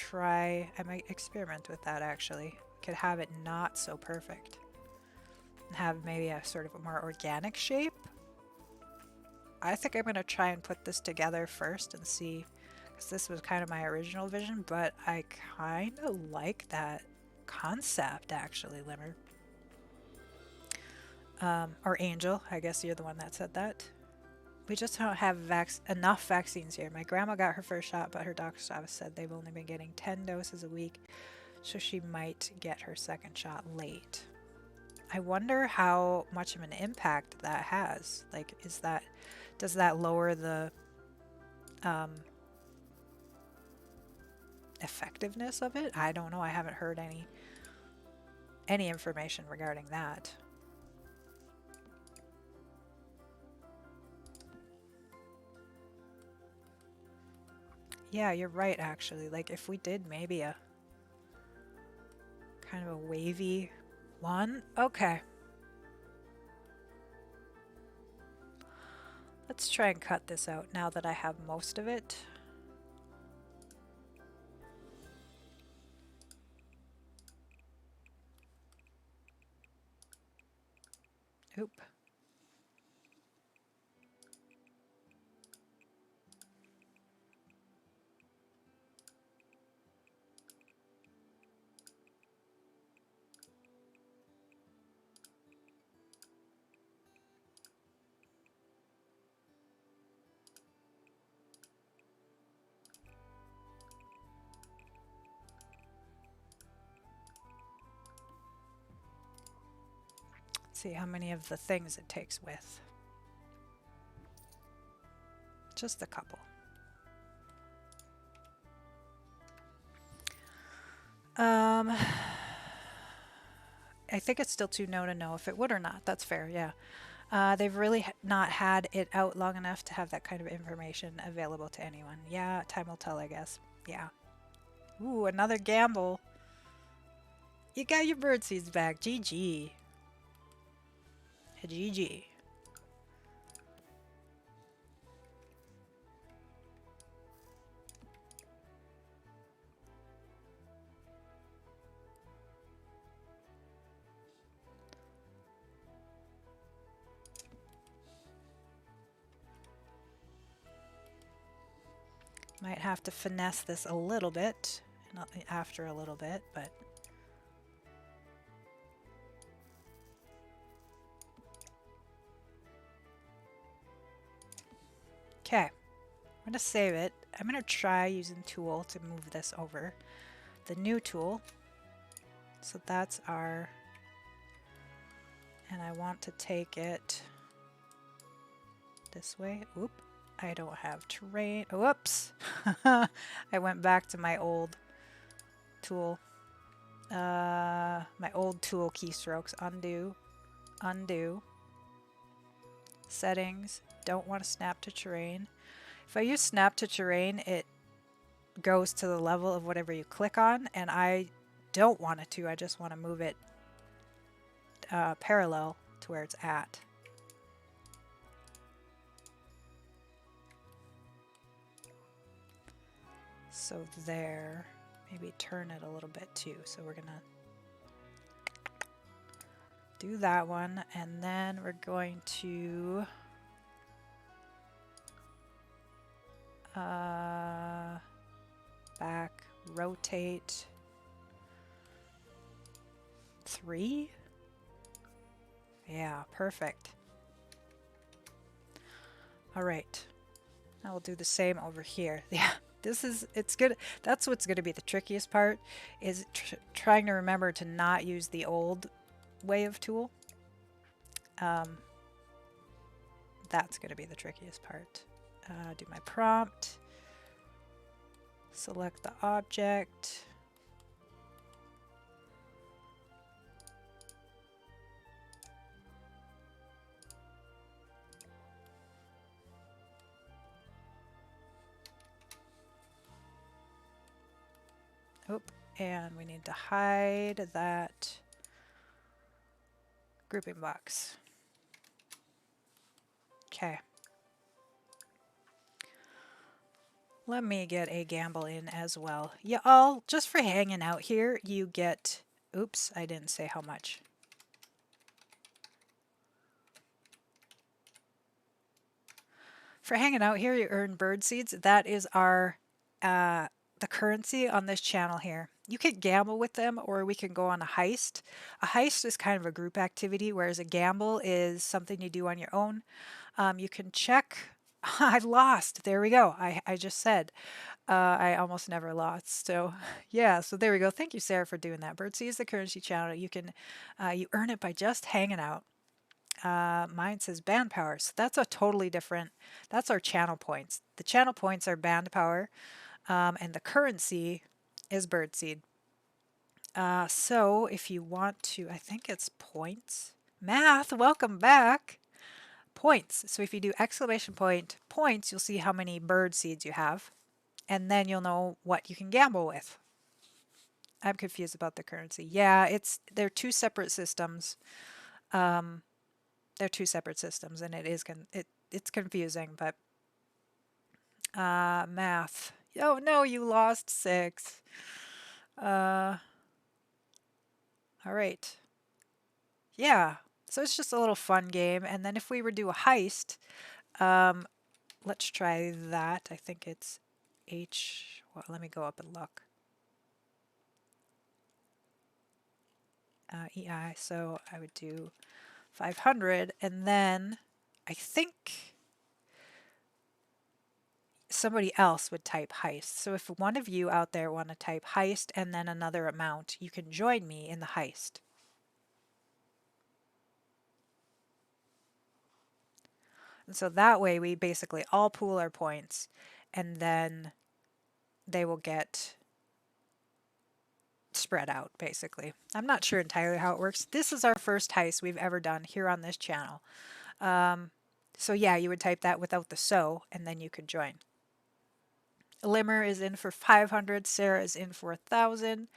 experiment with that actually. Could have it not so perfect. And have maybe a sort of a more organic shape. I think I'm going to try and put this together first and see, because this was kind of my original vision, but I kind of like that concept actually, Limmer. Or Angel, I guess you're the one that said that. We just don't have enough vaccines here. My grandma got her first shot, but her doctor's office said they've only been getting 10 doses a week, so she might get her second shot late. I wonder how much of an impact that has. Like, does that lower the effectiveness of it? I don't know. I haven't heard any information regarding that. Yeah, you're right, actually. Like, if we did maybe a kind of a wavy one. Okay. Let's try and cut this out now that I have most of it. Oop. Let's see how many of the things it takes with. Just a couple. I think it's still too no to know if it would or not. That's fair, yeah. They've really not had it out long enough to have that kind of information available to anyone. Yeah, time will tell, I guess. Yeah. Ooh, another gamble. You got your birdseeds back. GG. GG. Might have to finesse this a little bit, not after a little bit, but okay. I'm gonna save it. I'm gonna try using tool to move this over. The new tool. So that's our, and I want to take it this way. Oop, I don't have terrain. Whoops. I went back to my old tool. My old tool keystrokes. Undo, undo. Settings. Don't want to snap to terrain. If I use snap to terrain, it goes to the level of whatever you click on, and I don't want it to. I just want to move it parallel to where it's at. So there, maybe turn it a little bit too. So we're gonna do that one, and then we're going to back rotate 3. Yeah, perfect. All right, now we'll do the same over here. Yeah, it's good. That's what's going to be the trickiest part, is trying to remember to not use the old way of tool. That's going to be the trickiest part. Do my prompt, select the object. Oop, and we need to hide that grouping box. Okay. Let me get a gamble in as well. Yeah, all just for hanging out here, you get, oops, I didn't say how much. For hanging out here, you earn bird seeds. That is our the currency on this channel here. You could gamble with them or we can go on a heist. A heist is kind of a group activity, whereas a gamble is something you do on your own. You can check. I lost. There we go. I just said I almost never lost. So yeah, so there we go. Thank you, Sarah, for doing that. Birdseed is the currency channel. You earn it by just hanging out. Mine says band power. So that's a totally different, that's our channel points. The channel points are band power, and the currency is birdseed. So if you want to, I think it's points. Math, welcome back. Points. So if you do exclamation point points, you'll see how many bird seeds you have, and then you'll know what you can gamble with. I'm confused about the currency. Yeah, they're two separate systems. They're two separate systems, and it's confusing. But math. Oh no, you lost 6. Uh, all right. Yeah. So it's just a little fun game, and then if we were to do a heist, um, let's try that. I think it's H. Well, let me go up and look. EI. So I would do 500, and then I think somebody else would type heist. So if one of you out there want to type heist and then another amount, you can join me in the heist. And so that way we basically all pool our points, and then they will get spread out basically. I'm not sure entirely how it works. This is our first heist we've ever done here on this channel. So yeah, you would type that without the so, and then you could join. Limmer is in for 500. Sarah is in for 1,000.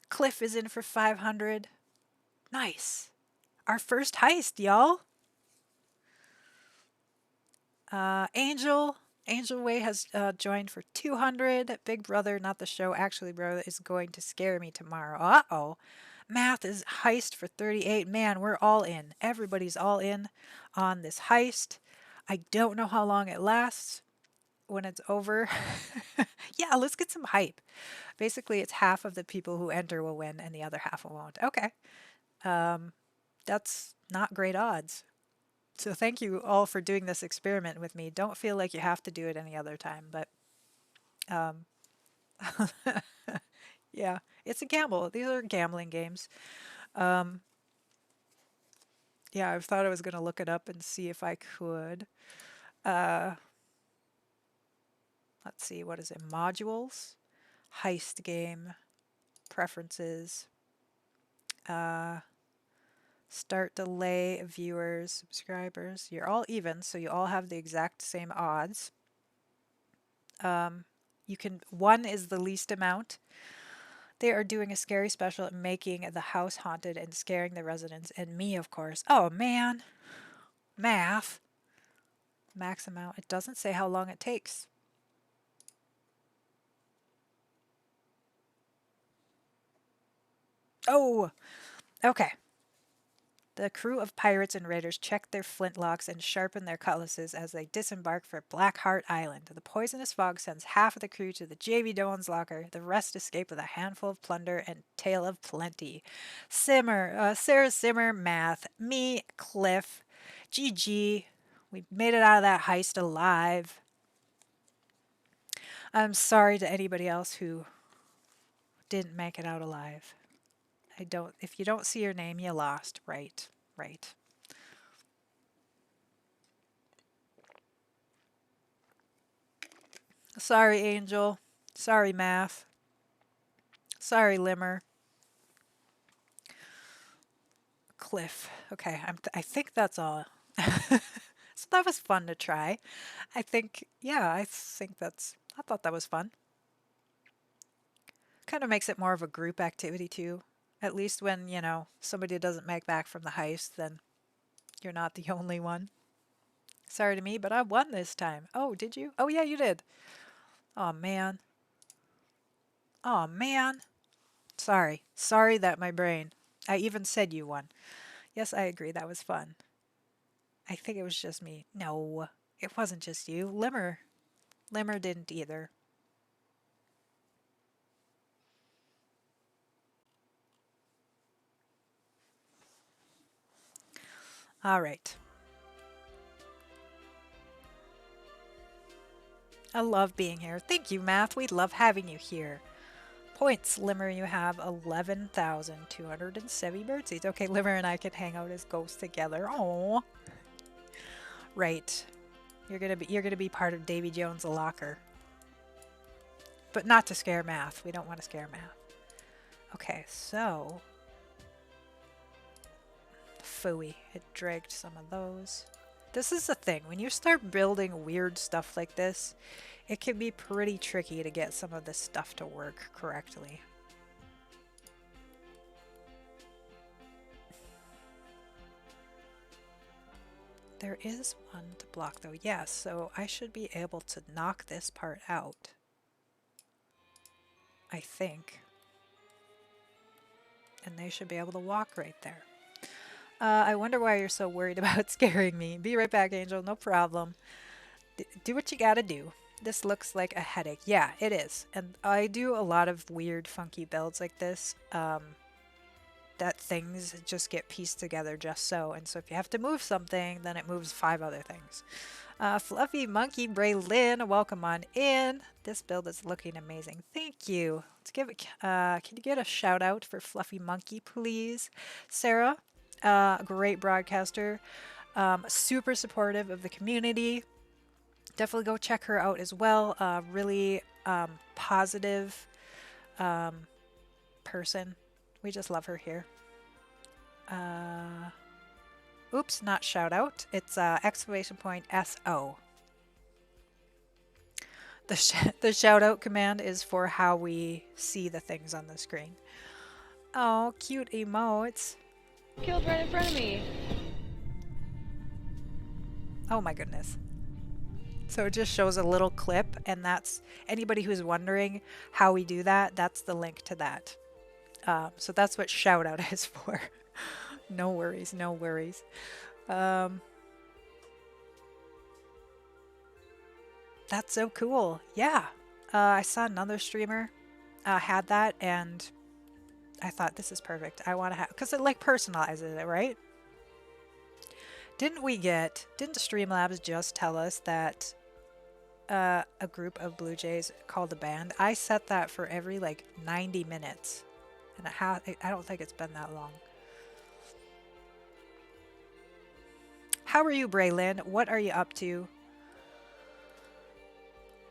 Cliff is in for 500. Nice. Our first heist, y'all. Angel Way has joined for 200. Big Brother, not the show, actually, bro, is going to scare me tomorrow. Uh-oh. Math is heist for 38. Man, we're all in. Everybody's all in on this heist. I don't know how long it lasts when it's over. Yeah, let's get some hype. Basically, it's half of the people who enter will win and the other half won't. Okay. That's not great odds. So thank you all for doing this experiment with me. Don't feel like you have to do it any other time, but yeah, it's a gamble. These are gambling games. Yeah, I thought I was going to look it up and see if I could. Let's see, what is it? Modules, heist game, preferences, start delay, viewers, subscribers. You're all even, so you all have the exact same odds. One is the least amount. They are doing a scary special at making the house haunted and scaring the residents and me, of course. Oh man, math. Max amount. It doesn't say how long it takes. Oh, okay. The crew of pirates and raiders check their flintlocks and sharpen their cutlasses as they disembark for Blackheart Island. The poisonous fog sends half of the crew to the J.B. Doan's locker. The rest escape with a handful of plunder and tale of plenty. Sarah Simmer, math. Me, Cliff. GG. We made it out of that heist alive. I'm sorry to anybody else who didn't make it out alive. If you don't see your name, you lost. Right, right. Sorry, Angel. Sorry, Math. Sorry, Limmer. Cliff. Okay, I think that's all. So that was fun to try. I thought that was fun. Kind of makes it more of a group activity too. At least when, somebody doesn't make back from the heist, then you're not the only one. Sorry to me, but I won this time. Oh, did you? Oh, yeah, you did. Oh, man. Oh, man. Sorry. Sorry that my brain. I even said you won. Yes, I agree. That was fun. I think it was just me. No, it wasn't just you. Limmer didn't either. All right. I love being here. Thank you, Math. We love having you here. Points, Limmer, you have 11,270 birdseeds. Okay, Limmer and I can hang out as ghosts together. Oh, right. You're gonna be part of Davy Jones' locker. But not to scare Math. We don't want to scare Math. Okay, so Phooey. It dragged some of those. This is the thing. When you start building weird stuff like this, it can be pretty tricky to get some of this stuff to work correctly. There is one to block though. Yes, so I should be able to knock this part out. I think. And they should be able to walk right there. I wonder why you're so worried about scaring me. Be right back, Angel. No problem. Do what you gotta do. This looks like a headache. Yeah, it is. And I do a lot of weird, funky builds like this. That things just get pieced together just so. And so if you have to move something, then it moves 5 other things. Fluffy Monkey Braylin, welcome on in. This build is looking amazing. Thank you. Let's give it. Can you get a shout out for Fluffy Monkey, please? Sarah, great broadcaster, super supportive of the community. Definitely go check her out as well. Really positive person. We just love her here. Oops, not shout out. It's exclamation point SO. The shout out command is for how we see the things on the screen. Oh, cute emotes. Killed right in front of me. Oh my goodness. So it just shows a little clip, and that's anybody who's wondering how we do that, that's the link to that. So that's what shout out is for. No worries, no worries. That's so cool. Yeah. I saw another streamer had that, and I thought this is perfect. I want to have, because it like personalizes it, right? Didn't Streamlabs just tell us that a group of Blue Jays called a band? I set that for every like 90 minutes. And I don't think it's been that long. How are you, Braylin? What are you up to?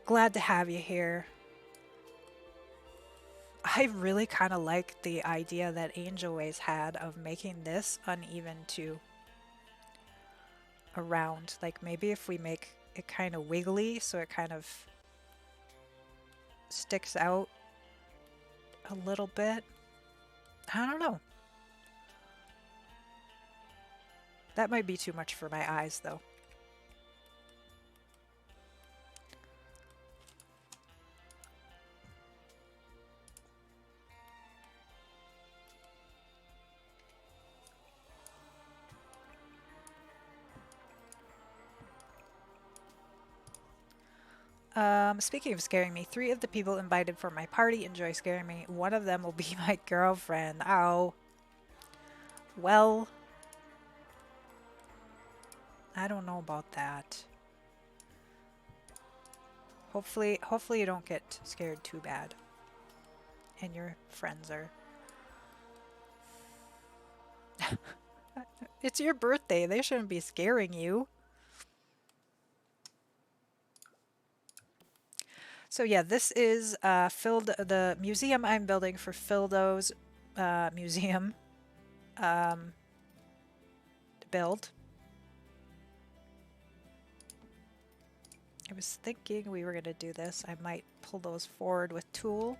Glad to have you here. I really kind of like the idea that Angel Ways had of making this uneven too. Around. Like maybe if we make it kind of wiggly so it kind of sticks out a little bit. I don't know. That might be too much for my eyes, though. Speaking of scaring me, 3 of the people invited for my party enjoy scaring me. One of them will be my girlfriend. Ow. Well, I don't know about that. Hopefully you don't get scared too bad. And your friends are... It's your birthday. They shouldn't be scaring you. So yeah, this is the museum I'm building for Fildo's museum to build. I was thinking we were going to do this. I might pull those forward with tool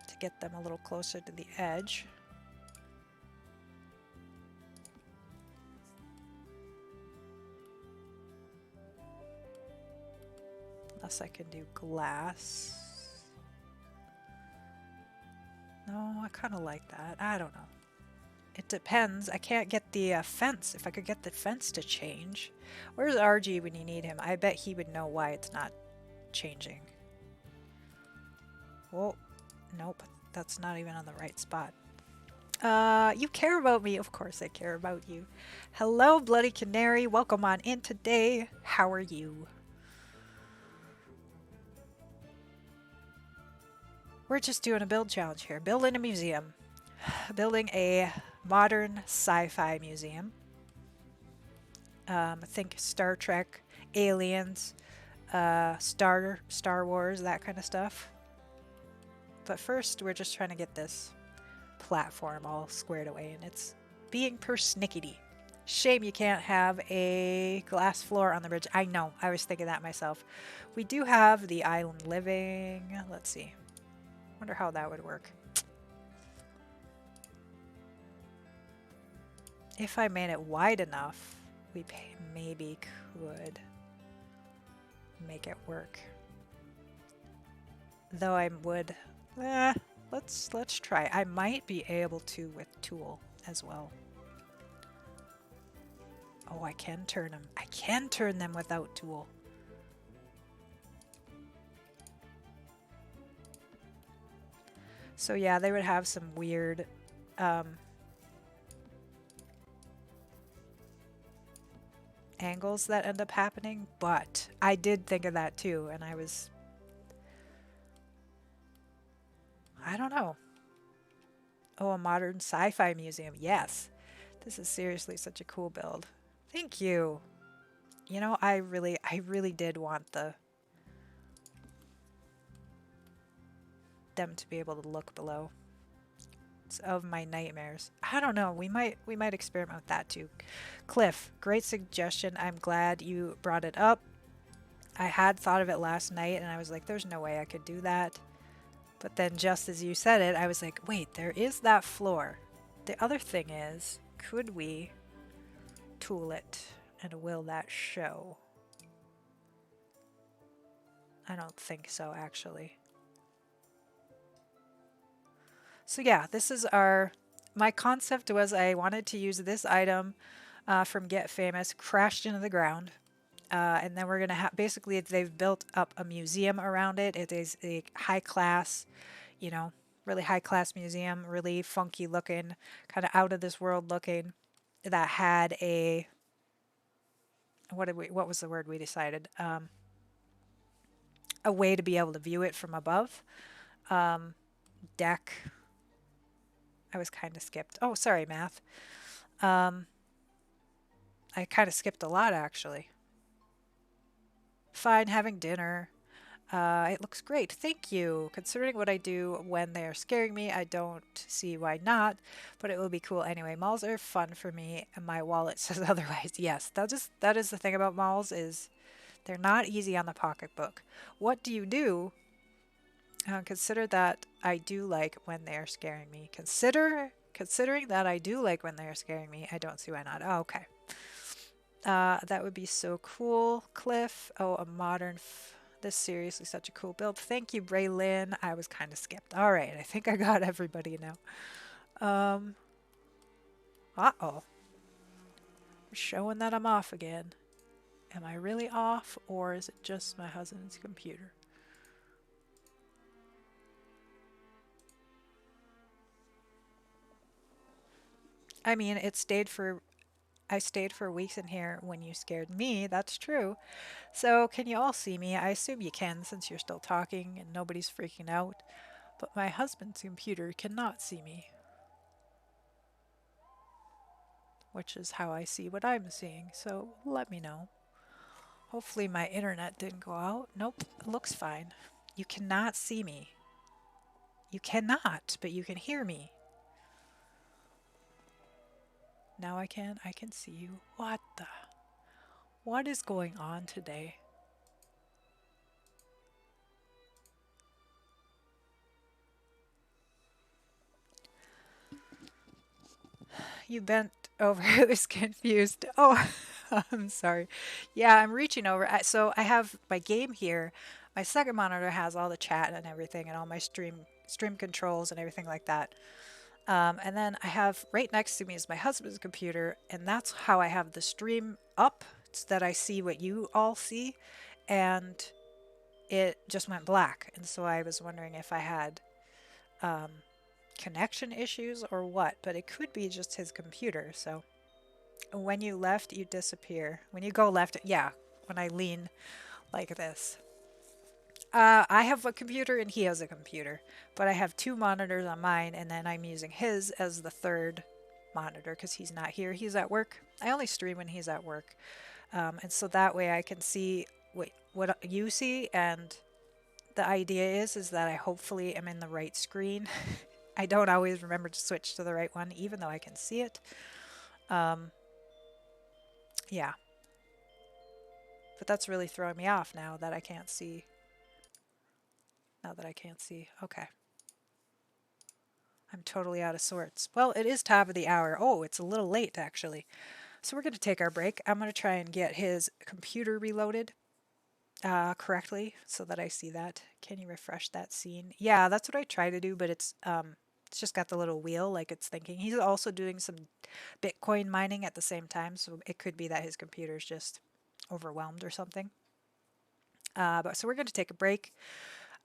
to get them a little closer to the edge. Unless I can do glass. No, I kind of like that. I don't know. It depends. I can't get the fence. If I could get the fence to change. Where's RG when you need him? I bet he would know why it's not changing. Oh, nope. That's not even on the right spot. You care about me. Of course I care about you. Hello, Bloody Canary. Welcome on in today. How are you? We're just doing a build challenge here. Building a museum. Building a modern sci-fi museum. Think Star Trek, aliens, Star Wars, that kind of stuff. But first, we're just trying to get this platform all squared away, and it's being persnickety. Shame you can't have a glass floor on the bridge. I know, I was thinking that myself. We do have the island living. Let's see. Wonder how that would work. If I made it wide enough, we maybe could make it work. Though I would, let's try. I might be able to with tool as well. Oh, I can turn them. I can turn them without tool. So yeah, they would have some weird angles that end up happening, but I did think of that too, and I don't know. Oh, a modern sci-fi museum. Yes. This is seriously such a cool build. Thank you. You know, I really did want them to be able to look below. It's of my nightmares. I don't know. We might experiment with that too. Cliff, great suggestion. I'm glad you brought it up. I had thought of it last night and I was like, there's no way I could do that. But then just as you said it, I was like, wait, there is that floor. The other thing is, could we tool it and will that show? I don't think so, actually. So yeah, this is my concept was I wanted to use this item from Get Famous, crashed into the ground. And then we're going to have, basically they've built up a museum around it. It is a high class, you know, really high class museum, really funky looking, kind of out of this world looking, that had what was the word we decided? A way to be able to view it from above. Deck. I was kind of skipped. Oh, sorry, math. I kind of skipped a lot actually. Fine, having dinner. It looks great. Thank you. Considering what I do when they are scaring me, I don't see why not, but it will be cool anyway. Malls are fun for me, and my wallet says otherwise. Yes, that is the thing about malls is they're not easy on the pocketbook. What do you do? Consider that I do like when they are scaring me. Considering that I do like when they are scaring me, I don't see why not. Oh, okay. That would be so cool. Cliff. Oh, a modern. This seriously such a cool build. Thank you, Braylin. I was kind of skipped. All right, I think I got everybody now. Uh-oh. Showing that I'm off again. Am I really off, or is it just my husband's computer? I mean, I stayed for weeks in here when you scared me. That's true. So, can you all see me? I assume you can since you're still talking and nobody's freaking out. But my husband's computer cannot see me, which is how I see what I'm seeing. So, let me know. Hopefully, my internet didn't go out. Nope, it looks fine. You cannot see me. You cannot, but you can hear me. Now I can. I can see you. What the? What is going on today? You bent over. I was confused. Oh, I'm sorry. Yeah, I'm reaching over. So I have my game here. My second monitor has all the chat and everything, and all my stream controls and everything like that. And then I have right next to me is my husband's computer, and that's how I have the stream up so that I see what you all see. And it just went black, and so I was wondering if I had connection issues or what, but it could be just his computer. So when you left, you disappear. When you go left, yeah, when I lean like this. I have a computer and he has a computer, but I have two monitors on mine, and then I'm using his as the third monitor because he's not here. He's at work. I only stream when he's at work. And so that way I can see what you see, and the idea is that I hopefully am in the right screen. I don't always remember to switch to the right one, even though I can see it. Yeah, but that's really throwing me off now that I can't see. Now that I can't see. Okay. I'm totally out of sorts. Well, it is top of the hour. Oh, it's a little late actually. So we're going to take our break. I'm going to try and get his computer reloaded correctly so that I see that. Can you refresh that scene? Yeah, that's what I try to do, but it's just got the little wheel like it's thinking. He's also doing some Bitcoin mining at the same time, so it could be that his computer's just overwhelmed or something. But so we're going to take a break.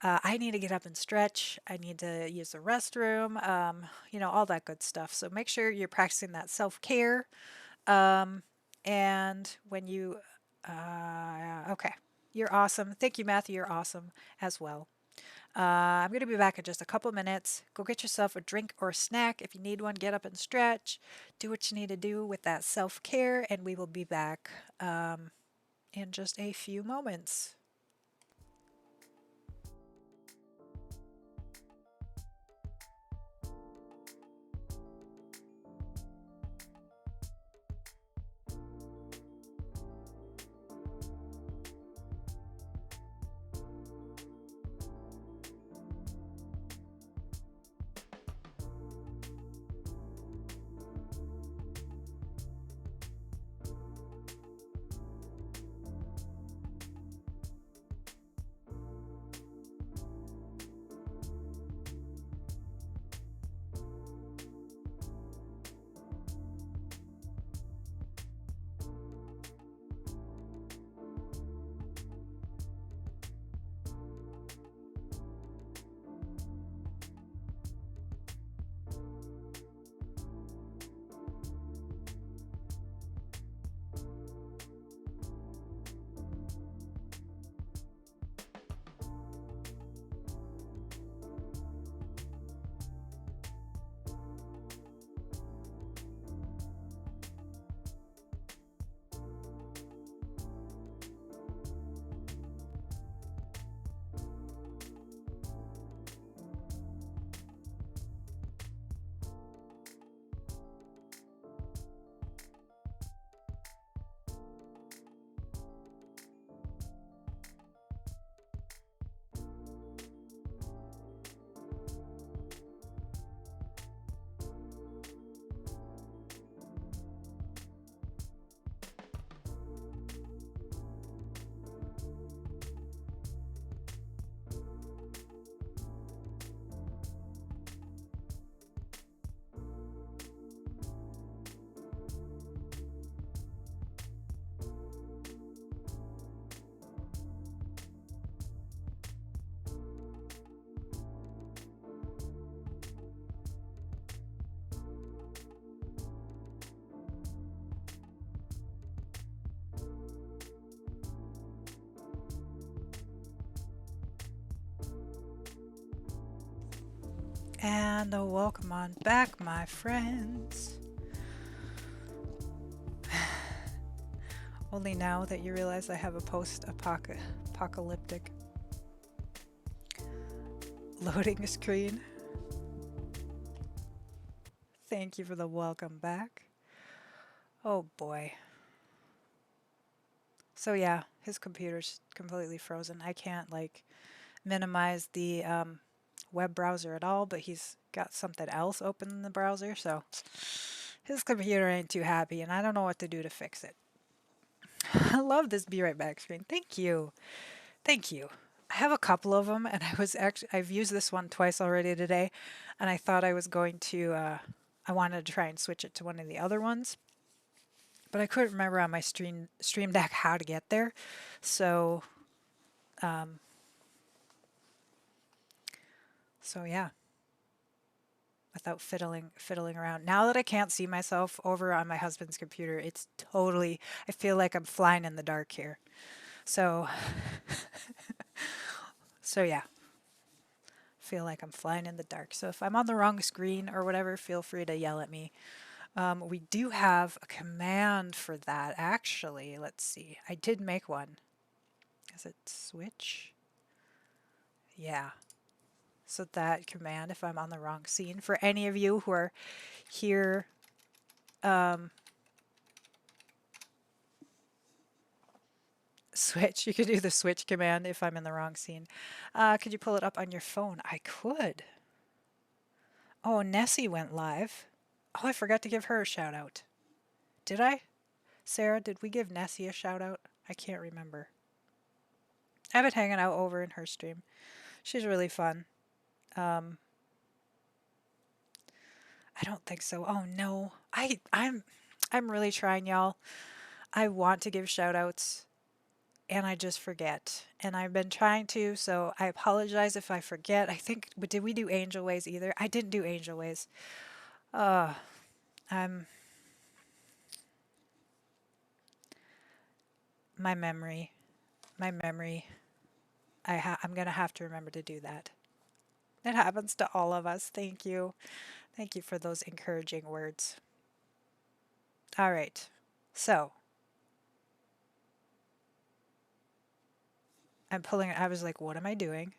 I need to get up and stretch. I need to use the restroom, all that good stuff. So make sure you're practicing that self care. And when you, okay, you're awesome. Thank you, Matthew. You're awesome as well. I'm going to be back in just a couple minutes. Go get yourself a drink or a snack. If you need one, get up and stretch. Do what you need to do with that self care, and we will be back in just a few moments. And welcome on back, my friends. Only now that you realize I have a post-apocalyptic loading screen. Thank you for the welcome back. Oh boy. So yeah, his computer's completely frozen. I can't minimize the web browser at all, but he's got something else open in the browser, so his computer ain't too happy, and I don't know what to do to fix it. I love this Be Right Back screen. Thank you. Thank you. I have a couple of them, and I've used this one twice already today, and I thought I was going to, I wanted to try and switch it to one of the other ones, but I couldn't remember on my Stream Deck how to get there, so yeah. without fiddling around. Now that I can't see myself over on my husband's computer, it's totally, I feel like I'm flying in the dark here. So, so yeah, feel like I'm flying in the dark. So if I'm on the wrong screen or whatever, feel free to yell at me. We do have a command for that, actually. Let's see. I did make one. Is it switch? Yeah. So that command, if I'm on the wrong scene, for any of you who are here, switch, you could do the switch command if I'm in the wrong scene. Could you pull it up on your phone? I could. Oh, Nessie went live. Oh, I forgot to give her a shout out. Did I? Sarah, did we give Nessie a shout out? I can't remember. I've been hanging out over in her stream. She's really fun. I don't think so. Oh no. I'm really trying, y'all. I want to give shout outs and I just forget. And I've been trying to, so I apologize if I forget. I think, but did we do Angel Ways either? I didn't do Angel Ways. I'm my memory. My memory. I'm gonna have to remember to do that. It happens to all of us. Thank you. Thank you for those encouraging words. All right. So I'm pulling it. I was like, what am I doing?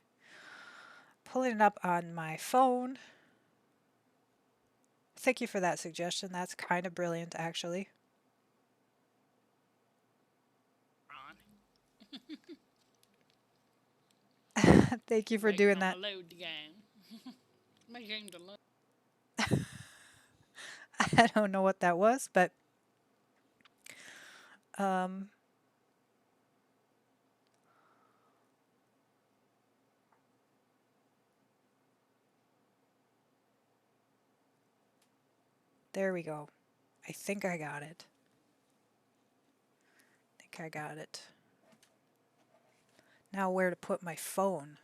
Pulling it up on my phone. Thank you for that suggestion. That's kind of brilliant, actually. Thank you for doing that. Load the game. My game to load. I don't know what that was, but there we go. I think I got it. Now where to put my phone?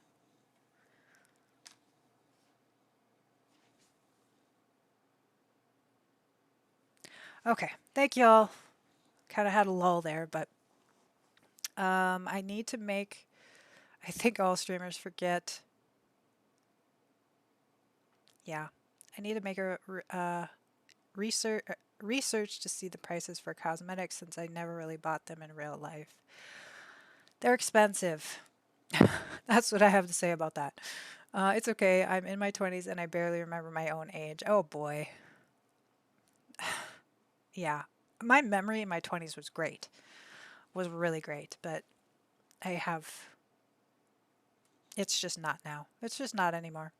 Okay, thank y'all. Kind of had a lull there, but I need to make, I think all streamers forget. Yeah, I need to make a research to see the prices for cosmetics since I never really bought them in real life. They're expensive. That's what I have to say about that. It's okay. I'm in my 20s and I barely remember my own age. Oh boy. Yeah. My memory in my 20s was great. Was really great, but I have it's just not now. It's just not anymore.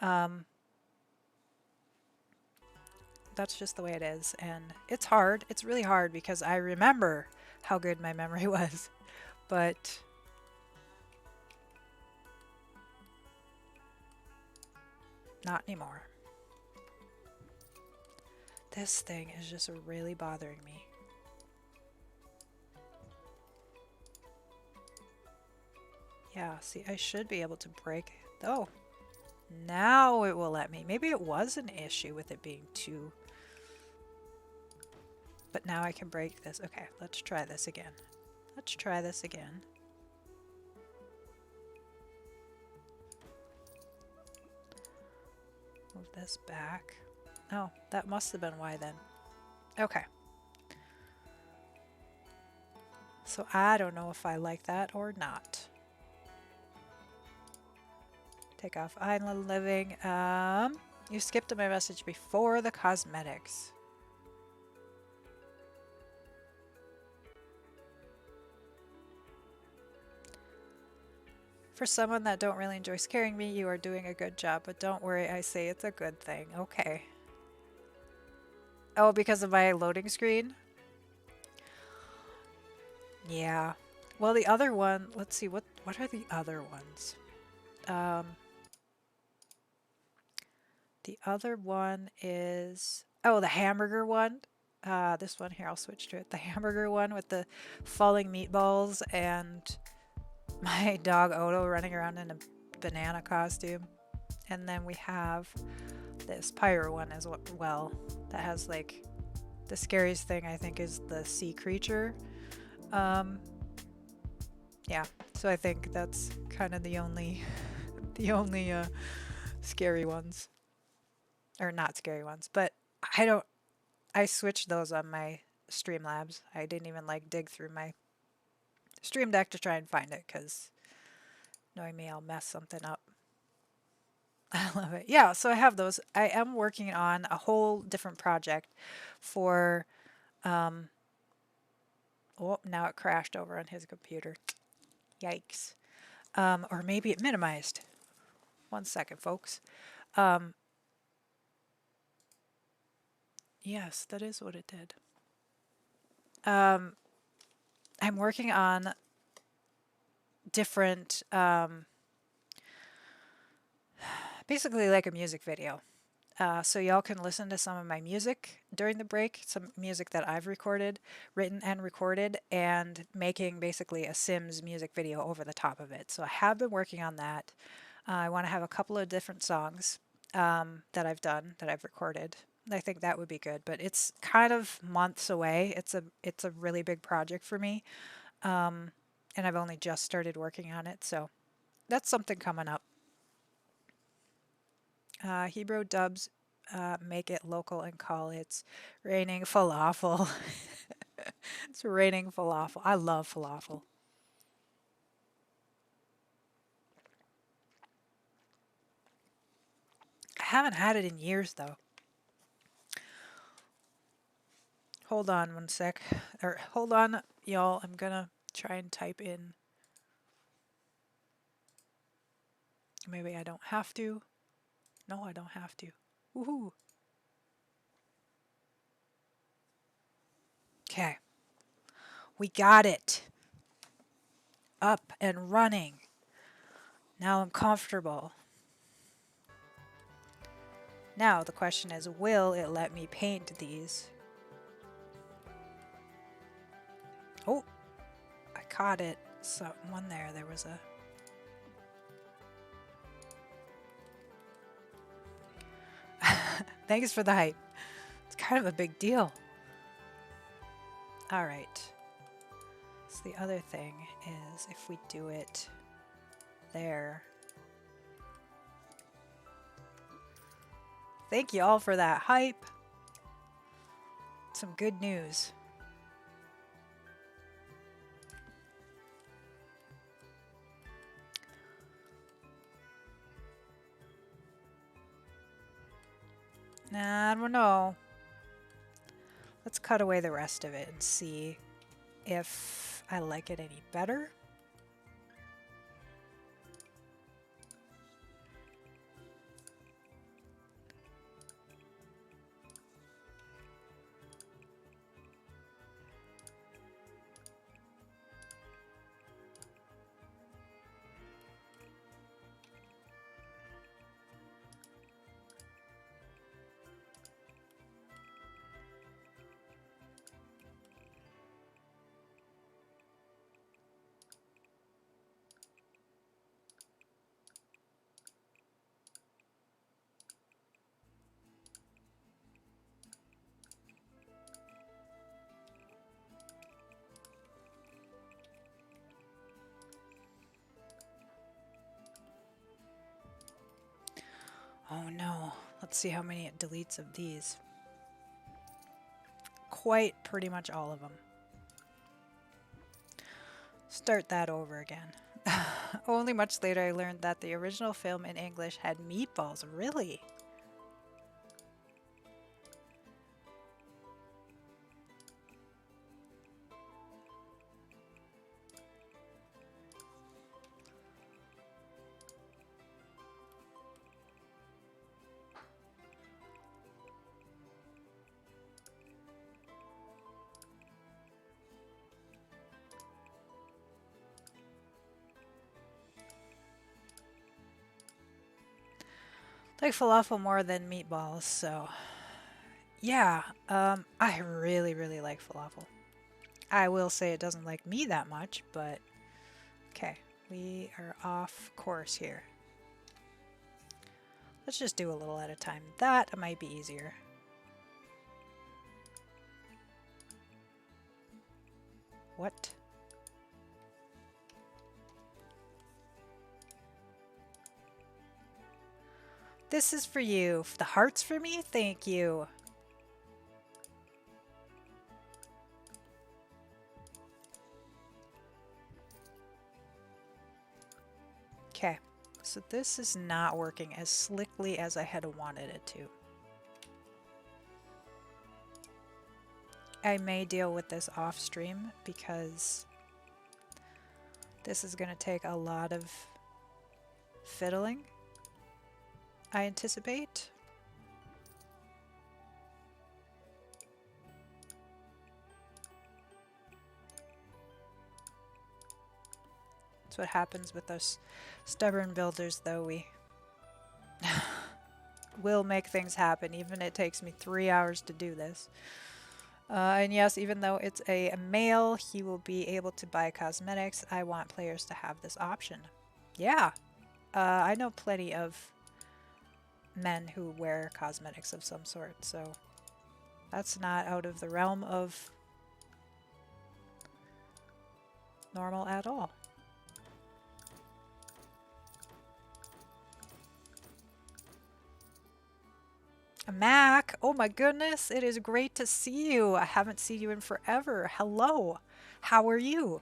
That's just the way it is and it's hard. It's really hard because I remember how good my memory was. But not anymore. This thing is just really bothering me. Yeah, see, I should be able to break it. Oh, now it will let me. Maybe it was an issue with it being too... But now I can break this. Okay, let's try this again. Let's try this again. Move this back. Oh, that must have been why then. Okay. So I don't know if I like that or not. Take off island living. You skipped my message before the cosmetics. For someone that don't really enjoy scaring me, you are doing a good job, but don't worry, I say it's a good thing. Okay. Oh, because of my loading screen? Yeah. Well, the other one, let's see, what are the other ones? The other one is, oh, the hamburger one. This one here, I'll switch to it. The hamburger one with the falling meatballs and my dog Odo running around in a banana costume. And then we have this pyro one as well. That has like the scariest thing I think is the sea creature. Um, yeah, so I think that's kind of the only the only scary ones, or not scary ones. But I don't. I switched those on my Streamlabs. I didn't even like dig through my Stream Deck to try and find it because knowing me, I'll mess something up. I love it. Yeah, so I have those. I am working on a whole different project for. Oh, now it crashed over on his computer. Yikes. Or maybe it minimized. One second, folks. Yes, that is what it did. I'm working on different, basically like a music video. So y'all can listen to some of my music during the break, some music that I've recorded, written and recorded, and making basically a Sims music video over the top of it. So I have been working on that. I want to have a couple of different songs that I've done, that I've recorded. I think that would be good, but it's kind of months away. It's a really big project for me, and I've only just started working on it, so that's something coming up. Hebrew dubs make it local and call it's raining falafel. It's raining falafel. I love falafel. I haven't had it in years though. Hold on one sec. Or hold on, y'all. I'm gonna try and type in. Maybe I don't have to. No, I don't have to. Woohoo. Okay. We got it. Up and running. Now I'm comfortable. Now the question is, will it let me paint these? Oh, I caught it. So one there. There was a. Thanks for the hype. It's kind of a big deal. All right. So the other thing is if we do it there. Thank you all for that hype. Some good news. Nah, I don't know. Let's cut away the rest of it and see if I like it any better. Oh no. Let's see how many it deletes of these. Quite pretty much all of them. Start that over again. Only much later I learned that the original film in English had meatballs. Really? Like falafel more than meatballs, so yeah, I really, really like falafel. I will say it doesn't like me that much, but okay, we are off course here. Let's just do a little at a time. That might be easier. What? This is for you. The heart's for me? Thank you. Okay, so this is not working as slickly as I had wanted it to. I may deal with this off stream because this is going to take a lot of fiddling, I anticipate. That's what happens with us stubborn builders, though. We will make things happen, even if it takes me 3 hours to do this. And yes, even though it's a male, he will be able to buy cosmetics. I want players to have this option. Yeah, I know plenty of men who wear cosmetics of some sort, so that's not out of the realm of normal at all. Mac, oh my goodness, it is great to see you. I haven't seen you in forever. Hello, how are you?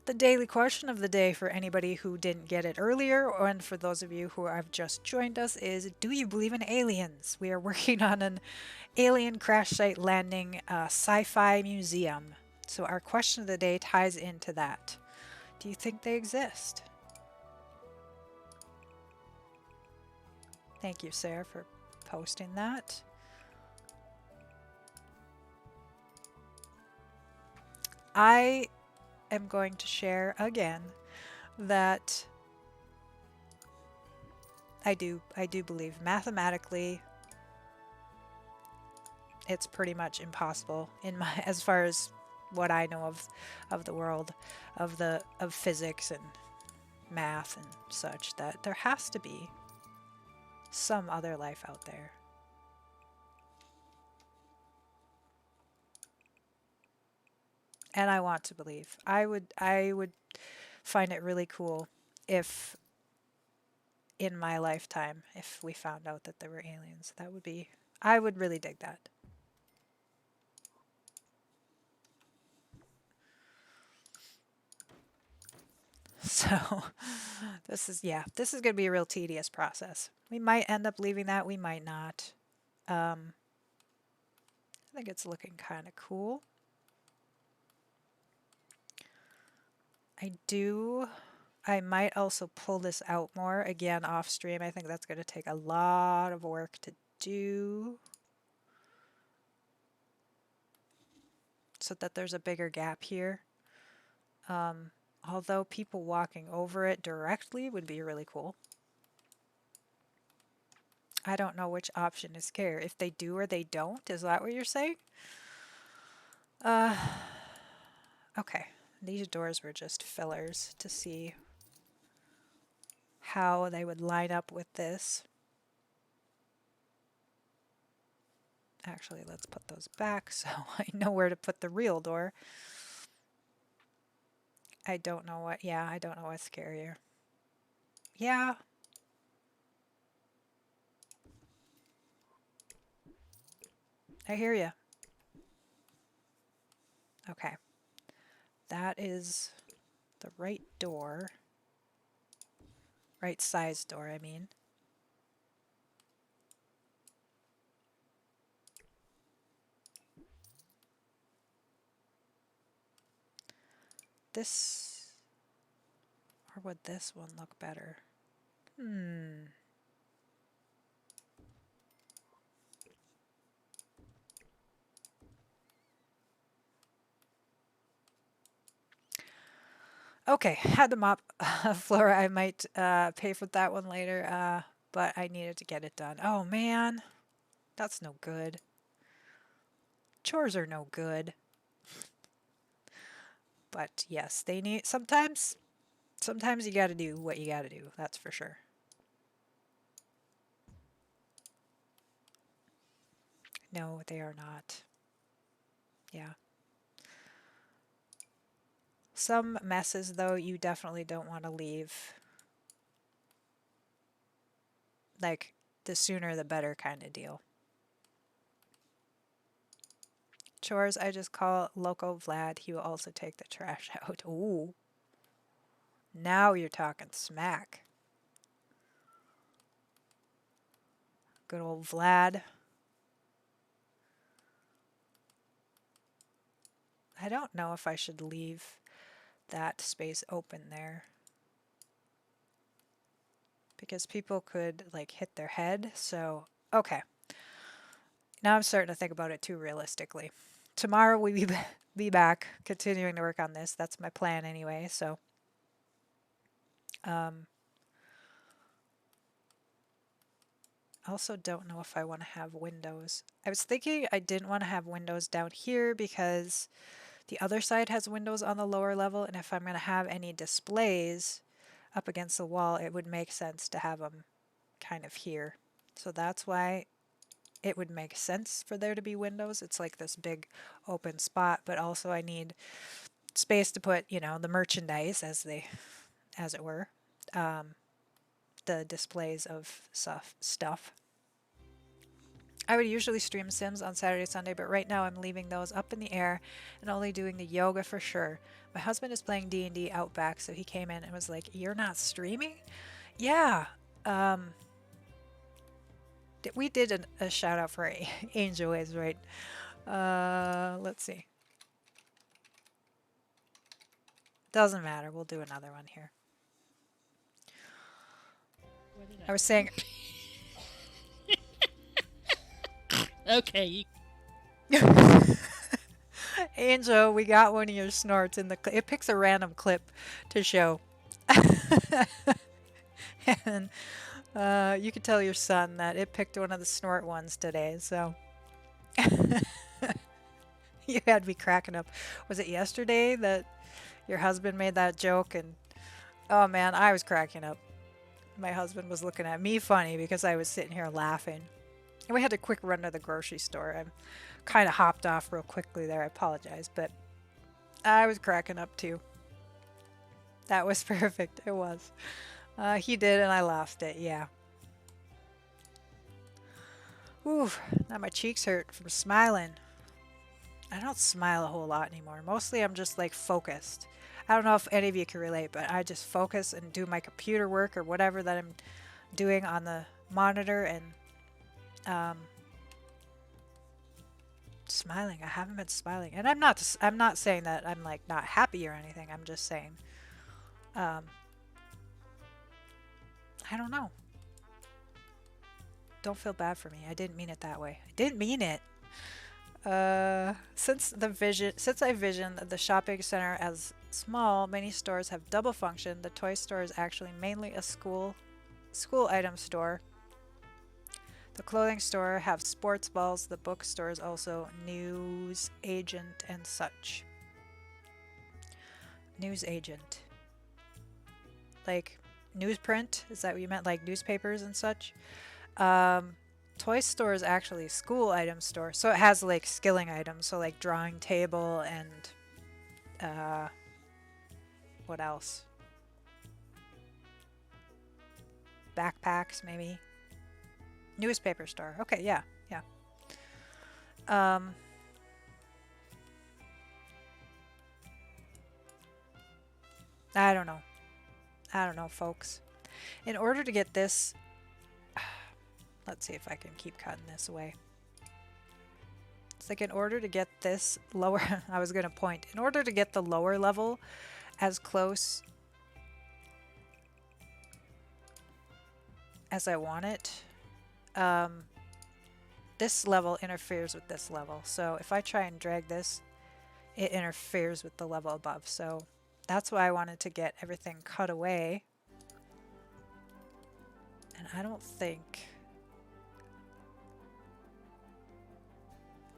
The daily question of the day for anybody who didn't get it earlier, and for those of you who have just joined us, is do you believe in aliens? We are working on an alien crash site landing sci-fi museum. So our question of the day ties into that. Do you think they exist? Thank you, Sarah, for posting that. I am going to share again that I do believe mathematically it's pretty much impossible in my as far as what I know of the world of physics and math and such, that there has to be some other life out there. And I want to believe. I would find it really cool if in my lifetime if we found out that there were aliens. That would be, I would really dig that. So this is going to be a real tedious process. We might end up leaving that, we might not. I think it's looking kind of cool. I might also pull this out more again off stream. I think that's going to take a lot of work to do, so that there's a bigger gap here. Although people walking over it directly would be really cool. I don't know which option is scarier. If they do or they don't, is that what you're saying? Okay. These doors were just fillers to see how they would line up with this. Actually, let's put those back so I know where to put the real door. I don't know what's scarier. Yeah. I hear you. Okay. That is the right door. Right size door, I mean. This, or would this one look better? Okay, had to mop floor. I might pay for that one later, but I needed to get it done. Oh man, that's no good. Chores are no good. But yes, they need sometimes you got to do what you got to do. That's for sure. No, they are not. Yeah. Some messes, though, you definitely don't want to leave. Like, the sooner the better kind of deal. Chores, I just call Loco Vlad. He will also take the trash out. Ooh. Now you're talking smack. Good old Vlad. I don't know if I should leave that space open there. Because people could, like, hit their head. So, okay. Now I'm starting to think about it too realistically. Tomorrow we be back continuing to work on this. That's my plan anyway. So, I also don't know if I want to have windows. I was thinking I didn't want to have windows down here because the other side has windows on the lower level, and if I'm going to have any displays up against the wall, it would make sense to have them kind of here. So that's why it would make sense for there to be windows. It's like this big open spot, but also I need space to put, you know, the merchandise as it were, the displays of stuff. I would usually stream Sims on Saturday, Sunday, but right now I'm leaving those up in the air and only doing the yoga for sure. My husband is playing D&D out back, so he came in and was like, "You're not streaming?" Yeah. We did a shout out for Angel is right. Let's see. Doesn't matter. We'll do another one here. What did I was saying, Okay. Angel, we got one of your snorts in the. It picks a random clip to show, and you could tell your son that it picked one of the snort ones today. So you had me cracking up. Was it yesterday that your husband made that joke? And oh man, I was cracking up. My husband was looking at me funny because I was sitting here laughing. And we had a quick run to the grocery store. I kind of hopped off real quickly there. I apologize, but I was cracking up too. That was perfect. It was. He did, and I lost it. Yeah. Ooh, now my cheeks hurt from smiling. I don't smile a whole lot anymore. Mostly I'm just like focused. I don't know if any of you can relate, but I just focus and do my computer work or whatever that I'm doing on the monitor and smiling. I haven't been smiling. And I'm not saying that I'm like not happy or anything. I'm just saying I don't know. Don't feel bad for me. I didn't mean it that way. I didn't mean it. Since I visioned the shopping center as small, many stores have double function. The toy store is actually mainly a school item store. The clothing store have sports balls. The bookstore is also news agent and such. News agent. Like newsprint? Is that what you meant? Like newspapers and such? Toy store is actually a school item store. So it has like skilling items. So like drawing table and what else? Backpacks maybe. Newspaper store. Okay, yeah, yeah. I don't know. I don't know, folks. In order to get this, let's see if I can keep cutting this away. It's like in order to get this lower, I was going to point, in order to get the lower level as close as I want it, this level interferes with this level. So if I try and drag this, it interferes with the level above. So that's why I wanted to get everything cut away. And I don't think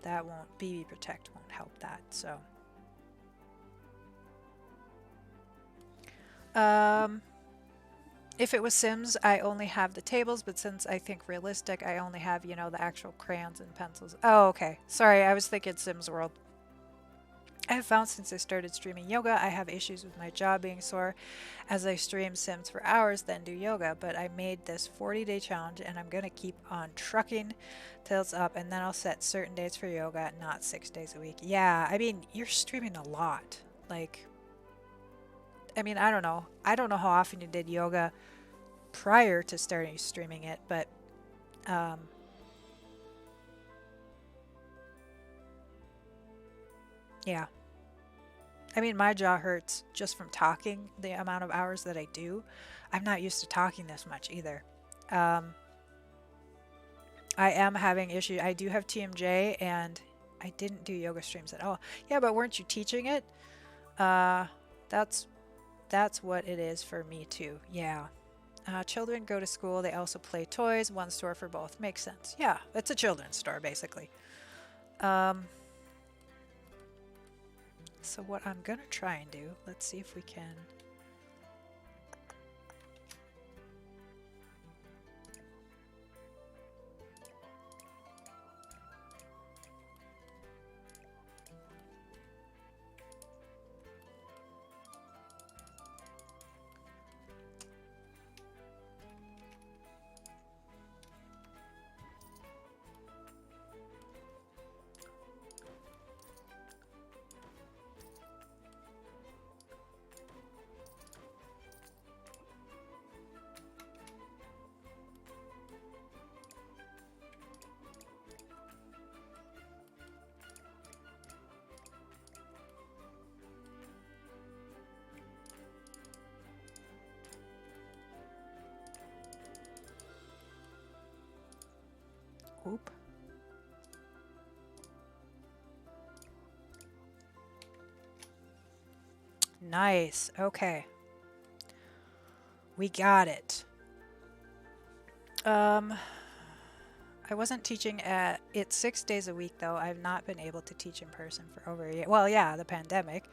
that BB Protect won't help that. So If it was Sims, I only have the tables, but since I think realistic, I only have, you know, the actual crayons and pencils. Oh, okay. Sorry, I was thinking Sims World. I have found since I started streaming yoga, I have issues with my jaw being sore as I stream Sims for hours, then do yoga. But I made this 40-day challenge and I'm going to keep on trucking till it's up, and then I'll set certain dates for yoga, not 6 days a week. Yeah, I mean, you're streaming a lot. Like, I mean, I don't know. I don't know how often you did yoga prior to starting streaming it, but um, yeah. I mean, my jaw hurts just from talking the amount of hours that I do. I'm not used to talking this much either. Um, I am having issues. I do have TMJ and I didn't do yoga streams at all. Yeah, but weren't you teaching it? Uh, that's that's what it is for me too. Yeah. Children go to school. They also play toys. One store for both. Makes sense. Yeah, it's a children's store basically. Um, so what I'm gonna try and do, let's see if we can. Oop. Nice. Okay. We got it. Um, I wasn't teaching at it 6 days a week though. I've not been able to teach in person for over a year. Well, yeah, the pandemic.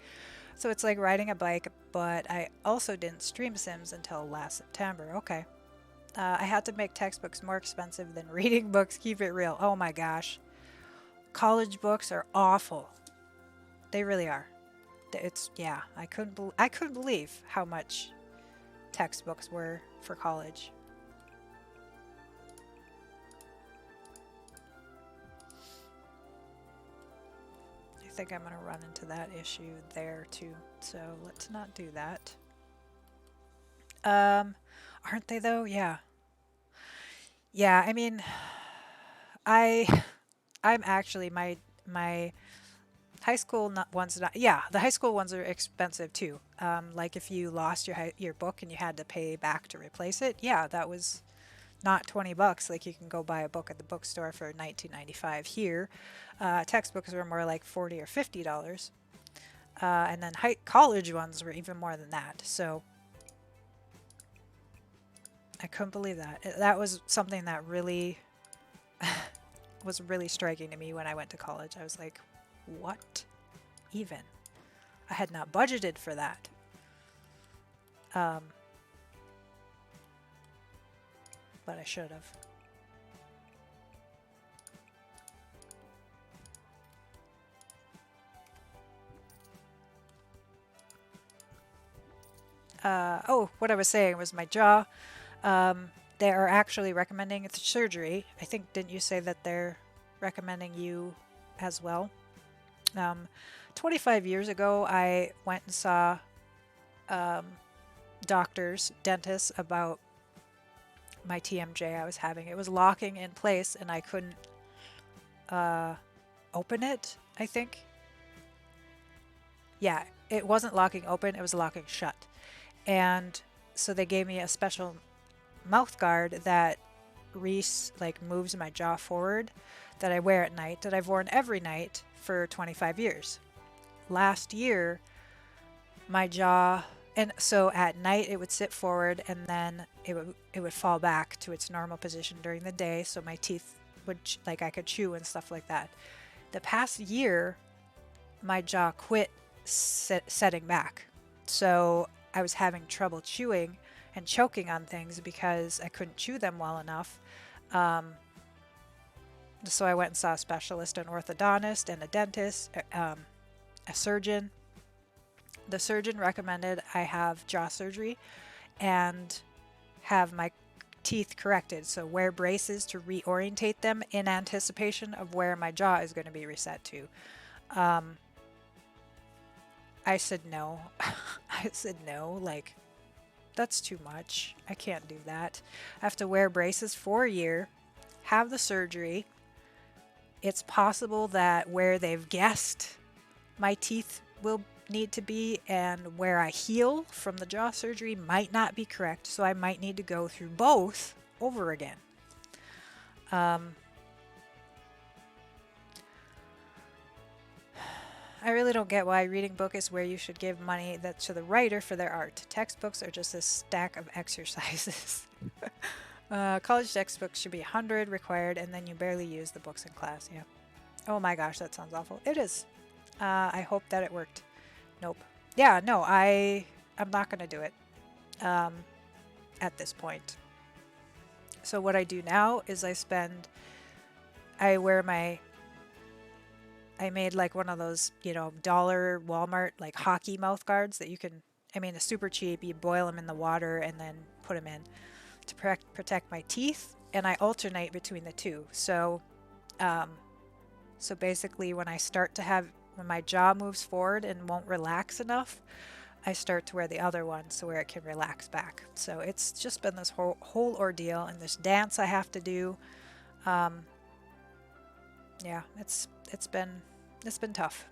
So it's like riding a bike, but I also didn't stream Sims until last September. Okay. I had to make textbooks more expensive than reading books. Keep it real. Oh my gosh. College books are awful. They really are. It's yeah. I couldn't believe how much textbooks were for college. I think I'm gonna run into that issue there too. So let's not do that. Aren't they though? Yeah. Yeah, I mean, I I'm actually my high school not ones not yeah, the high school ones are expensive too. Like if you lost your book and you had to pay back to replace it, yeah, that was not 20 bucks. Like you can go buy a book at the bookstore for 19.95 here. Textbooks were more like 40 or $50. And then college ones were even more than that. So I couldn't believe that. That was something that really was really striking to me when I went to college. I was like, what even? I had not budgeted for that. But I should have. Oh, what I was saying was my jaw. They are actually recommending it's surgery. I think, didn't you say that they're recommending you as well? 25 years ago, I went and saw doctors, dentists about my TMJ I was having. It was locking in place and I couldn't open it, I think. Yeah, it wasn't locking open, it was locking shut. And so they gave me a special mouth guard that moves my jaw forward that I wear at night, that I've worn every night for 25 years. Last year, my jaw, and so at night it would sit forward and then it would fall back to its normal position during the day, so my teeth would like I could chew and stuff like that. The past year, my jaw quit setting back, so I was having trouble chewing and choking on things because I couldn't chew them well enough. Um, so I went and saw a specialist, an orthodontist, and a dentist, a surgeon. The surgeon recommended I have jaw surgery and have my teeth corrected, so wear braces to reorientate them in anticipation of where my jaw is going to be reset to. Um, I said no. I said no, like, that's too much. I can't do that. I have to wear braces for a year, have the surgery. It's possible that where they've guessed my teeth will need to be and where I heal from the jaw surgery might not be correct, so I might need to go through both over again. I really don't get why reading book is where you should give money that to the writer for their art. Textbooks are just a stack of exercises. College textbooks should be 100 required, and then you barely use the books in class. Yeah. Oh my gosh, that sounds awful. It is. I hope that it worked. Nope. Yeah, no, I'm not gonna do it at this point. So what I do now is I made like one of those, dollar Walmart like hockey mouth guards that you can, I mean, it's super cheap. You boil them in the water and then put them in to protect my teeth, and I alternate between the two. So basically when when my jaw moves forward and won't relax enough, I start to wear the other one so where it can relax back. So it's just been this whole ordeal, and this dance I have to do. Yeah, it's been tough.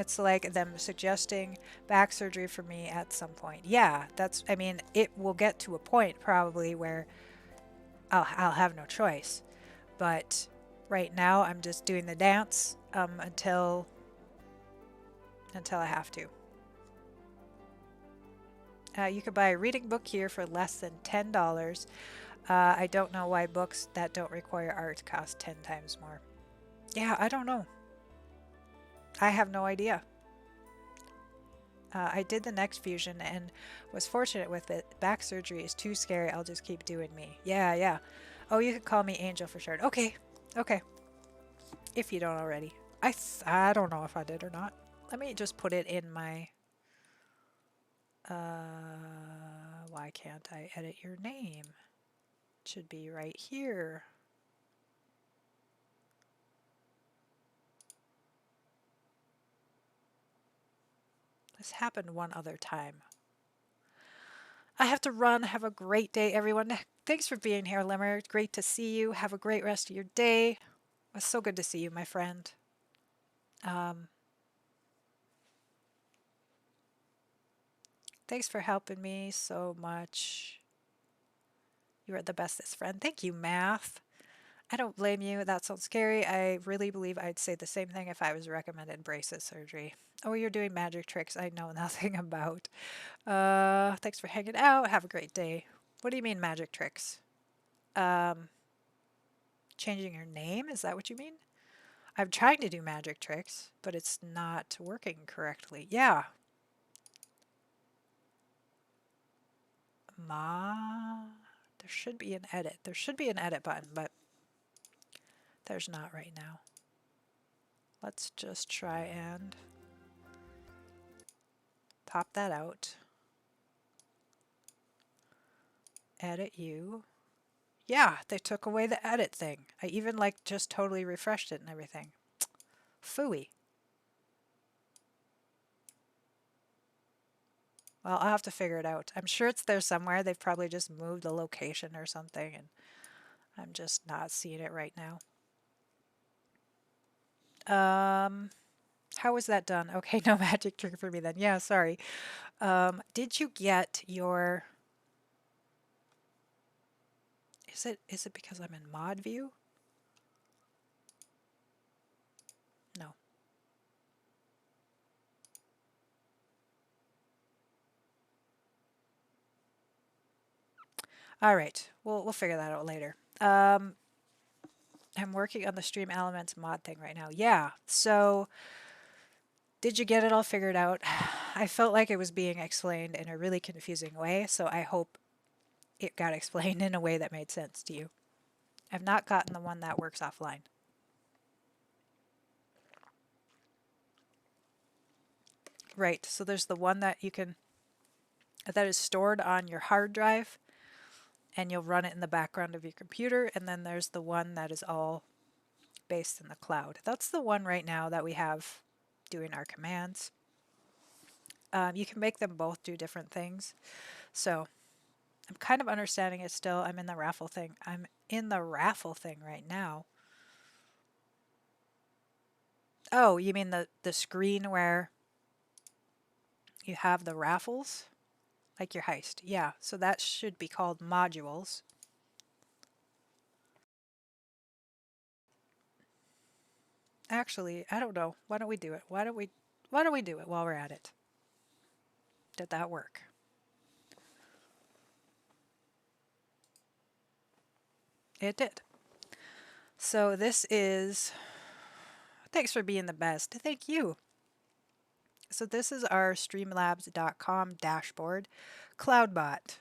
It's like them suggesting back surgery for me at some point. Yeah, I mean, it will get to a point probably where I'll have no choice. But right now I'm just doing the dance until I have to. You could buy a reading book here for less than $10. I don't know why books that don't require art cost 10 times more. Yeah, I don't know. I have no idea. I did the next fusion and was fortunate with it. Back surgery is too scary. I'll just keep doing me. Yeah, yeah. Oh, you can call me Angel for short. Okay, okay. If you don't already. I don't know if I did or not. Let me just put it in my... why can't I edit your name? It should be right here. This happened one other time. I have to run. Have a great day, everyone. Thanks for being here, Limmer. Great to see you. Have a great rest of your day. It was so good to see you, my friend. Thanks for helping me so much. You are the bestest friend. Thank you, Math. I don't blame you. That sounds scary. I really believe I'd say the same thing if I was recommended braces surgery. Oh, you're doing magic tricks I know nothing about. Thanks for hanging out. Have a great day. What do you mean magic tricks? Changing your name? Is that what you mean? I'm trying to do magic tricks, but it's not working correctly. Yeah. There should be an edit. There should be an edit button, but there's not right now. Let's just try and pop that out. Edit you. Yeah, they took away the edit thing. I even like just totally refreshed it and everything. Phooey. Well, I'll have to figure it out. I'm sure it's there somewhere. They've probably just moved the location or something, and I'm just not seeing it right now. How was that done? Okay, no magic trick for me then. Yeah, sorry. Did you get your... Is it because I'm in mod view? No. All right, we'll figure that out later. I'm working on the Stream Elements mod thing right now. Yeah, so did you get it all figured out? I felt like it was being explained in a really confusing way, so I hope it got explained in a way that made sense to you. I've not gotten the one that works offline. Right, so there's the one that that is stored on your hard drive, and you'll run it in the background of your computer, and then there's the one that is all based in the cloud. That's the one right now that we have doing our commands. You can make them both do different things. So I'm kind of understanding it still. I'm in the raffle thing. I'm in the raffle thing right now. Oh, you mean the screen where you have the raffles? Like your heist. Yeah, so that should be called modules. Actually, I don't know. Why don't we do it? Why don't we do it while we're at it? Did that work? It did. So this is, thanks for being the best. Thank you. So this is our streamlabs.com dashboard, CloudBot,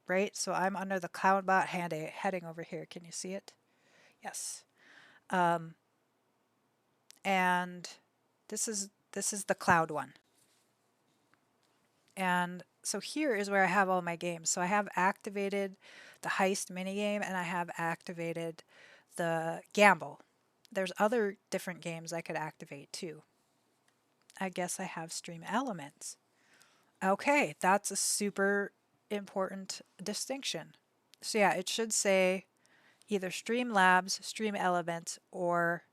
right? So I'm under the CloudBot heading over here. Can you see it? Yes. And this is the cloud one. And so here is where I have all my games. So I have activated the heist minigame and I have activated the gamble. There's other different games I could activate too. I guess I have stream elements. Okay, that's a super important distinction. So yeah, it should say either Streamlabs, Stream Elements, or,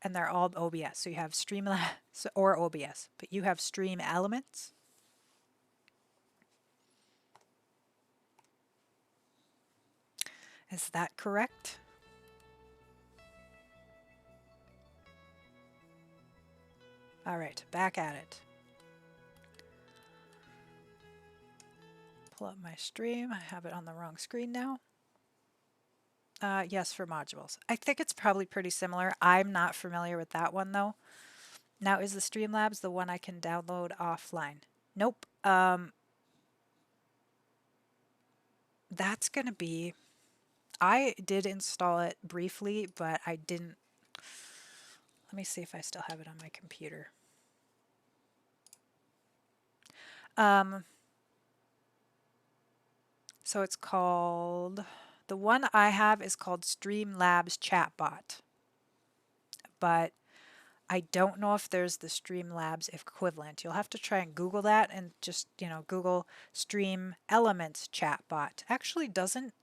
and they're all OBS. So you have Streamlabs or OBS, but you have Stream Elements. Is that correct? All right, back at it. Pull up my stream. I have it on the wrong screen now. Yes, for modules. I think it's probably pretty similar. I'm not familiar with that one though. Now, is the Streamlabs the one I can download offline? Nope. That's gonna be, I did install it briefly, but I didn't. Let me see if I still have it on my computer. So it's called, the one I have is called Streamlabs Chatbot, but I don't know if there's the Streamlabs equivalent. You'll have to try and Google that and just, Google Stream Elements Chatbot. Actually, doesn't,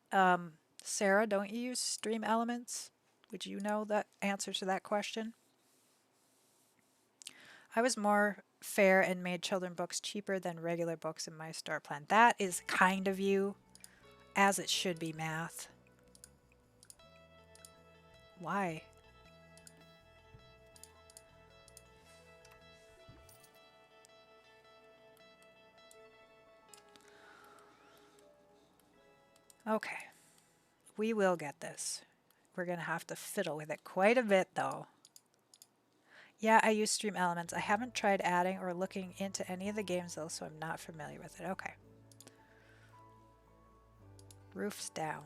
Sarah, don't you use Stream Elements? Would you know the answer to that question? I was more fair and made children books cheaper than regular books in my store plan. That is kind of you, as it should be, math. Why? Okay. We will get this. We're going to have to fiddle with it quite a bit, though. Yeah, I use Stream Elements. I haven't tried adding or looking into any of the games, though, so I'm not familiar with it. Okay. Roof's down.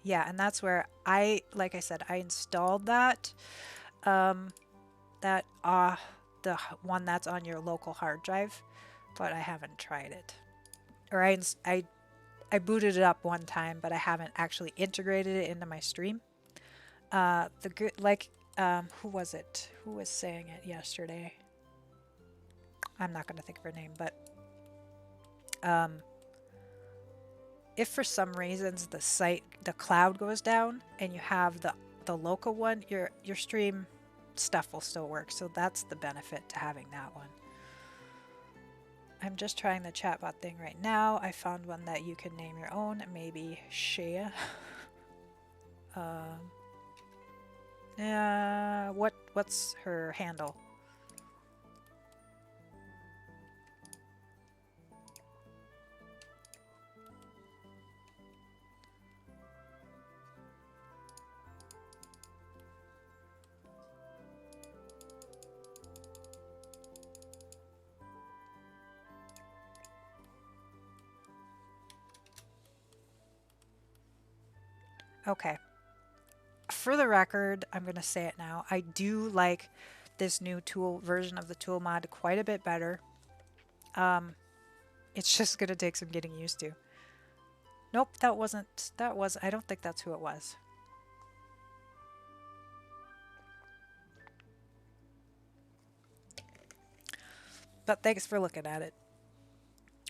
Yeah, and that's where like I said, I installed that, the one that's on your local hard drive, but I haven't tried it. Or I booted it up one time, but I haven't actually integrated it into my stream. Who was it? Who was saying it yesterday? I'm not going to think of her name, but if for some reasons the cloud goes down and you have the local one, your stream stuff will still work. So that's the benefit to having that one. I'm just trying the chatbot thing right now. I found one that you can name your own, maybe Shea. What's her handle? Okay. For the record, I'm going to say it now. I do like this new tool version of the tool mod quite a bit better. It's just going to take some getting used to. Nope, I don't think that's who it was. But thanks for looking at it.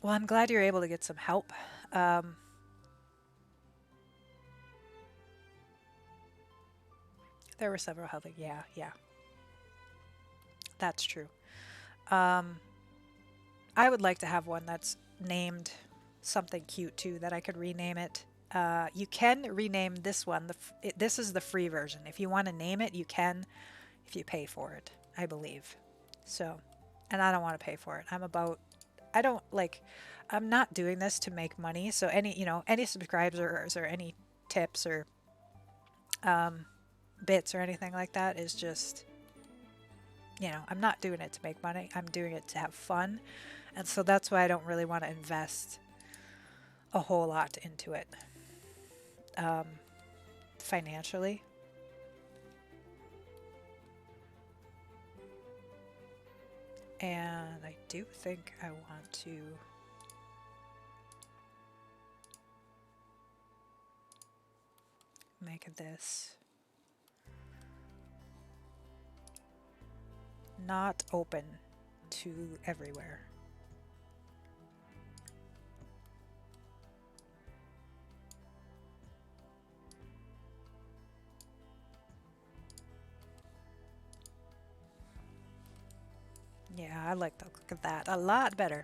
Well, I'm glad you're able to get some help. There were several helping. Yeah, yeah. That's true. I would like to have one that's named something cute too, that I could rename it. You can rename this one. This is the free version. If you want to name it, you can if you pay for it, I believe. So, and I don't want to pay for it. I'm not doing this to make money. So any subscribers or any tips or bits or anything like that is just, I'm not doing it to make money. I'm doing it to have fun. And so that's why I don't really want to invest a whole lot into it financially. And I do think I want to make this not open to everywhere. Yeah, I like the look of that a lot better.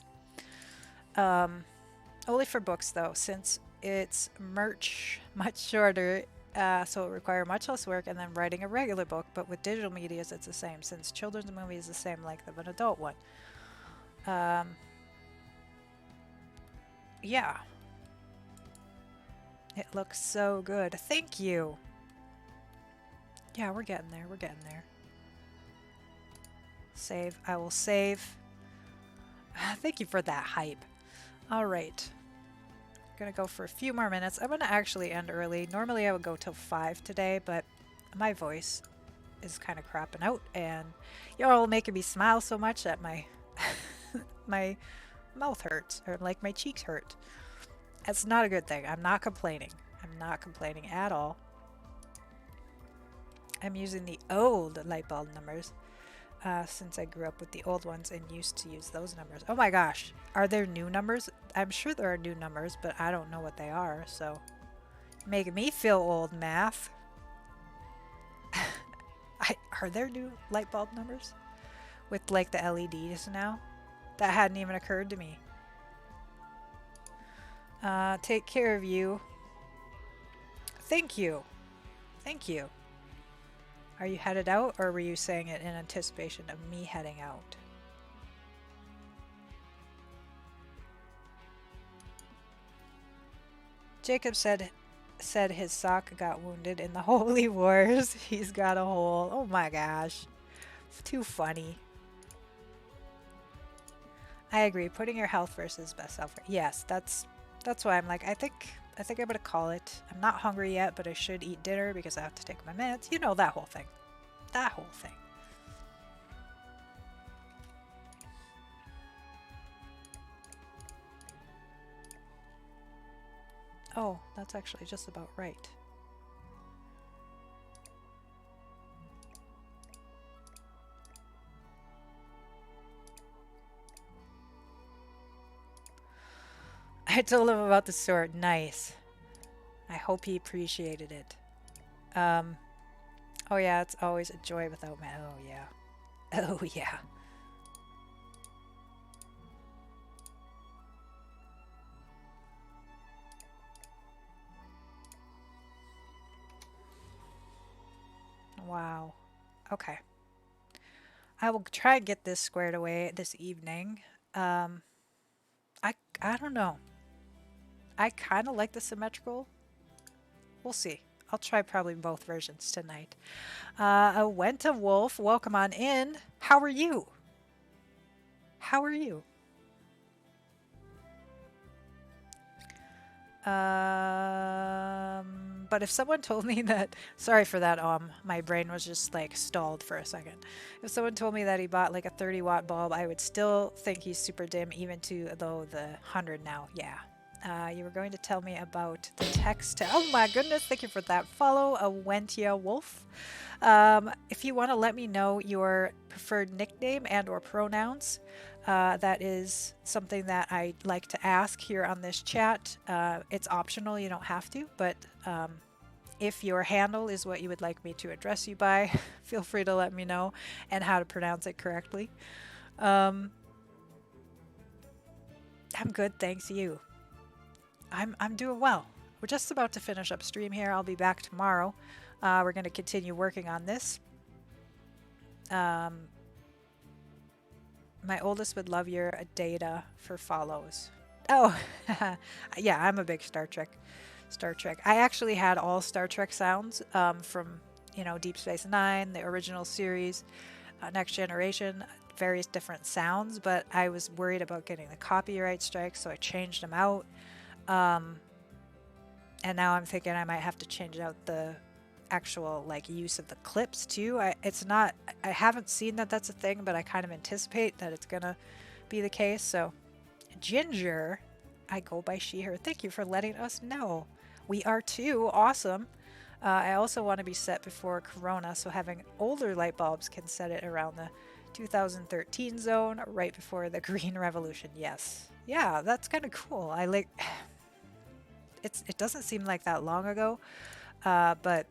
Only for books though, since it's much shorter, so it require much less work and then writing a regular book. But with digital medias, it's the same, since children's movie is the same length of an adult one. Yeah. It looks so good. Thank you. Yeah, we're getting there. We're getting there. Save. I will save. Thank you for that hype. All right. Gonna go for a few more minutes. I'm gonna actually end early. Normally I would go till 5 today, but my voice is kind of crapping out, and you're all making me smile so much that my my mouth hurts, or like my cheeks hurt. That's not a good thing. I'm not complaining. I'm not complaining at all. I'm using the old light bulb numbers since I grew up with the old ones and used to use those numbers. Oh my gosh, are there new numbers? I'm sure there are new numbers, but I don't know what they are, so making me feel old, math. Are there new light bulb numbers with like the LEDs now? That hadn't even occurred to me. Take care of you. Thank you. Thank you. Are you headed out, or were you saying it in anticipation of me heading out? Jacob said his sock got wounded in the Holy Wars. He's got a hole. Oh my gosh. Too funny. I agree. Putting your health first is best self. Yes, that's why I'm like, I think I'm gonna call it. I'm not hungry yet, but I should eat dinner because I have to take my meds. You know, that whole thing. That whole thing. Oh, that's actually just about right. I told him about the sword. Nice. I hope he appreciated it. Oh yeah, it's always a joy without me. Oh yeah. Oh yeah. Wow. Okay. I will try and get this squared away this evening. I don't know. I kind of like the symmetrical. We'll see. I'll try probably both versions tonight. Wenta Wolf, welcome on in. How are you? How are you? But if someone told me that, sorry for that, my brain was just like stalled for a second. If someone told me that he bought like a 30-watt bulb, I would still think he's super dim, even to though the 100 now. Yeah. You were going to tell me about the text. Oh my goodness, thank you for that follow, Awentia Wolf. If you want to let me know your preferred nickname and or pronouns, that is something that I like to ask here on this chat. It's optional, you don't have to, but if your handle is what you would like me to address you by, feel free to let me know and how to pronounce it correctly. I'm good, thanks. You. I'm doing well. We're just about to finish up stream here. I'll be back tomorrow. We're going to continue working on this. My oldest would love your data for follows. Oh, yeah, I'm a big Star Trek. I actually had all Star Trek sounds from, Deep Space Nine, the original series, Next Generation, various different sounds, but I was worried about getting the copyright strike, so I changed them out. And now I'm thinking I might have to change out the actual use of the clips too. I haven't seen that that's a thing, but I kind of anticipate that it's gonna be the case. So Ginger, I go by she, her. Thank you for letting us know. We are too. Awesome. I also want to be set before Corona, so having older light bulbs can set it around the 2013 zone, right before the Green Revolution. Yes. Yeah, that's kind of cool. I like it doesn't seem like that long ago, but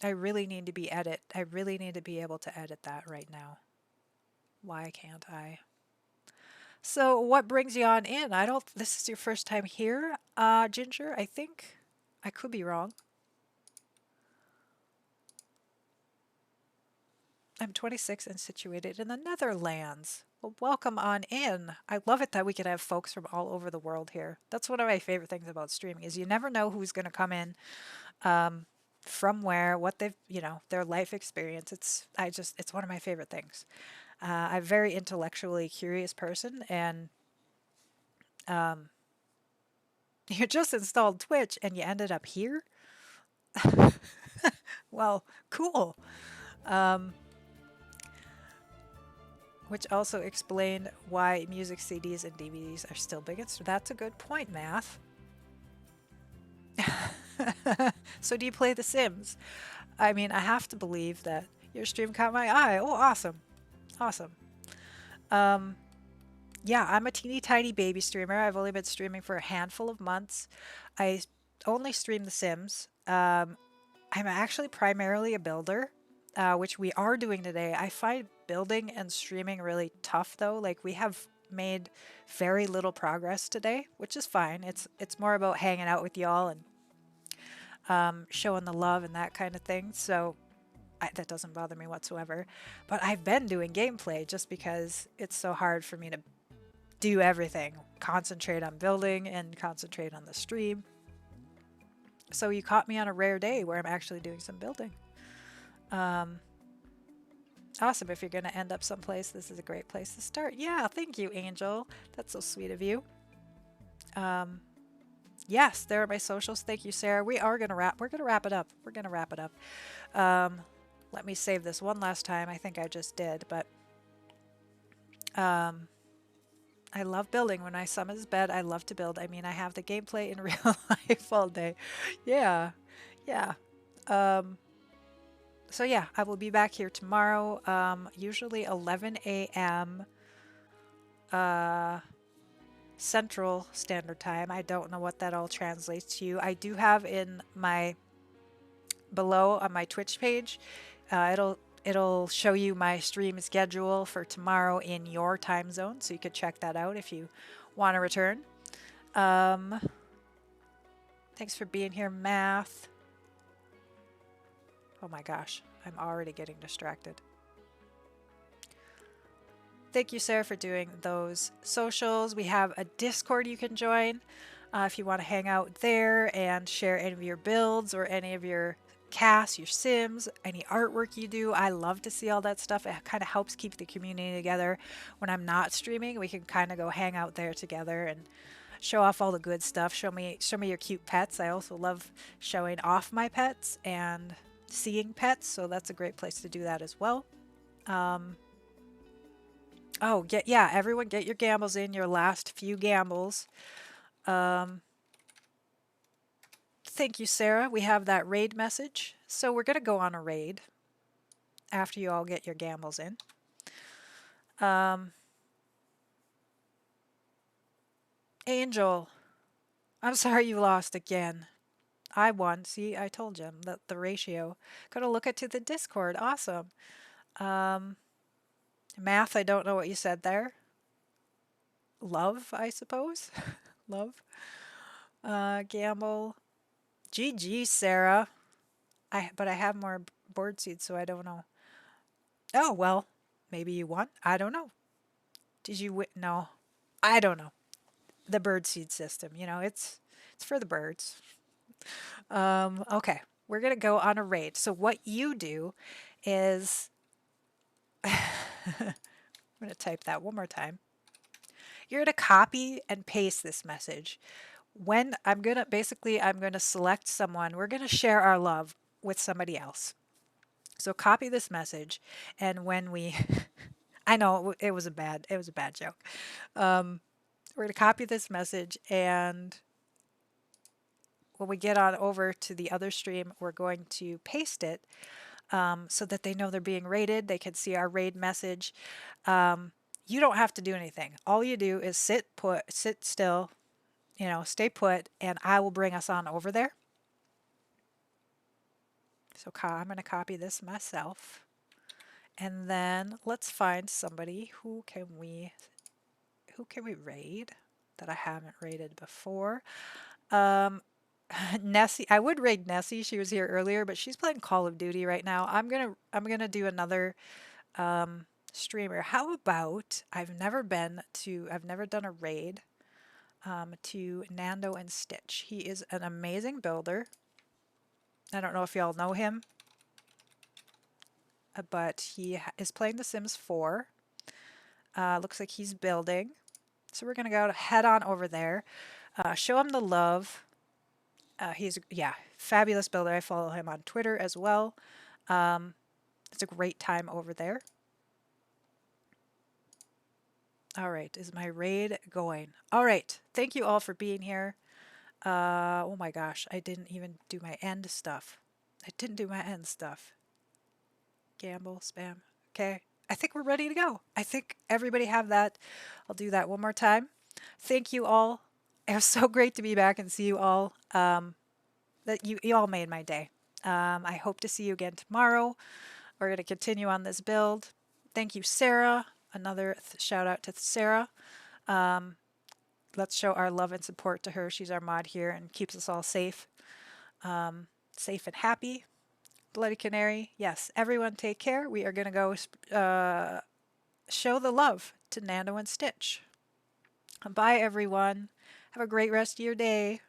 I really need to be able to edit that right now. Why can't I? So what brings you on in? This is your first time here, Ginger, I think. I could be wrong. I'm 26 and situated in the Netherlands. Well, welcome on in. I love it that we can have folks from all over the world here. That's one of my favorite things about streaming is you never know who's going to come in, from where, what they've, their life experience. It's one of my favorite things. I'm a very intellectually curious person, and you just installed Twitch and you ended up here? Well, cool. Which also explained why music CDs and DVDs are still big. That's a good point, Math. So do you play The Sims? I mean, I have to believe that your stream caught my eye. Oh, awesome. Awesome. Yeah, I'm a teeny tiny baby streamer. I've only been streaming for a handful of months. I only stream The Sims. I'm actually primarily a builder, which we are doing today. I find building and streaming really tough though. Like we have made very little progress today, which is fine. It's more about hanging out with y'all and showing the love and that kind of thing. So that doesn't bother me whatsoever. But I've been doing gameplay just because it's so hard for me to do everything. Concentrate on building and concentrate on the stream. So you caught me on a rare day where I'm actually doing some building. Awesome. If you're going to end up someplace, this is a great place to start. Yeah, thank you, Angel. That's so sweet of you. Yes, there are my socials. Thank you, Sarah. We're going to wrap it up. Let me save this one last time. I think I just did, but I love building. When my son is bed, I love to build. I mean, I have the gameplay in real life all day. Yeah. So yeah, I will be back here tomorrow, usually 11 a.m. Central Standard Time. I don't know what that all translates to. I do have in my below on my Twitch page, it'll show you my stream schedule for tomorrow in your time zone, so you could check that out if you want to return. Thanks for being here, Math. Oh my gosh, I'm already getting distracted. Thank you, Sarah, for doing those socials. We have a Discord you can join if you want to hang out there and share any of your builds or any of your casts, your sims, any artwork you do. I love to see all that stuff. It kind of helps keep the community together. When I'm not streaming, we can kind of go hang out there together show off all the good stuff. Show me your cute pets. I also love showing off my pets and seeing pets, so that's a great place to do that as well. Um, oh, yeah, everyone get your gambles in, your last few gambles. Um, thank you, Sarah. We have that raid message. So we're going to go on a raid after you all get your gambles in. Um, Angel, I'm sorry you lost again. I won. See, I told you that the ratio. Gotta look it to the Discord. Awesome. Um, Math, I don't know what you said there. Love, I suppose. Love. Gamble. GG, Sarah. But I have more board seeds, so I don't know. Oh, well, maybe you won. I don't know. Did you win? No, I don't know. The bird seed system, it's for the birds. Okay, we're gonna go on a raid. So what you do is, I'm gonna type that one more time. You're gonna copy and paste this message. When I'm gonna select someone. We're gonna share our love with somebody else. So copy this message, and when we, I know it was a bad joke. We're gonna copy this message, and when we get on over to the other stream, we're going to paste it so that they know they're being raided. They can see our raid message. You don't have to do anything. All you do is sit still, stay put, and I will bring us on over there. So I'm going to copy this myself. And then let's find somebody who can we raid that I haven't raided before. Nessie, I would raid Nessie. She was here earlier, but she's playing Call of Duty right now. I'm gonna do another streamer. How about I've never done a raid to Nando and Stitch. He is an amazing builder. I don't know if y'all know him, but he is playing The Sims 4. Looks like he's building. So we're gonna go head on over there, show him the love. He's fabulous builder. I follow him on Twitter as well. It's a great time over there. All right, is my raid going? All right, thank you all for being here. Oh my gosh, I didn't even do my end stuff. Gamble, spam. Okay, I think we're ready to go. I think everybody have that. I'll do that one more time. Thank you all. It was so great to be back and see you all. That you all made my day. I hope to see you again tomorrow. We're going to continue on this build. Thank you, Sarah. Another shout out to Sarah. Let's show our love and support to her. She's our mod here and keeps us all safe. Safe and happy. Bloody Canary. Yes, everyone take care. We are going to go show the love to Nando and Stitch. Bye, everyone. Have a great rest of your day.